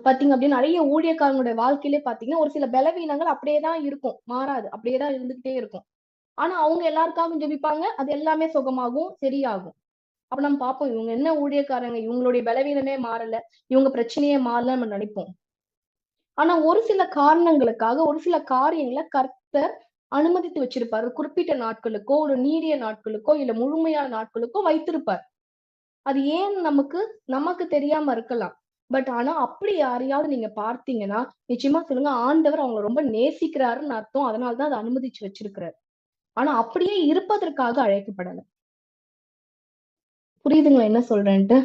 பாத்தீங்க அப்படின்னா நிறைய ஊழியக்காரங்களுடைய வாழ்க்கையிலே பாத்தீங்கன்னா ஒரு சில பலவீனங்கள் அப்படியேதான் இருக்கும், மாறாது, அப்படியேதான் இருந்துகிட்டே இருக்கும். ஆனா அவங்க எல்லாருக்காகவும் ஜெபிப்பாங்க, அது எல்லாமே சுகமாகும், சரியாகும். அப்ப நம்ம பார்ப்போம், இவங்க என்ன ஊழியக்காரங்க, இவங்களுடைய பலவீனமே மாறல, இவங்க பிரச்சனையே மாறல நம்ம நினைப்போம். ஆனா ஒரு சில காரணங்களுக்காக ஒரு சில காரியங்களை கர்த்தர் அனுமதித்து வச்சிருப்பாரு. குறிப்பிட்ட நாட்களுக்கோ, ஒரு நீடிய நாட்களுக்கோ, இல்ல முழுமையான நாட்களுக்கோ வைத்திருப்பார். அது ஏன் நமக்கு தெரியாம இருக்கலாம். பட் ஆனா அப்படி யாரையாவது நீங்க பார்த்தீங்கன்னா நிச்சயமா சொல்லுங்க, ஆண்டவர் அவங்களை ரொம்ப நேசிக்கிறாருன்னு அர்த்தம். அதனாலதான் அதை அனுமதிச்சு வச்சிருக்கிறார். ஆனா அப்படியே இருப்பதற்காக அழைக்கப்படல. புரியுதுங்களா என்ன சொல்றேன்ட்டு?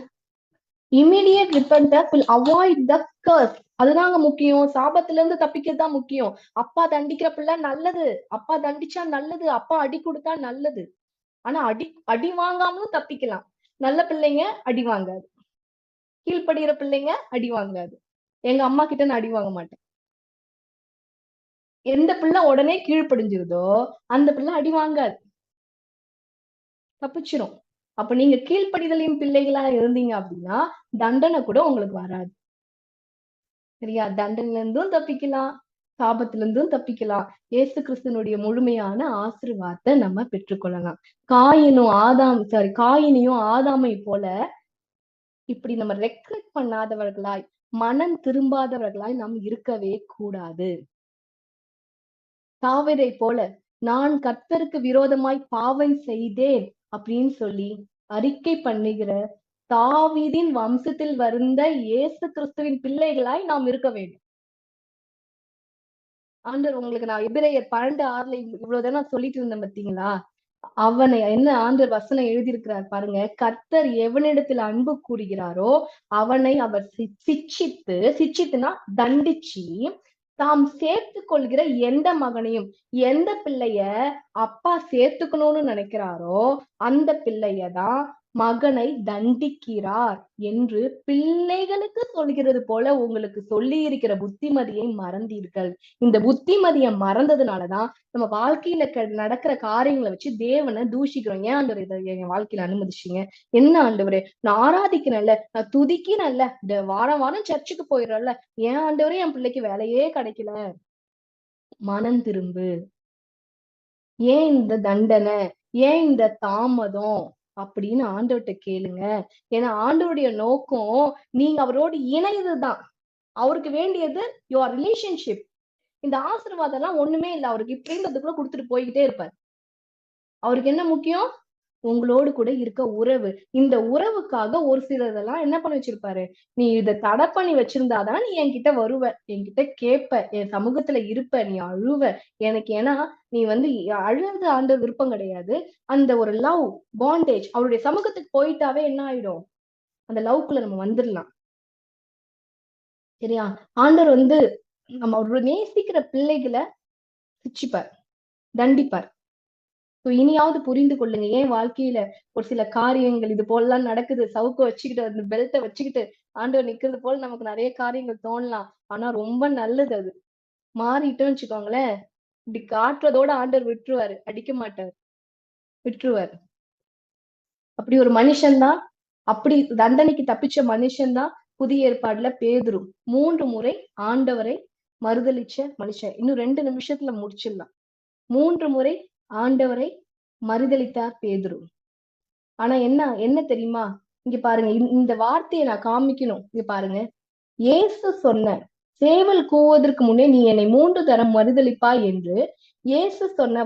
Immediate repentance will avoid the curse. அதுதாங்க முக்கியம். சாபத்துல இருந்து தப்பிக்கிறதுதான் முக்கியம். அப்பா தண்டிக்கிற பிள்ளை நல்லது, அப்பா தண்டிச்சா நல்லது, அப்பா அடி கொடுத்தா நல்லது. ஆனா அடி வாங்காமலும் தப்பிக்கலாம். நல்ல பிள்ளைங்க அடி வாங்காது, கீழ்ப்படுகிற பிள்ளைங்க அடி வாங்காது. எங்க அம்மா கிட்ட நான் அடி வாங்க மாட்டேன். எந்த பிள்ளை உடனே கீழ்ப்படிஞ்சிருதோ அந்த பிள்ளை அடி வாங்காது, தப்பிச்சிரும். அப்ப நீங்க கீழ்ப்படிதலின் பிள்ளைகளா இருந்தீங்க அப்படின்னா தண்டனை கூட உங்களுக்கு வராது. சரியா? தண்டனையில இருந்தும் தப்பிக்கலாம், சாபத்திலிருந்தும் தப்பிக்கலாம். இயேசு கிறிஸ்துனுடைய முழுமையான ஆசீர்வாதத்தை நம்ம பெற்றுக்கொள்ளலாம். காயினையும் ஆதாமை போல இப்படி நம்ம ரெக்ரெட் பண்ணாதவர்களாய், மனம் திரும்பாதவர்களாய் நாம் இருக்கவே கூடாது. தாவீதை போல நான் கர்த்தருக்கு விரோதமாய் பாவம் செய்தேன் அப்படின்னு சொல்லி அறிக்கை பண்ணுகிற தாவீதின் வம்சத்தில் வந்த இயேசு கிறிஸ்துவின் பிள்ளைகளாய் நாம் இருக்க வேண்டும். ஆண்டவர் உங்களுக்கு நான் எபிரேயர் 12:6 இவ்வளவுதான் நான் சொல்லிட்டு இருந்தேன் பாத்தீங்களா? அவனை என்ன ஆண்டவர் வசனம் எழுதியிருக்கிறார் பாருங்க. கர்த்தர் எவனிடத்தில் அன்பு கூறுகிறாரோ அவனை அவர் சிட்சித்துனா தண்டிச்சு, தாம் சேர்த்து கொள்கிற எந்த மகனையும், எந்த பிள்ளைய அப்பா சேர்த்துக்கணும்னு நினைக்கிறாரோ அந்த பிள்ளையதான் மகனை தண்டிக்கிறார் என்று பிள்ளைகளுக்கு சொல்கிறது போல உங்களுக்கு சொல்லி இருக்கிற புத்திமதியை மறந்தீர்கள். இந்த புத்திமதியை மறந்ததுனாலதான் நம்ம வாழ்க்கையில நடக்கிற காரியங்களை வச்சு தேவனை தூஷிக்கிறோம். ஏன் ஆண்டவர் இதை என் வாழ்க்கையில அனுமதிச்சீங்க? என்ன ஆண்டவரே, நான் ஆராதிக்கிறேன்ல, நான் துதிக்கிறேன்ல, வாரம் வாரம் சர்ச்சுக்கு போயிடுறேன்ல, ஏன் ஆண்டவரே என் பிள்ளைக்கு வேலையே கிடைக்கல? மனம் திரும்பு. ஏன் இந்த தண்டனை, ஏன் இந்த தாமதம் அப்படின்னு ஆண்டவர்கிட்ட கேளுங்க. ஏன்னா ஆண்டவருடைய நோக்கம் நீங்க அவரோடு இணையதுதான். அவருக்கு வேண்டியது யுவர் ரிலேஷன்ஷிப். இந்த ஆசீர்வாதம் எல்லாம் ஒண்ணுமே இல்லை அவருக்கு. இப்படின்றதுக்குள்ள கொடுத்துட்டு போய்கிட்டே இருப்பார். அவருக்கு என்ன முக்கியம்? உங்களோடு கூட இருக்க உறவு. இந்த உறவுக்காக ஒரு சிலதெல்லாம் என்ன பண்ணி வச்சிருப்பாரு, நீ இதை தடை பண்ணி வச்சிருந்தாதான் நீ என்கிட்ட வருவ, என்கிட்ட கேட்ப, என் சமூகத்துல இருப்ப, நீ அழுவ எனக்கு. ஏன்னா நீ அழுது ஆண்ட விருப்பம் கிடையாது. அந்த ஒரு லவ் பாண்டேஜ் அவருடைய சமூகத்துக்கு போயிட்டாவே என்ன ஆயிடும், அந்த லவ்க்குள்ள நம்ம வந்துடலாம். சரியா? ஆண்டவர் நம்ம அவரோட நேசிக்கிற பிள்ளைகளை சிச்சிப்பார், தண்டிப்பார். இனியாவது புரிந்து கொள்ளுங்க. ஏன் வாழ்க்கையில ஒரு சில காரியங்கள் இது போலலாம் நடக்குது. சவுக்க வச்சுக்கிட்டு, அந்த பெல்ட்டை வச்சுக்கிட்டு ஆண்டவர் நிக்கிறது போல நமக்கு நிறைய காரியங்கள் தோணலாம். ஆனா ரொம்ப நல்லது அது. மாறிட்டோம்னு வச்சுக்கோங்களேன், இப்படி காட்டுறதோட ஆண்டவர் விட்டுருவாரு, அடிக்க மாட்டார், விட்டுருவாரு. அப்படி ஒரு மனுஷன்தான், அப்படி தண்டனைக்கு தப்பிச்ச மனுஷன்தான் புதிய ஏற்பாடுல பேதுரு. 3 முறை ஆண்டவரை மறுதலிச்ச மனுஷன். இன்னும் 2 நிமிஷத்துல முடிச்சிடலாம். 3 முறை ஆண்டவரை மறுதலித்தார் பேதுரு. ஆனா என்ன தெரியுமா? இங்க பாருங்க, இந்த வார்த்தையை நான் காமிக்கணும். இங்க பாருங்க, இயேசு சொன்ன சேவல் கூவதற்கு முன்னே நீ என்னை 3 தரம் மறுதலிப்பாய் என்று இயேசு சொன்ன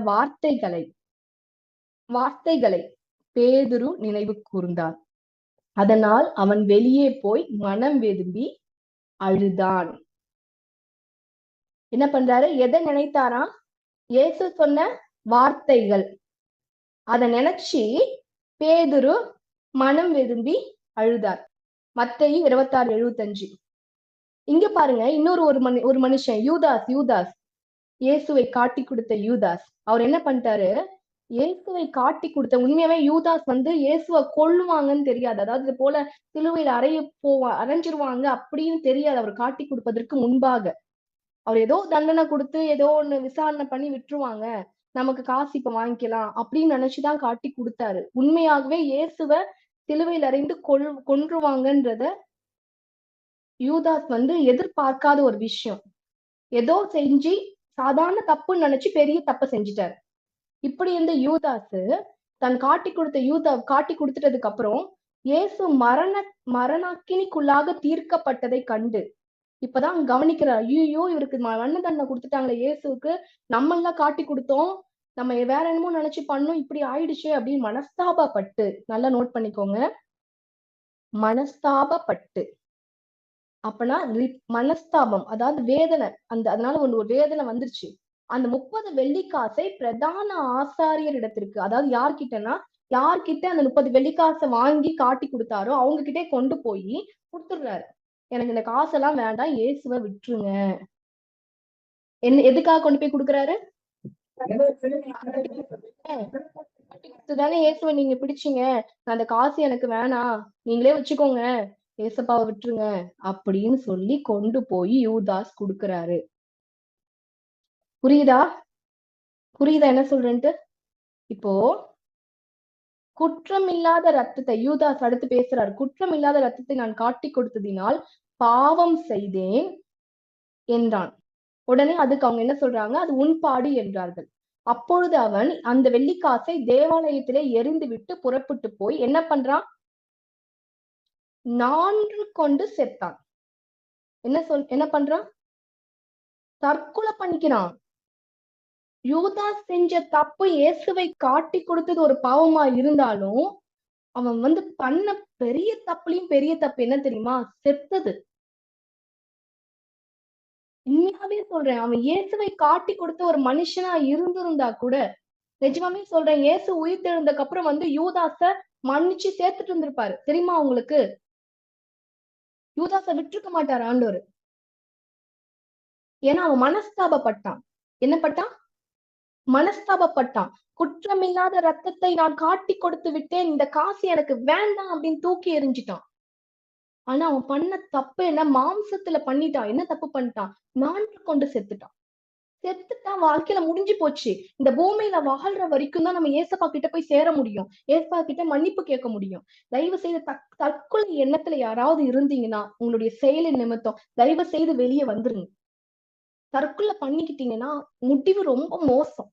வார்த்தைகளை பேதுரு நினைவு கூர்ந்தார். அதனால் அவன் வெளியே போய் மனம் வெதும்பி அழுதான். என்ன பண்றாரு? எதை நினைத்தாரா? இயேசு சொன்ன வார்த்தைகள். அதை நினைச்சு பேதுரு மனம் வெதும்பி அழுதார். மத்தேயு 26:75. இங்க பாருங்க, இன்னொரு ஒரு மனுஷன் யூதாஸ், இயேசுவை காட்டி கொடுத்த யூதாஸ். அவர் என்ன பண்ணிட்டாரு? இயேசுவை காட்டி கொடுத்த, உண்மையாவே யூதாஸ் இயேசுவை கொல்லுவாங்கன்னு தெரியாது. அதாவது இது போல சிலுவையில் அரைஞ்சிருவாங்க அப்படின்னு தெரியாது. அவர் காட்டி கொடுப்பதற்கு முன்பாக அவர் ஏதோ தண்டனை கொடுத்து ஏதோ ஒண்ணு விசாரணை பண்ணி விட்டுருவாங்க, நமக்கு காசு இப்ப வாங்கிக்கலாம் அப்படின்னு நினைச்சுதான் காட்டி கொடுத்தாரு. உண்மையாகவே இயேசுவை சிலுவையில் அறைந்து கொன்றுவாங்கன்றத யூதாஸ் எதிர்பார்க்காத ஒரு விஷயம். ஏதோ செஞ்சு சாதாரண தப்புன்னு நினைச்சு பெரிய தப்ப செஞ்சுட்டாரு. இப்படி இருந்த யூதாஸ் தன் காட்டி கொடுத்துட்டதுக்கு அப்புறம் இயேசு மரணாக்கினிக்குள்ளாக தீர்க்கப்பட்டதை கண்டு இப்பதான் கவனிக்கிறார். ஐயோ, இவருக்கு மரண தண்டனை கொடுத்துட்டாங்களே இயேசுக்கு, நம்ம எல்லாம் காட்டி கொடுத்தோம், நம்ம வேற என்னமோ நினைச்சு பண்ணோம், இப்படி ஆயிடுச்சு அப்படின்னு மனஸ்தாபப்பட்டு, நல்லா நோட் பண்ணிக்கோங்க, மனஸ்தாபப்பட்டு. அப்பனா மனஸ்தாபம், அதாவது வேதனை. அதனால ஒரு வேதனை வந்துருச்சு. அந்த 30 வெள்ளிக்காசை பிரதான ஆசாரியர் இடத்திற்கு, அதாவது யார்கிட்ட அந்த 30 வெள்ளிக்காசை வாங்கி காட்டி கொடுத்தாரோ அவங்க கிட்டே கொண்டு போய் கொடுத்துடுறாரு. எனக்கு இந்த காசெல்லாம் வேண்டாம், இயேசுவை விட்டுருங்க. எதுக்காக கொண்டு போய் கொடுக்குறாரு? தானே இயேசுவை நீங்க பிடிச்சீங்க, அந்த காசு எனக்கு வேணாம், நீங்களே வச்சுக்கோங்க, ஏசப்பாவை விட்டுருங்க அப்படின்னு சொல்லி கொண்டு போய் யூதாஸ் கொடுக்கிறாரு. புரியுதா என்ன சொல்றேன்ட்டு? இப்போ குற்றமில்லாத ரத்தத்தை யூதாஸ் அடுத்து பேசுறாரு. குற்றமில்லாத ரத்தத்தை நான் காட்டி கொடுத்ததினால் பாவம் செய்தேன் என்றான். உடனே அதுக்கு அவங்க என்ன சொல்றாங்க, அது உன் பாடு என்றார்கள். அப்பொழுது அவன் அந்த வெள்ளிக்காசை தேவாலயத்திலே எறிந்து விட்டு புறப்பட்டு போய் என்ன பண்றான், நான்று கொண்டு செத்தான். என்ன பண்றான், தற்கொலை பண்ணிக்கிறான். யூதாஸ் செஞ்ச தப்பு இயேசுவை காட்டி கொடுத்தது ஒரு பாவமா இருந்தாலும், அவன் பண்ண பெரிய தப்புலயும் பெரிய தப்பு என்ன தெரியுமா, செத்தது. உண்மையாவே சொல்றேன், அவன் இயேசுவை காட்டி கொடுத்த ஒரு மனுஷனா இருந்திருந்தா கூட, நிஜமாவே சொல்றேன், இயேசு உயிர்த்தெழுந்ததுக்கு அப்புறம் யூதாஸ மன்னிச்சு சேர்த்துட்டு இருந்திருப்பாரு. தெரியுமா உங்களுக்கு? யூதாஸ விட்டுருக்க மாட்டாரு ஆண்டவர். ஏன்னா அவன் மனஸ்தாபப்பட்டான். என்ன பட்டான்? மனஸ்தாபப்பட்டான். குற்றமில்லாத ரத்தத்தை நான் காட்டி கொடுத்து விட்டேன், இந்த காசு எனக்கு வேண்டாம் அப்படின்னு தூக்கி எறிஞ்சிட்டான். ஆனா அவன் பண்ண தப்பு என்ன, மாம்சத்துல பண்ணிட்டான். என்ன தப்பு பண்ணிட்டான், நான்கு கொண்டு செத்துட்டான். வாழ்க்கையில முடிஞ்சு போச்சு. இந்த பூமியில வாழ்ற வரைக்கும் தான் நம்ம ஏசப்பா கிட்ட போய் சேர முடியும், ஏசப்பா கிட்ட மன்னிப்பு கேட்க முடியும். தயவு செய்து தற்கொலை எண்ணத்துல யாராவது இருந்தீங்கன்னா, உங்களுடைய செயலின் நிமித்தம் தயவு செய்து வெளியே வந்துருங்க. தற்கொலை பண்ணிக்கிட்டீங்கன்னா முடிவு ரொம்ப மோசம்.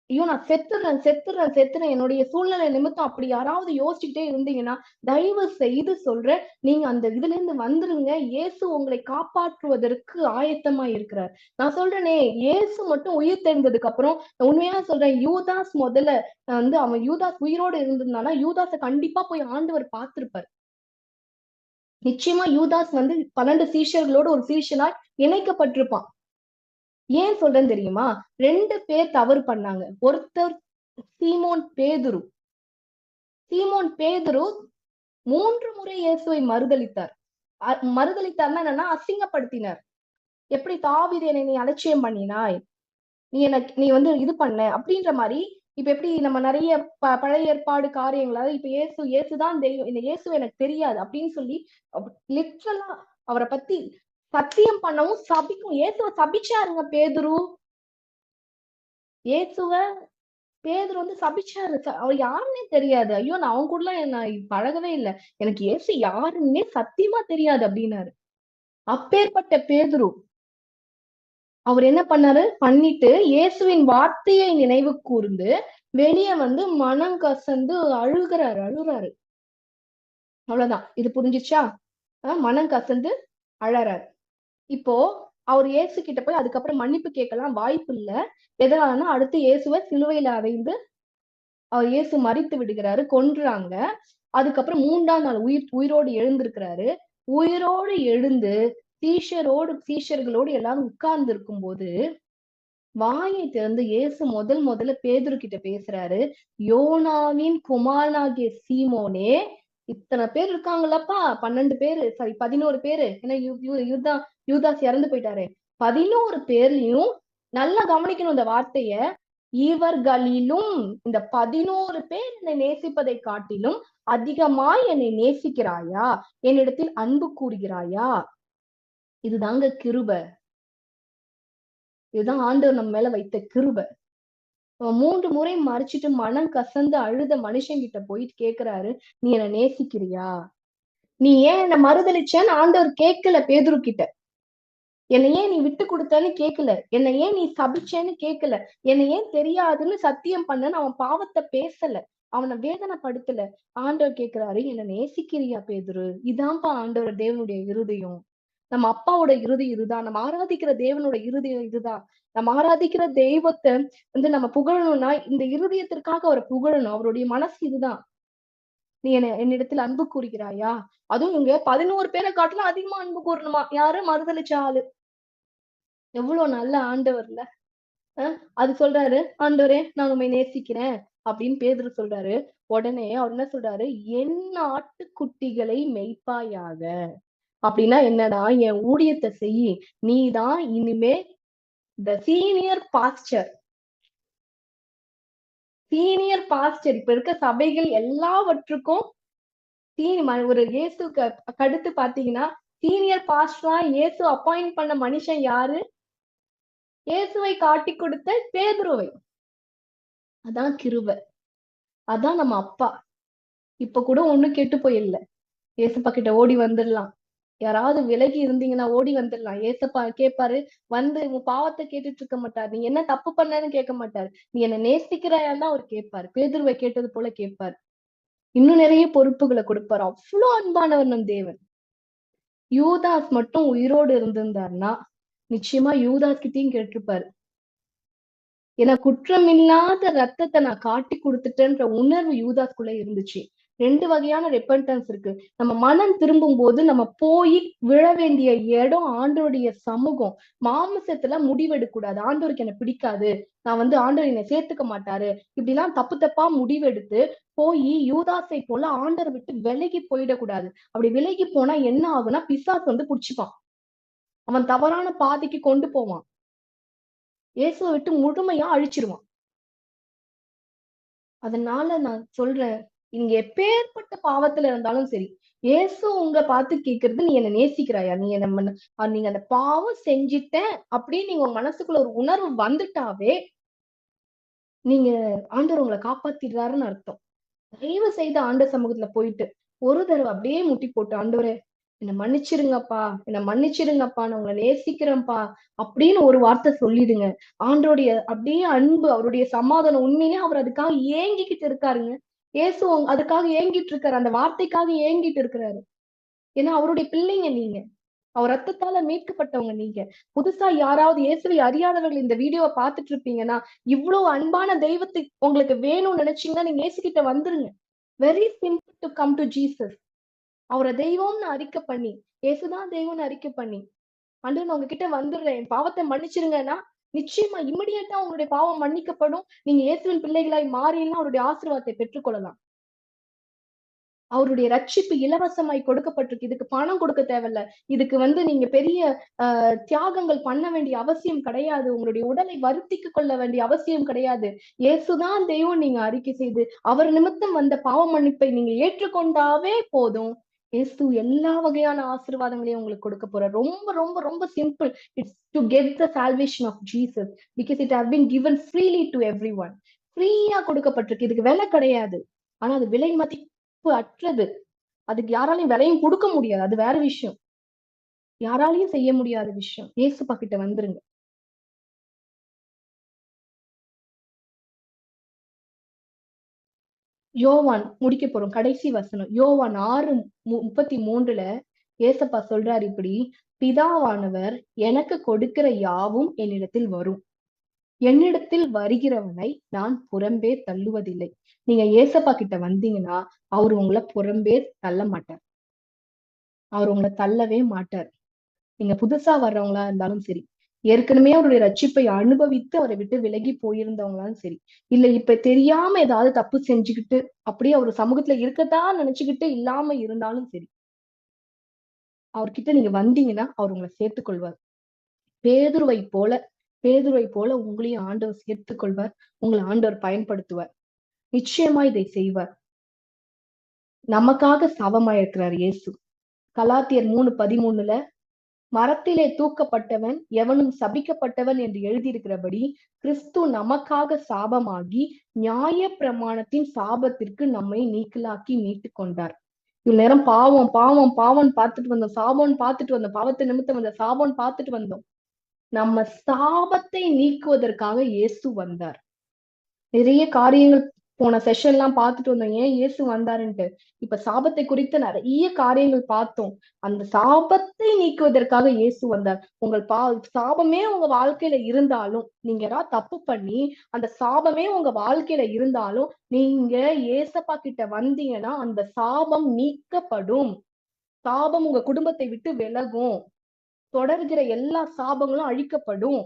ஐயோ நான் செத்துறேன் என்னுடைய சூழ்நிலை நிமித்தம் அப்படி யாராவது யோசிச்சுட்டே இருந்தீங்கன்னா, தயவு செய்து சொல்றேன், நீங்க அந்த இதுல இருந்து வந்துருங்க. இயேசு உங்களை காப்பாற்றுவதற்கு ஆயத்தமா இருக்கிறார். நான் சொல்றேனே, இயேசு மட்டும் உயிர் தெரிந்ததுக்கு அப்புறம் உண்மையா சொல்றேன், யூதாஸ் முதல்ல அவன் யூதாஸ் உயிரோடு இருந்திருந்தானா, யூதாஸ கண்டிப்பா போய் ஆண்டவர் பார்த்திருப்பார். நிச்சயமா யூதாஸ் 12 சீஷர்களோட ஒரு சீஷனாய் இணைக்கப்பட்டிருப்பான். ஏன் சொல்றேன்னு தெரியுமா, 2 பேர் தவறு பண்ணாங்க. ஒருத்தர் சீமோன் பேதுரு. 3 முறை இயேசுவை மறுதலித்தார். மறுதலித்தார்னா என்னன்னா, அசிங்கப்படுத்தினார். எப்படி தாவீது என்னை நீ அலட்சியம் பண்ணினாய், நீ இது பண்ண அப்படின்ற மாதிரி. இப்ப எப்படி நம்ம நிறைய பழைய ஏற்பாடு காரியங்களாவது இப்ப இயேசுதான் தெய்வம், இந்த இயேசு எனக்கு தெரியாது அப்படின்னு சொல்லி லிட்ரலா அவரை பத்தி சத்தியம் பண்ணவும் சபிக்கும். இயேசுவை சபிச்சாருங்க பேதுரு. பேதுரு சபிச்சாரு. அவர் யாருன்னே தெரியாது. ஐயோ நான் அவங்க கூட நான் பழகவே இல்லை, எனக்கு இயேசு யாருன்னே சத்தியமா தெரியாது அப்படின்னாரு. அப்பேற்பட்ட பேதுரு அவர் என்ன பண்ணிட்டு இயேசுவின் வார்த்தையை நினைவு கூர்ந்து வெளியே மனம் கசந்து அழுறாரு. அவ்வளவுதான். இது புரிஞ்சுச்சா? மனம் கசந்து அழறாரு. இப்போ அவர் இயேசு கிட்ட போய் அதுக்கப்புறம் மன்னிப்பு கேட்கலாம் வாய்ப்பு இல்ல. எதனாலன்னா, அடுத்து இயேசுவை சிலுவையில அறைந்து அவர் இயேசு மரித்து விடுகிறாரு, கொன்றாங்க. அதுக்கப்புறம் 3ஆம் நாள் உயிரோடு எழுந்திருக்கிறாரு. உயிரோடு எழுந்து சீஷர்களோடு எல்லாரும் உட்கார்ந்து இருக்கும் போது வாயை திறந்து இயேசு முதல்ல பேதுரு கிட்ட பேசுறாரு. யோனாவின் குமாரனாகிய சீமோனே, இத்தனை பேர் இருக்காங்களப்பா, 12 பேரு, சாரி 11 பேரு, ஏன்னா யூதாஸ் இறந்து போயிட்டாரு. 11 பேர்லயும் நல்லா கவனிக்கணும் இந்த வார்த்தைய. இவர்களிலும் இந்த 11 பேர் என்னை நேசிப்பதை காட்டிலும் அதிகமாய் என்னை நேசிக்கிறாயா, என்னிடத்தில் அன்பு கூறுகிறாயா? இதுதாங்க கிருபை. இதுதான் ஆண்டவர் நம்ம மேல வைத்த கிருபை. 3 முறை மறைச்சிட்டு மனம் கசந்து அழுத மனுஷங்கிட்ட போயிட்டு கேக்குறாரு, நீ என்ன நேசிக்கிறியா? நீ ஏன் என்ன மறுதளிச்சன்னு ஆண்டவர் கேட்கல பேதுரு கிட்ட. என்னை ஏன் நீ விட்டு கொடுத்தன்னு கேட்கல, என்னை ஏன் நீ சபிச்சேன்னு கேட்கல, என்னை ஏன் தெரியாதுன்னு சத்தியம் பண்ணன்னு அவன் பாவத்தை பேசல, அவனை வேதனைப்படுத்தல. ஆண்டவர் கேட்கிறாரு, என்ன நேசிக்கிறியா பேதுரு? இதான்ப்பா ஆண்டவர் தேவனுடைய இருதயம். நம்ம அப்பாவோட இருதயம் இதுதான். நம்ம ஆராதிக்கிற தேவனோட இருதயம் இதுதான். நம்ம ஆராதிக்கிற தெய்வத்தை நம்ம புகழணும்னா இந்த இருதயத்திற்காக அவரை புகழணும். அவருடைய மனசு இதுதான். நீ என்னிடத்தில் அன்பு கூறுகிறாயா? அதுவும் இங்க 11 பேரை காட்டிலும் அதிகமா அன்பு கூறணுமா? யாரு? மறுதளிச்ச ஆளு. எவ்வளவு நல்ல ஆண்டவர்ல. அது சொல்றாரு, ஆண்டவரே நான் உண்மை நேசிக்கிறேன் அப்படின்னு பேதுரு சொல்றாரு. உடனே அவர் என்ன சொல்றாரு, என் ஆட்டுக்குட்டிகளை மெய்ப்பாயாக. அப்படின்னா என்னடா, என் ஊழியத்தை செய்யி, நீதான் இனிமே the சீனியர் பாஸ்டர். இப்ப இருக்க சபைகள் எல்லாவற்றுக்கும் ஒரு இயேசுக்கு அடுத்து பாத்தீங்கன்னா சீனியர் பாஸ்டரா இயேசு அப்பாயிண்ட் பண்ண மனுஷன் யாரு? இயேசுவை காட்டி கொடுத்த பேதுருவை. அதான் கிருபை. அதான் நம்ம அப்பா. இப்ப கூட ஒண்ணும் கெட்டு போயில்ல, இயேசுப்பா கிட்ட ஓடி வந்துடலாம். யாராவது விலகி இருந்தீங்கன்னா ஓடி வந்துடலாம். ஏசப்பா கேட்பாரு, வந்து உன் பாவத்தை கேட்டுட்டு இருக்க மாட்டார். நீ என்ன தப்பு பண்ணன்னு கேட்க மாட்டாரு. நீ என்ன நேசிக்கிறாயான்னு தான் அவர் கேட்பாரு. பேதுருவை கேட்டது போல கேட்பாரு. இன்னும் நிறைய பொறுப்புகளை கொடுப்பாரு. அவ்வளவு அன்பானவர் நம் தேவன். யூதாஸ் மட்டும் உயிரோடு இருந்திருந்தாருன்னா நிச்சயமா யூதாஸ் கிட்டயும் கேட்டிருப்பாரு. ஏன்னா குற்றமில்லாத ரத்தத்தை நான் காட்டி கொடுத்துட்டேன்ற உணர்வு யூதாஸ்குள்ள இருந்துச்சு. 2 வகையான ரெப்பன்டன்ஸ் இருக்கு. நம்ம மனம் திரும்பும் போது நம்ம போய் விழ வேண்டிய இடம் ஆண்டவருடைய சமூகம். மாமிசத்துல முடிவெடுக்க கூடாது. ஆண்டவருக்கு என்ன பிடிக்காது, நான் ஆண்டவர் என்னை சேர்த்துக்க மாட்டாரு, இப்படிலாம் தப்பு தப்பா முடிவெடுத்து போய் யூதாசை போல ஆண்டவர் விட்டு விலகி போயிடக்கூடாது. அப்படி விலகி போனா என்ன ஆகும்னா பிசாசு புடிச்சுப்பான். அவன் தவறான பாதைக்கு கொண்டு போவான். இயேசுவை விட்டு முழுமையா அழிச்சிருவான். அதனால நான் சொல்றேன், நீங்க எப்பேற்பட்ட பாவத்துல இருந்தாலும் சரி, இயேசு உங்களை பார்த்து கேட்கறது, நீ என்ன நேசிக்கிறாயா, நீ என்ன நீங்க அந்த பாவம் செஞ்சிட்டேன் அப்படின்னு நீங்க உங்க மனசுக்குள்ள ஒரு உணர்வு வந்துட்டாவே நீங்க ஆண்டவர் உங்களை காப்பாத்திடுறாருன்னு அர்த்தம். தயவு செய்து ஆண்டவர் சமூகத்துல போயிட்டு ஒரு தடவை அப்படியே முட்டி போட்டு, ஆண்டவரே என்னை மன்னிச்சிருங்கப்பா, என்னை மன்னிச்சிருங்கப்பா, நான் உங்களை நேசிக்கிறேன்ப்பா அப்படின்னு ஒரு வார்த்தை சொல்லிடுங்க. ஆண்டோடைய அப்படியே அன்பு, அவருடைய சமாதானம், உண்மையிலேயே அவர் அதுக்காக ஏங்கிக்கிட்டு இருக்காருங்க. இயேசு அதுக்காக ஏங்கிட்டு இருக்காரு. அந்த வார்த்தைக்காக ஏங்கிட்டு இருக்கிறாரு. ஏன்னா அவருடைய பிள்ளைங்க நீங்க. அவர் ரத்தத்தால மீட்கப்பட்டவங்க நீங்க. புதுசா யாராவது இயேசுவை அறியாதவர்கள் இந்த வீடியோவை பார்த்துட்டு இருப்பீங்கன்னா, இவ்வளவு அன்பான தெய்வத்தை உங்களுக்கு வேணும்னு நினைச்சீங்கன்னா நீங்க இயேசு கிட்ட வந்துருங்க. Very simple to come to Jesus. அவரை தெய்வம்னு அறிக்கை பண்ணி, இயேசுதான் தெய்வம்னு அறிக்கை பண்ணி, ஆண்டவரே நான் உங்ககிட்ட வந்துடுறேன், என் பாவத்தை மன்னிச்சிருங்கன்னா நிச்சயமா இமிடியேட்டா உங்களுடைய பாவம் மன்னிக்கப்படும். நீங்க இயேசுவின் பிள்ளைகளாய் மாறினா அவருடைய ஆசீர்வாதத்தை பெற்றுக்கொள்ளலாம். அவருடைய ரட்சிப்பு இலவசமாய் கொடுக்கப்பட்டிருக்கு. இதுக்கு பணம் கொடுக்க தேவையில்ல. இதுக்கு நீங்க பெரிய தியாகங்கள் பண்ண வேண்டிய அவசியம் கிடையாது. உங்களுடைய உடலை வருத்திக்கு கொள்ள வேண்டிய அவசியம் கிடையாது. இயேசுதான் தெய்வம் நீங்க அறிக்கை செய்து அவர் நிமித்தம் வந்த பாவ மன்னிப்பை நீங்க ஏற்றுக்கொண்டாவே போதும். இயேசு எல்லா வகையான ஆசீர்வாதங்களையும் உங்களுக்கு கொடுக்க போற. ரொம்ப ரொம்ப ரொம்ப simple. It's to get the salvation of Jesus because it has been given freely to everyone. ஃப்ரீயா கொடுக்கப்பட்டிருக்கு. இதுக்கு விலை கிடையாது. ஆனா அது விலை மதிப்பு அற்றது. அதுக்கு யாராலையும் விலையும் கொடுக்க முடியாது. அது வேற விஷயம். யாராலையும் செய்ய முடியாத விஷயம். இயேசுப்பா கிட்ட வந்துருங்க. யோவான் முடிக்க போறோம். கடைசி வசனம் யோவான் 6:33 ஏசப்பா சொல்றாரு இப்படி, பிதாவானவர் எனக்கு கொடுக்கிற யாவும் என்னிடத்தில் வரும், என்னிடத்தில் வருகிறவனை நான் புறம்பே தள்ளுவதில்லை. நீங்க ஏசப்பா கிட்ட வந்தீங்கன்னா அவர் உங்களை புறம்பே தள்ள மாட்டார். அவர் உங்களை தள்ளவே மாட்டார். நீங்க புதுசா வர்றவங்களா இருந்தாலும் சரி, ஏற்கனவே அவருடைய ரட்சிப்பை அனுபவித்து அவரை விட்டு விலகி போயிருந்தவங்களாலும் சரி, இல்ல இப்ப தெரியாம ஏதாவது தப்பு செஞ்சுக்கிட்டு அப்படியே அவர் சமூகத்துல இருக்கத்தான் நினைச்சுக்கிட்டு இல்லாம இருந்தாலும் சரி, அவர்கிட்ட நீங்க வந்தீங்கன்னா அவர் உங்களை சேர்த்துக் கொள்வார். பேதுருவை போல உங்களையும் ஆண்டவர் சேர்த்துக் கொள்வார். உங்களை ஆண்டவர் பயன்படுத்துவார். நிச்சயமா இதை செய்வார். நமக்காக சாபமாயிருக்கிறார் இயேசு. கலாத்தியர் 3:13 மரத்திலே தூக்கப்பட்டவன் எவனும் சபிக்கப்பட்டவன் என்று எழுதியிருக்கிறபடி கிறிஸ்து நமக்காக சாபமாகி நியாய பிரமாணத்தின் சாபத்திற்கு நம்மை நீக்கலாக்கி மீட்டு கொண்டார். இவ்வளவு நேரம் பாவம் பாவம் பாவம் பார்த்துட்டு வந்தோம், சாபம் பார்த்துட்டு வந்தோம், பாவத்தை நிமித்தம் வந்த சாபம் பார்த்துட்டு வந்தோம். நம்ம சாபத்தை நீக்குவதற்காக இயேசு வந்தார். நிறைய காரியங்கள் போன செஷன் எல்லாம் பார்த்துட்டு வந்தோம், ஏன் இயேசு வந்தாருன்ட்டு. இப்ப சாபத்தை குறித்த நிறைய காரியங்கள் பார்த்தோம். அந்த சாபத்தை நீக்குவதற்காக இயேசு வந்தார். சாபமே உங்க வாழ்க்கையில இருந்தாலும், நீங்க ஏதாவது தப்பு பண்ணி அந்த சாபமே உங்க வாழ்க்கையில இருந்தாலும், நீங்க ஏசப்பா கிட்ட வந்தீங்கன்னா அந்த சாபம் நீக்கப்படும். சாபம் உங்க குடும்பத்தை விட்டு விலகும். தொடர்கிற எல்லா சாபங்களும் அழிக்கப்படும்.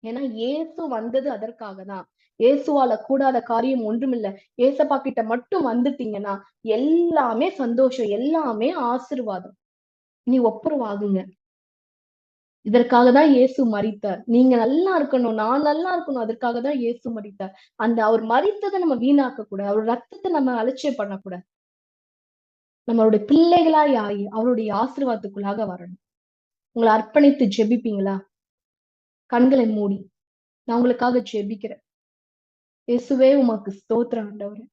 ஏன்னா இயேசு வந்தது அதற்காக தான். இயேசுவால கூடாத காரியம் ஒன்றுமில்ல. ஏசப்பா கிட்ட மட்டும் வந்துட்டீங்கன்னா எல்லாமே சந்தோஷம், எல்லாமே ஆசீர்வாதம். நீ ஒப்புரவாகுங்க. இதற்காக தான் இயேசு மரித்தார். நீங்க நல்லா இருக்கணும், நான் நல்லா இருக்கணும், அதற்காக தான் இயேசு மரித்தார். அவர் மரித்ததை நம்ம வீணாக்க கூடாது. அவர் ரத்தத்தை நம்ம அலட்சியம் பண்ணக்கூடாது. நம்மளுடைய பிள்ளைகளாய் ஆகி அவருடைய ஆசீர்வாதத்துக்குள்ளாக வரணும். உங்களை அர்ப்பணித்து ஜெபிப்பீங்களா? கண்களை மூடி நான் உங்களுக்காக ஜெபிக்கிறேன். இயேசுவே உமக்கு ஸ்தோத்திரம் ஆண்டவரே.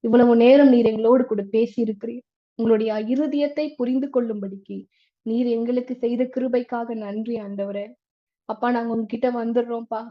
இவ்வளவு நேரம் நீர் எங்களோடு கூட பேசி இருக்கிறீர். உங்களுடைய இருதயத்தை புரிந்து கொள்ளும்படிக்கு நீர் எங்களுக்கு செய்த கிருபைக்காக நன்றி ஆண்டவரே. அப்பா, நாங்க உங்ககிட்ட வந்துடுறோம்ப்பா.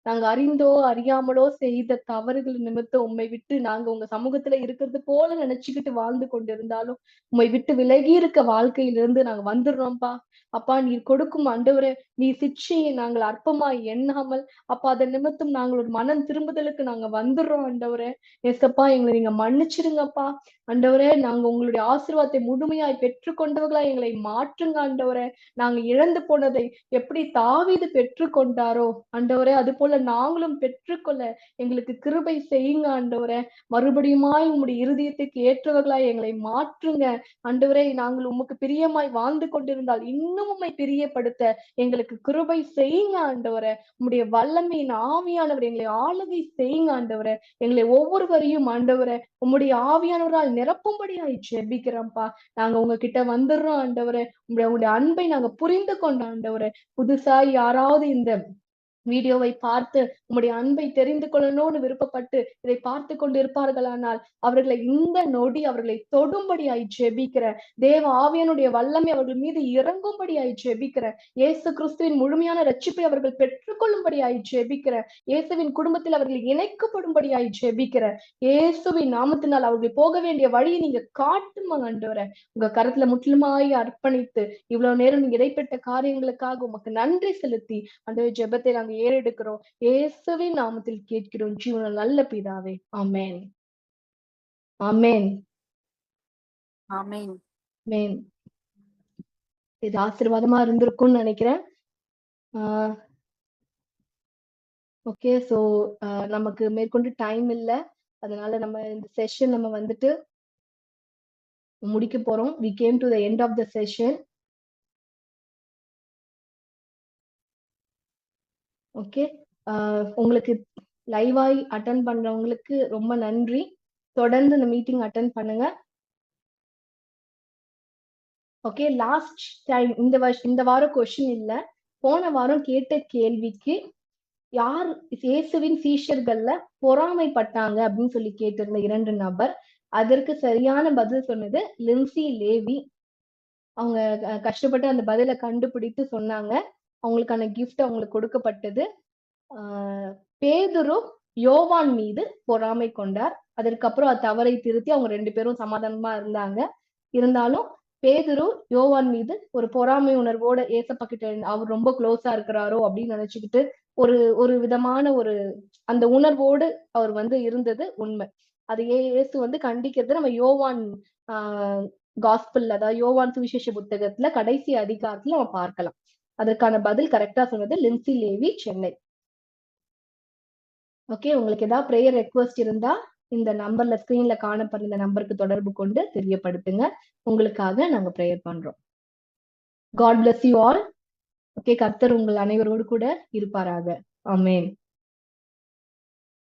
நாங்க அறிந்தோ அறியாமலோ செய்த தவறுகள் நிமித்தம் உம்மை விட்டு நாங்க உங்க சமூகத்துல இருக்கிறது போல நினைச்சுக்கிட்டு வாழ்ந்து கொண்டிருந்தாலும் உம்மை விட்டு விலகி இருக்க வாழ்க்கையிலிருந்து நாங்க வந்துடுறோம்ப்பா. அப்பா, நீர் கொடுக்கும் ஆண்டவரே, நீ சிக்ஷையை நாங்கள் அற்பமாய் எண்ணாமல் அப்பா அதன் நிமித்தம் நாங்கள் ஒரு மனம் திரும்புதலுக்கு நாங்க வந்துடுறோம் ஆண்டவரே. ஏசப்பா, எங்களை நீங்க மன்னிச்சிருங்கப்பா. ஆண்டவரே, நாங்க உங்களுடைய ஆசீர்வாதத்தை முழுமையாய் பெற்றுக்கொண்டவர்களா எங்களை மாற்றுங்க ஆண்டவரே. நாங்க இழந்து போனதை எப்படி தாவீது பெற்றுக்கொண்டாரோ ஆண்டவரே, அது போல நாங்களும் பெற்றுக்கொள்ள எங்களுக்கு கிருபை செய்யுங்க ஆண்டவரே. மறுபடியுமாய் உம்முடைய இருதயத்துக்கு ஏற்றவர்களாய் எங்களை மாற்றுங்க ஆண்டவரே. நாங்கள் உமக்கு பிரியமாய் வாழ்ந்து கொண்டிருந்தால் இன்னும் உம்மை பிரியப்படுத்த எங்களுக்கு கிருபை செய்யுங்க ஆண்டவரே. உம்முடைய வல்லமையின் ஆவியானவர் எங்களை ஆளுகை செய்யுங்க ஆண்டவரே. எங்களை ஒவ்வொருவரையும் ஆண்டவரே உம்முடைய ஆவியானவரால் நிரப்பும்படியாய் ஜெபிக்கிறோம்ப்பா. நாங்க உங்ககிட்ட வந்துடுறோம் ஆண்டவரே. உங்களுடைய அன்பை நாங்க புரிந்து கொண்டோம் ஆண்டவரே. புதுசா யாராவது இந்த வீடியோவை பார்த்து உம்முடைய அன்பை தெரிந்து கொள்ளணும்னு விருப்பப்பட்டு இதை பார்த்து கொண்டிருப்பார்களானால் அவர்களை இந்த நொடி அவர்களை தொடும்படியாய் ஜெபிக்கிற தேவ ஆவியனுடைய வல்லமை அவர்கள் மீது இறங்கும்படியாய் ஜெபிக்கிற இயேசு கிறிஸ்துவின் முழுமையான ரட்சிப்பை அவர்கள் பெற்றுக்கொள்ளும்படியாய் ஜெபிக்கிற இயேசுவின் குடும்பத்தில் அவர்கள் இணைக்கப்படும்படியாய் ஜெபிக்கிற இயேசுவின் நாமத்தினால் அவர்கள் போக வேண்டிய வழியை நீங்க காட்டுமா ஆண்டவரே. உங்க கருத்துல முற்றிலுமாய் அர்ப்பணித்து இவ்வளவு நேரம் நீங்க இடைப்பட்ட காரியங்களுக்காக உமக்கு நன்றி செலுத்தி அந்த ஜெபத்தை நாங்க ஏறெடுக்கிறோம். இயேசுவின் நாமத்தில் கேட்கிறோம் ஜீவன நல்ல பிதாவே. ஆமென். ஆமென். ஆமென். ஆமென். இது ஆசீர்வாதமா இருந்திருக்கும்னு நினைக்கிறேன். ஓகே, சோ நமக்கு மேற்கொண்டு டைம் இல்ல. அதனால நம்ம இந்த செஷன் நம்ம வந்துட்டு முடிக்க போறோம். we came to the end of the session. Okay, உங்களுக்கு லைவாய் அட்டன் பண்றவங்களுக்கு ரொம்ப நன்றி. தொடர்ந்து இந்த மீட்டிங் அட்டன் பண்ணுங்க. ஓகே, லாஸ்ட் டைம் இந்த வாரம் கொஸ்டின் இல்ல, போன வாரம் கேட்ட கேள்விக்கு யார் இயேசுவின் சீஷர்கள்ல பொறாமைப்பட்டாங்க அப்படின்னு சொல்லி கேட்டிருந்த 2 நபர், அதற்கு சரியான பதில் சொன்னது லின்சி லேவி. அவங்க கஷ்டப்பட்டு அந்த பதிலை கண்டுபிடித்து சொன்னாங்க. அவங்களுக்கான கிஃப்ட் அவங்களுக்கு கொடுக்கப்பட்டது. பேதுரு யோவான் மீது பொறாமை கொண்டார். அதற்கப்புறம் தவறை திருத்தி அவங்க 2 பேரும் சமாதானமா இருந்தாங்க. இருந்தாலும் பேதுரு யோவான் மீது ஒரு பொறாமை உணர்வோட ஏசப்பா கிட்ட அவர் ரொம்ப க்ளோஸா இருக்கிறாரோ அப்படின்னு நினைச்சுக்கிட்டு ஒரு விதமான அந்த உணர்வோடு அவர் இருந்தது உண்மை. அது இயேசு கண்டிக்கிறது நம்ம யோவான் காஸ்பிள், அதாவது யோவான் சுவிசேஷ புத்தகத்துல கடைசி அதிகாரத்துல நம்ம பார்க்கலாம். அதற்கான பதில் கரெக்டா சொன்னது லின்சி லேவி, சென்னை. ஓகே, உங்களுக்கு ஏதாவது ப்ரேயர் ரெக்வெஸ்ட் இருந்தா இந்த நம்பர்ல ஸ்கிரீன்ல காணப்படுற இந்த நம்பருக்கு தொடர்பு கொண்டு தெரியப்படுத்துங்க. உங்களுக்காக நாங்க ப்ரேயர் பண்றோம். God bless you all. Okay, கர்த்தர் உங்கள் அனைவரோடு கூட இருப்பாராக. ஆமென்.